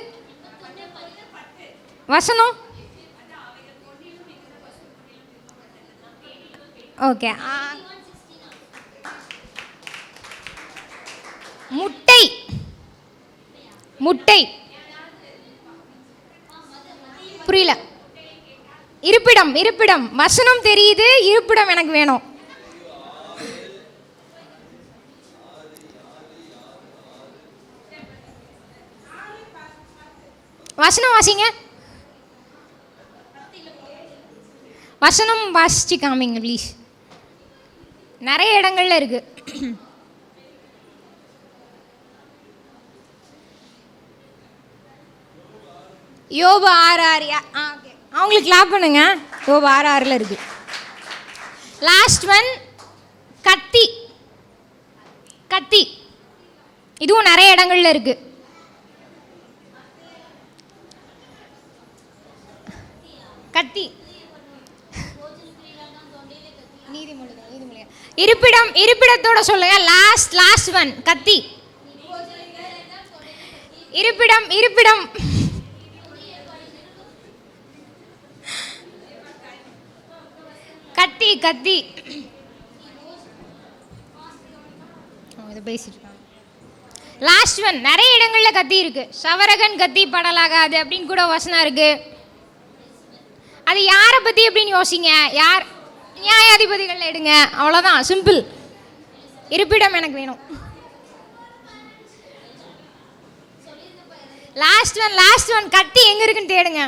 வசனம். ஓகே, முட்டை. புரியல. இருப்பிடம். இருப்பிடம். வசனம் தெரியுது, இருப்பிடம் எனக்கு வேணும். வசனம் வாசிங்க. வசனம் வாசிச்சு காமிங்க ப்ளீஸ். நிறைய இடங்கள்ல இருக்கு. யோபு 6:6. ஓகே, அவங்களுக்கு கிளாப் பண்ணுங்க. யோபு 6:6 இருக்கு. லாஸ்ட் ஒன் கத்தி. கத்தி இதுவும் நிறைய இடங்கள்ல இருக்கு. கத்தி. இருப்பிடம். இருப்பிடத்தோட சொல்லுங்க. லாஸ்ட் ஒன் கத்தி. இருப்பிடம். இருப்பிடம். கத்தி. கத்தி. லாஸ்ட் ஒன் நிறைய இடங்கள்ல கத்தி இருக்கு. சவரகன் கத்தி படலாகாது அப்படின்னு கூட வசனம் இருக்கு. அது யாரை பத்தி அப்படின்னு யோசிங்க. யார்? நியாயாதிபதிகள் எடுங்க. அவ்வளோதான், சிம்பிள். இருப்பிடம் எனக்கு வேணும். லாஸ்ட் ஒன் கத்தி எங்க இருக்குன்னு தேடுங்க.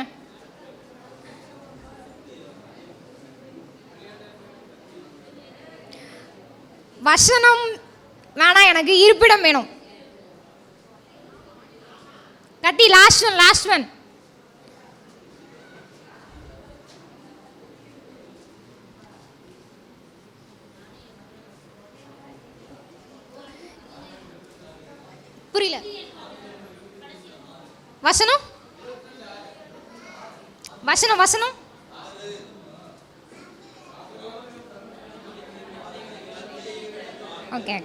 வசனம் வேணா, எனக்கு இருப்பிடம் வேணும். கத்தி. Last one. புரியல. வசனம். Okay,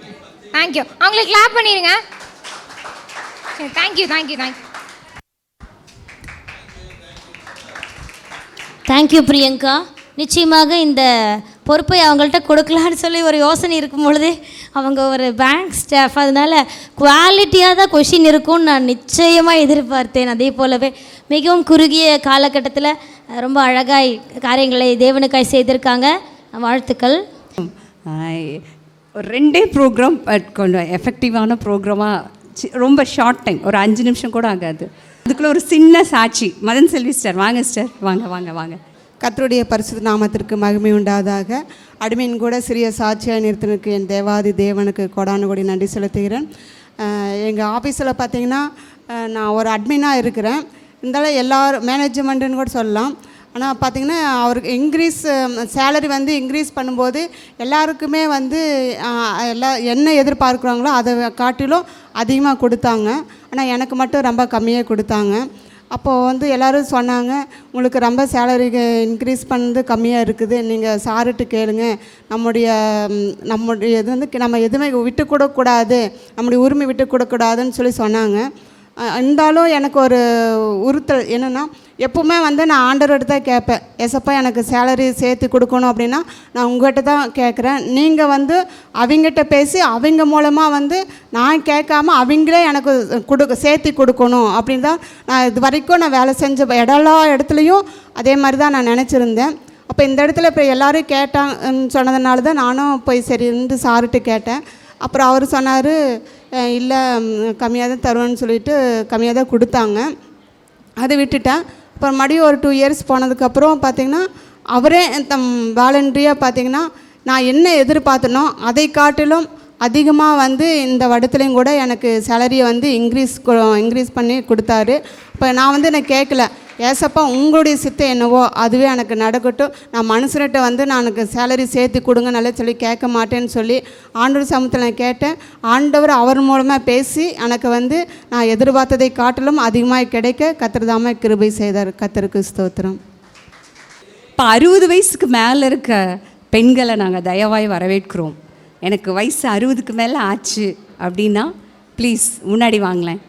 thank you. அவங்களுக்கு கிளாப் பண்ணிடுங்க. தேங்க்யூ. தேங்க்யூ பிரியங்கா. நிச்சயமாக இந்த பொறுப்பை அவங்கள்ட்ட கொடுக்கலான்னு சொல்லி ஒரு யோசனை இருக்கும் பொழுதே அவங்க ஒரு பேங்க் ஸ்டாஃப், அதனால் குவாலிட்டியாக தான் கொஷின் இருக்கும்னு நான் நிச்சயமாக எதிர்பார்த்தேன். அதே போலவே மிகவும் குறுகிய காலகட்டத்தில் ரொம்ப அழகாய் காரியங்களை தேவனுக்காய் செய்திருக்காங்க. வாழ்த்துக்கள். ஒரு 2 ப்ரோக்ராம் பட் கொஞ்சம் எஃபெக்டிவான ப்ரோக்ராமாக, ரொம்ப ஷார்ட் டைம், ஒரு 5 நிமிஷம் கூட ஆகாது. அதுக்குள்ளே ஒரு சின்ன சாட்சி. மதன் செல்வி சிஸ்டர் வாங்க சிஸ்டர், வாங்க. கர்த்தருடைய பரிசுத்த நாமத்திற்கு மகிமை உண்டாதாக. அடிமையின் கூட சிறிய சாட்சியாக நிறுத்தினுக்கு என் தேவாதி தேவனுக்கு கொடானு கொடி நன்றி செலுத்துகிறேன். எங்கள் ஆஃபீஸில் பார்த்திங்கன்னா நான் ஒரு அட்மினாக இருக்கிறேன். இருந்தாலும் எல்லோரும் மேனேஜ்மெண்ட்டுன்னு கூட சொல்லலாம். ஆனால் பார்த்திங்கன்னா அவருக்கு சேலரி வந்து இன்க்ரீஸ் பண்ணும்போது எல்லாருக்குமே வந்து என்ன எதிர்பார்க்குறாங்களோ அதை காட்டிலும் அதிகமாக கொடுத்தாங்க. ஆனால் எனக்கு மட்டும் ரொம்ப கம்மியாக கொடுத்தாங்க. அப்போது வந்து எல்லோரும் சொன்னாங்க, உங்களுக்கு ரொம்ப சேலரி இன்க்ரீஸ் பண்ணது கம்மியாக இருக்குது, நீங்கள் சார்ட்டு கேளுங்க, நம்முடைய இது வந்து நம்ம எதுவுமே விட்டு கொடுக்கக்கூடாது, நம்முடைய உரிமை விட்டு கொடுக்கக்கூடாதுன்னு சொல்லி சொன்னாங்க. இருந்தாலும் எனக்கு ஒரு உறுத்தல் என்னென்னா, எப்போவுமே வந்து நான் ஆண்டவர்கிட்ட தான் கேட்பேன், ஏசப்பா எனக்கு சேலரி சேர்த்து கொடுக்கணும் அப்படின்னா நான் உங்கள்கிட்ட தான் கேட்குறேன். நீங்கள் வந்து அவங்ககிட்ட பேசி அவங்க மூலமாக வந்து நான் கேட்காம அவங்களே எனக்கு சேர்த்து கொடுக்கணும் அப்படின்னு தான் நான் இது வரைக்கும் நான் வேலை செஞ்ச எல்லா இடத்துலையும் அதே மாதிரி தான் நான் நினச்சிருந்தேன். அப்போ இந்த இடத்துல இப்போ எல்லோரும் கேட்டாங்கன்னு சொன்னதுனால தான் நானும் போய் சரின்னு சார்ட்டு கேட்டேன். அப்புறம் அவர் சொன்னார், இல்லை கம்மியாக தான் தருவேன்னு சொல்லிட்டு கம்மியாக தான் கொடுத்தாங்க. அதை விட்டுட்டேன். அப்புறம் மறுபடியும் ஒரு 2 இயர்ஸ் போனதுக்கப்புறம் பார்த்திங்கன்னா அவரே வாலண்டரியாக பார்த்திங்கன்னா நான் என்ன எதிர்பார்த்தனோ அதை காட்டிலும் அதிகமாக வந்து இந்த வருடத்துலேயும் கூட எனக்கு சேலரியை வந்து இன்க்ரீஸ் பண்ணி கொடுத்தாரு. இப்போ நான் வந்து எனக்கு கேட்கல, ஏசப்பா உங்களுடைய சித்தம் என்னவோ அதுவே எனக்கு நடக்கட்டும், நான் மனுஷன்கிட்ட வந்து நான் எனக்கு சேலரி சேர்த்து கொடுங்க நல்லா சொல்லி கேட்க மாட்டேன்னு சொல்லி ஆண்டவர் சமூகத்தில் நான் கேட்டேன். ஆண்டவர் அவர் மூலமாக பேசி எனக்கு வந்து நான் எதிர்பார்த்ததை காட்டிலும் அதிகமாக கிடைக்க கர்த்தர்தாமே கிருபை செய்தார். கர்த்தருக்கு ஸ்தோத்திரம். இப்போ 60 வயசுக்கு மேலே இருக்க பெண்களை நாங்கள் தயவாய் வரவேற்கிறோம். எனக்கு வயசு 60க்கு மேலே ஆச்சு அப்படின்னா ப்ளீஸ் முன்னாடி வாங்களேன்.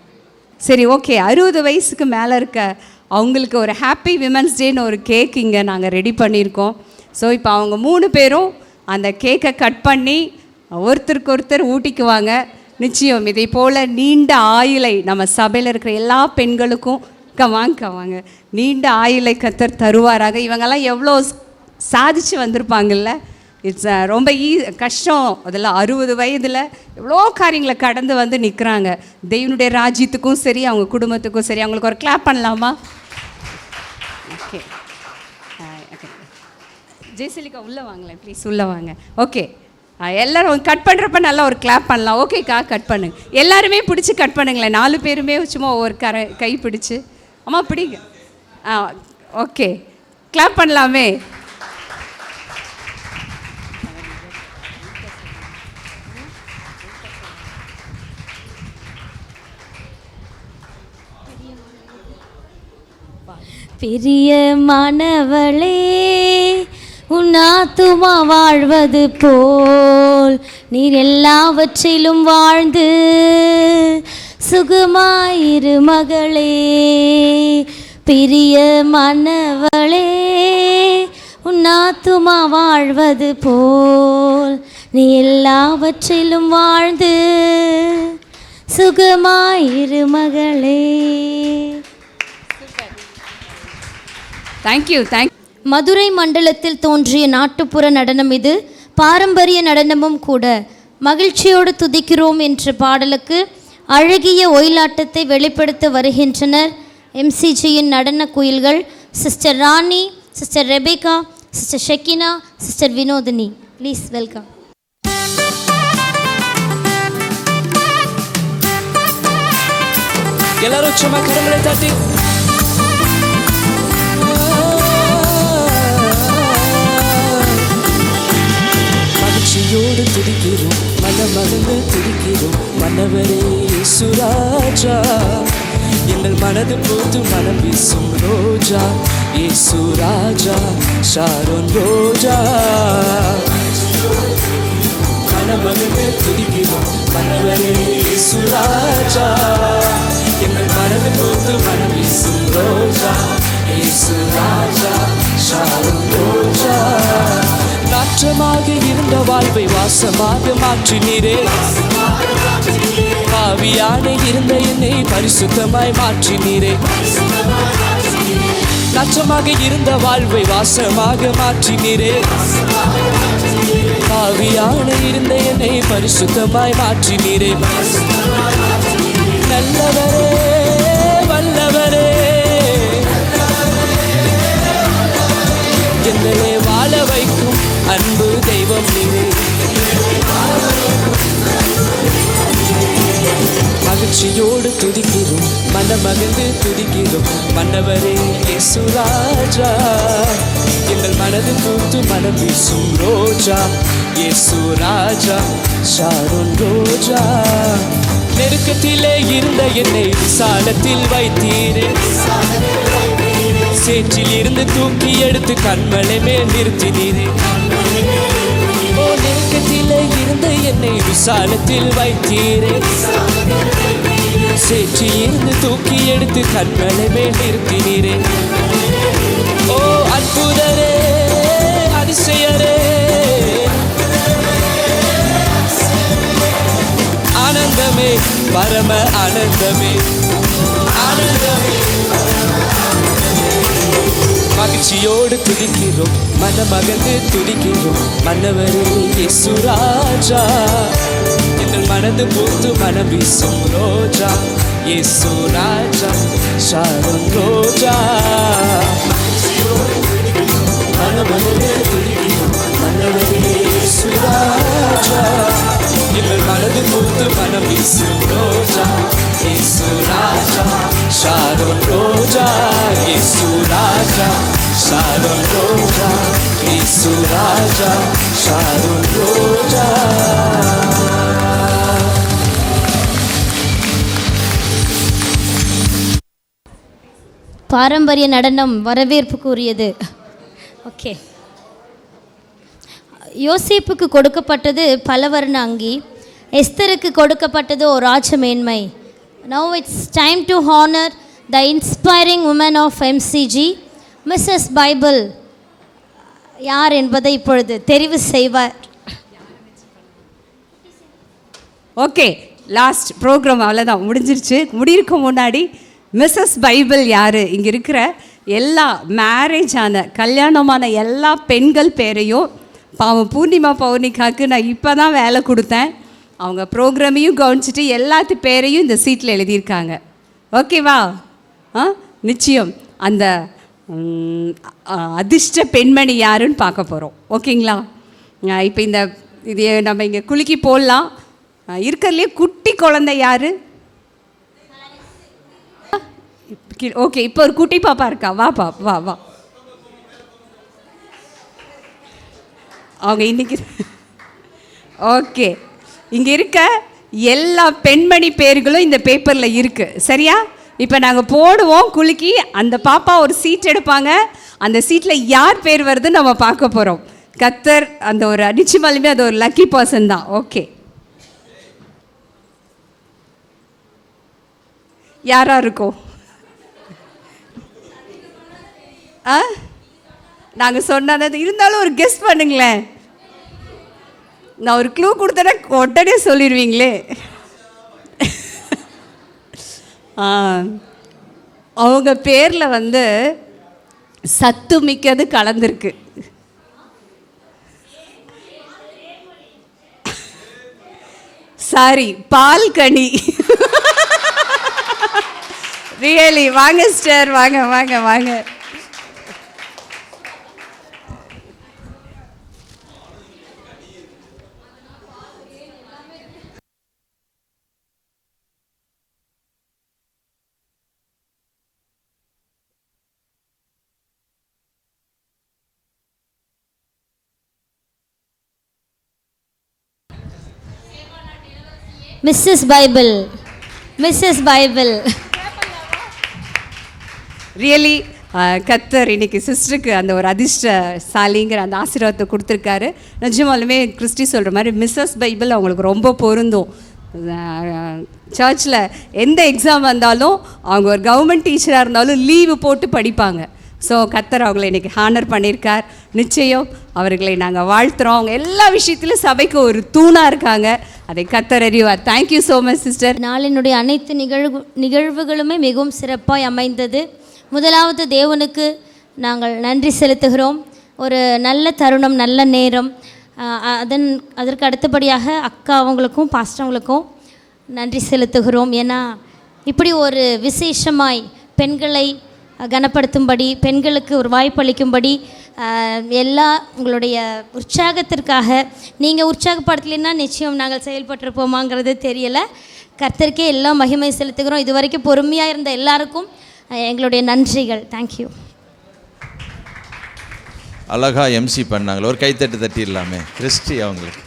சரி, ஓகே. 60 வயசுக்கு மேலே இருக்க அவங்களுக்கு ஒரு ஹாப்பி விமன்ஸ் டேன்னு ஒரு கேக் இங்கே நாங்கள் ரெடி பண்ணியிருக்கோம். ஸோ இப்போ அவங்க 3 பேரும் அந்த கேக்கை கட் பண்ணி ஒருத்தருக்கு ஒருத்தர் ஊட்டிக்குவாங்க. நிச்சயம் இதை போல் நீண்ட ஆயுளை நம்ம சபையில் இருக்கிற எல்லா பெண்களுக்கும் வாங்க நீண்ட ஆயுளை கர்த்தர் தருவாராக. இவங்கெல்லாம் எவ்வளோ சாதிச்சு வந்திருப்பாங்கல்ல. இட்ஸ் ரொம்ப கஷ்டம். அதில் 60 வயதில் எவ்வளோ காரியங்களை கடந்து வந்து நிற்கிறாங்க. தெய்வனுடைய ராஜ்யத்துக்கும் சரி, அவங்க குடும்பத்துக்கும் சரி. அவங்களுக்கு ஒரு கிளாப் பண்ணலாமா? ஓகே ஓகே, ஜெயசிலிகா உள்ளே வாங்களேன் ப்ளீஸ், உள்ளே வாங்க. ஓகே, எல்லோரும் கட் பண்ணுறப்ப நல்லா ஒரு கிளாப் பண்ணலாம். ஓகேக்கா, கட் பண்ணுங்க. எல்லாருமே பிடிச்சி கட் பண்ணுங்களேன். 4 பேருமே சும்மா ஒவ்வொரு கை பிடிச்சி. அம்மா பிடிங்க. ஓகே, கிளாப் பண்ணலாமே. பிரியமானவளே, உன் ஆத்துமா வாழ்வது போல் நீர் எல்லாவற்றிலும் வாழ்ந்து சுகமாயிரு மகளே. பிரியமானவளே, உன் ஆத்துமா வாழ்வது போல் நீ எல்லாவற்றிலும் வாழ்ந்து சுகமாயிரு மகளே. தேங்க்யூ. மதுரை மண்டலத்தில் தோன்றிய நாட்டுப்புற நடனம் இது. பாரம்பரிய நடனமும் கூட. மகிழ்ச்சியோடு துதிக்கிறோம் என்ற பாடலுக்கு அழகிய ஒயிலாட்டத்தை வெளிப்படுத்த வருகின்றனர் எம்சிஜியின் நடன குயில்கள். Sister Rani, sister Rebecca, sister Shekinah, sister Vinodhini. Please welcome. எல்லாரும் சும்மா கரங்களை தட்டி மகிழ்ச்சியோடு துதிக்கிறோம், மனமகிழ்ந்து துதிக்கிறோம். மன்னவரே இயேசுராஜா, எங்கள் மனது போது மனம் வீசும் ரோஜா. இயேசுராஜா, ஷாரோன் ரோஜா. மனமகிழ்ந்து துதிக்கிறோம், மன்னவரே இயேசுராஜா, எங்கள் மனது போது மனம் வீசும் ரோஜா. இயேசுராஜா, ஷாரோன் ரோஜா. நாற்றமாக இருந்த வாழ்வை வாசமாக மாற்றினீரே. பாவியான இருந்த என்னை பரிசுத்தமாய் மாற்றினீரே. நாற்றமாக இருந்த வாழ்வை வாசமாக மாற்றினீரே. பாவியான இருந்த என்னை பரிசுத்தமாய் மாற்றினீரே. நல்லவரே, வல்லவரே, என்னை வாழ வைக்கும் அன்பு தெய்வம் நீரே. மகிழ்ச்சியோடு துதிக்கிறோம், மனமகிழ்ந்து துதிக்கிறோம். மன்னவரே இயேசுராஜா, எங்கள் மனது பூத்து மனம் வீசும் ரோஜா. இயேசுராஜா, ஷாரோன் ரோஜா. நெருக்கத்திலே இருந்த என்னை விசாலத்தில் வைத்தீரே. சேற்றில் இருந்து தூக்கி எடுத்து கண்மலை மேல் நிறுத்தினீரே. ஓ, நெருக்கத்திலே இருந்த என்னை விசாலத்தில் வைத்தீரே. சேற்றில் இருந்து தூக்கி எடுத்து கண்மலை மேல் நிறுத்தினீரே. ஓ, அற்புதரே, அதிசயரே, ஆனந்தமே, பரம ஆனந்தமே, ஆனந்தமே. மகிழ்ச்சியோடு துதிக்கிறோம், மனமகிழ்ந்து துதிக்கிறோம். மன்னவரே இயேசுராஜா, எங்கள் மனது பூத்து மனம் வீசும் ரோஜா. இயேசுராஜா, ஷாரோன் ரோஜா. மனமகிழ்ந்து துதிக்கிறோம், மன்னவரே இயேசுராஜா, எங்கள் மனது பூத்து மனம் வீசும் ரோஜா. இயேசுராஜா, ஷாரோன் ரோஜா. இயேசுராஜா, ஷாரோன் ரோஜா. இயேசுராஜா, ஷாரோன் ரோஜா. பாரம்பரிய நடனம் வரவேற்புக்குரியது. ஓகே, யோசேப்புக்கு கொடுக்கப்பட்டது பலவர்ண அங்கி, எஸ்தருக்கு கொடுக்கப்பட்டது ஒரு ராஜ மேன்மை. Now it's time to honor the inspiring woman of MCG, Mrs. Bible. யார் என்பதை இப்பொழுது தெரிவு செய்வார். ஓகே, லாஸ்ட் ப்ரோக்ராம் அவ்வளோதான், முடிஞ்சிருச்சு. முடியிருக்க முன்னாடி மிஸ்ஸஸ் பைபிள் யார், இங்கே இருக்கிற எல்லா மேரேஜ் ஆன கல்யாணமான எல்லா பெண்கள் பேரையும் பாவம் பூர்ணிமா பௌர்ணிகாவுக்கு நான் இப்போ தான் வேலை கொடுத்தேன். அவங்க ப்ரோக்ராமையும் கவனிச்சிட்டு எல்லாத்து பேரையும் இந்த சீட்டில் எழுதியிருக்காங்க. ஓகேவா? நிச்சயம் அந்த அதிர்ஷ்ட பெண்மணி யாருன்னு பார்க்க போகிறோம். ஓகேங்களா? இப்போ இது நம்ம இங்கே குலுக்கி போடலாம். இருக்கிறதுலே குட்டி குழந்தை யார்? ஓகே, இப்போ ஒரு குட்டி பாப்பா இருக்கா. வா வா வா. அவங்க இன்னைக்கு ஓகே, இங்கே இருக்க எல்லா பெண்மணி பேர்களும் இந்த பேப்பரில் இருக்குது. சரியா? இப்போ நாங்கள் போடுவோம் குலுக்கி. அந்த பாப்பா ஒரு சீட் எடுப்பாங்க. அந்த சீட்டில் யார் பேர் வருதுன்னு நம்ம பார்க்க போகிறோம். கத்தர் அந்த ஒரு நிச்சயமாலுமே அது ஒரு லக்கி பர்சன் தான். ஓகே, யாராக இருக்கும்? நாங்கள் சொன்னது இருந்தாலும் ஒரு கெஸ் பண்ணுங்களேன். நான் ஒரு க்ளூ கொடுத்தேன்னா உடனே சொல்லிடுவீங்களே. அவங்க பேரில் வந்து சத்து மிக்கது கலந்துருக்கு. சாரி, பால்கனி. ரியலி. வாங்க சிஸ்டர், வாங்க வாங்க வாங்க. Mrs Bible, Mrs Bible. Really கத்தர் இன்னைக்கு சிஸ்டருக்கு அந்த ஒரு அதிர்ஷ்டசாலிங்கிற அந்த ஆசீர்வாதத்தை கொடுத்துருக்காரு. நிஜமாலுமே கிறிஸ்டி சொல்கிற மாதிரி மிஸ்ஸஸ் பைபிள் அவங்களுக்கு ரொம்ப பொருந்தும். சர்ச்சில் எந்த எக்ஸாம் வந்தாலும் அவங்க ஒரு கவர்மெண்ட் டீச்சராக இருந்தாலும் லீவு போட்டு படிப்பாங்க. ஸோ கத்தர் அவங்களை இன்றைக்கி ஹானர் பண்ணியிருக்கார். நிச்சயம் அவர்களை நாங்கள் வாழ்த்துறோம். அவங்க எல்லா விஷயத்திலும் சபைக்கு ஒரு தூணாக இருக்காங்க. அதை கத்தர் அறிவார். Thank you so much sister. நாளினுடைய அனைத்து நிகழ்வுகளுமே மிகவும் சிறப்பாக அமைந்தது. முதலாவது தேவனுக்கு நாங்கள் நன்றி செலுத்துகிறோம். ஒரு நல்ல தருணம், நல்ல நேரம். அதற்கு அடுத்தபடியாக அக்கா அவங்களுக்கும் பாஸ்டவங்களுக்கும் நன்றி செலுத்துகிறோம். ஏன்னா இப்படி ஒரு விசேஷமாய் பெண்களை கனப்படுத்தும்படி, பெண்களுக்கு ஒரு வாய்ப்பளிக்கும்படி எல்லா உங்களுடைய உற்சாகத்திற்காக, நீங்கள் உற்சாகப்படுத்தலைன்னா நிச்சயம் நாங்கள் செயல்பட்டிருப்போமாங்கிறது தெரியலை. கர்த்தருக்கே எல்லாம் மகிமை செலுத்துகிறோம். இது வரைக்கும் பொறுமையாக இருந்த எல்லாருக்கும் எங்களுடைய நன்றிகள். தேங்க்யூ. அழகாக எம்சி பண்ணாங்களே, ஒரு கைத்தட்டு தட்டிடலாமே கிறிஸ்டி அவங்களுக்கு.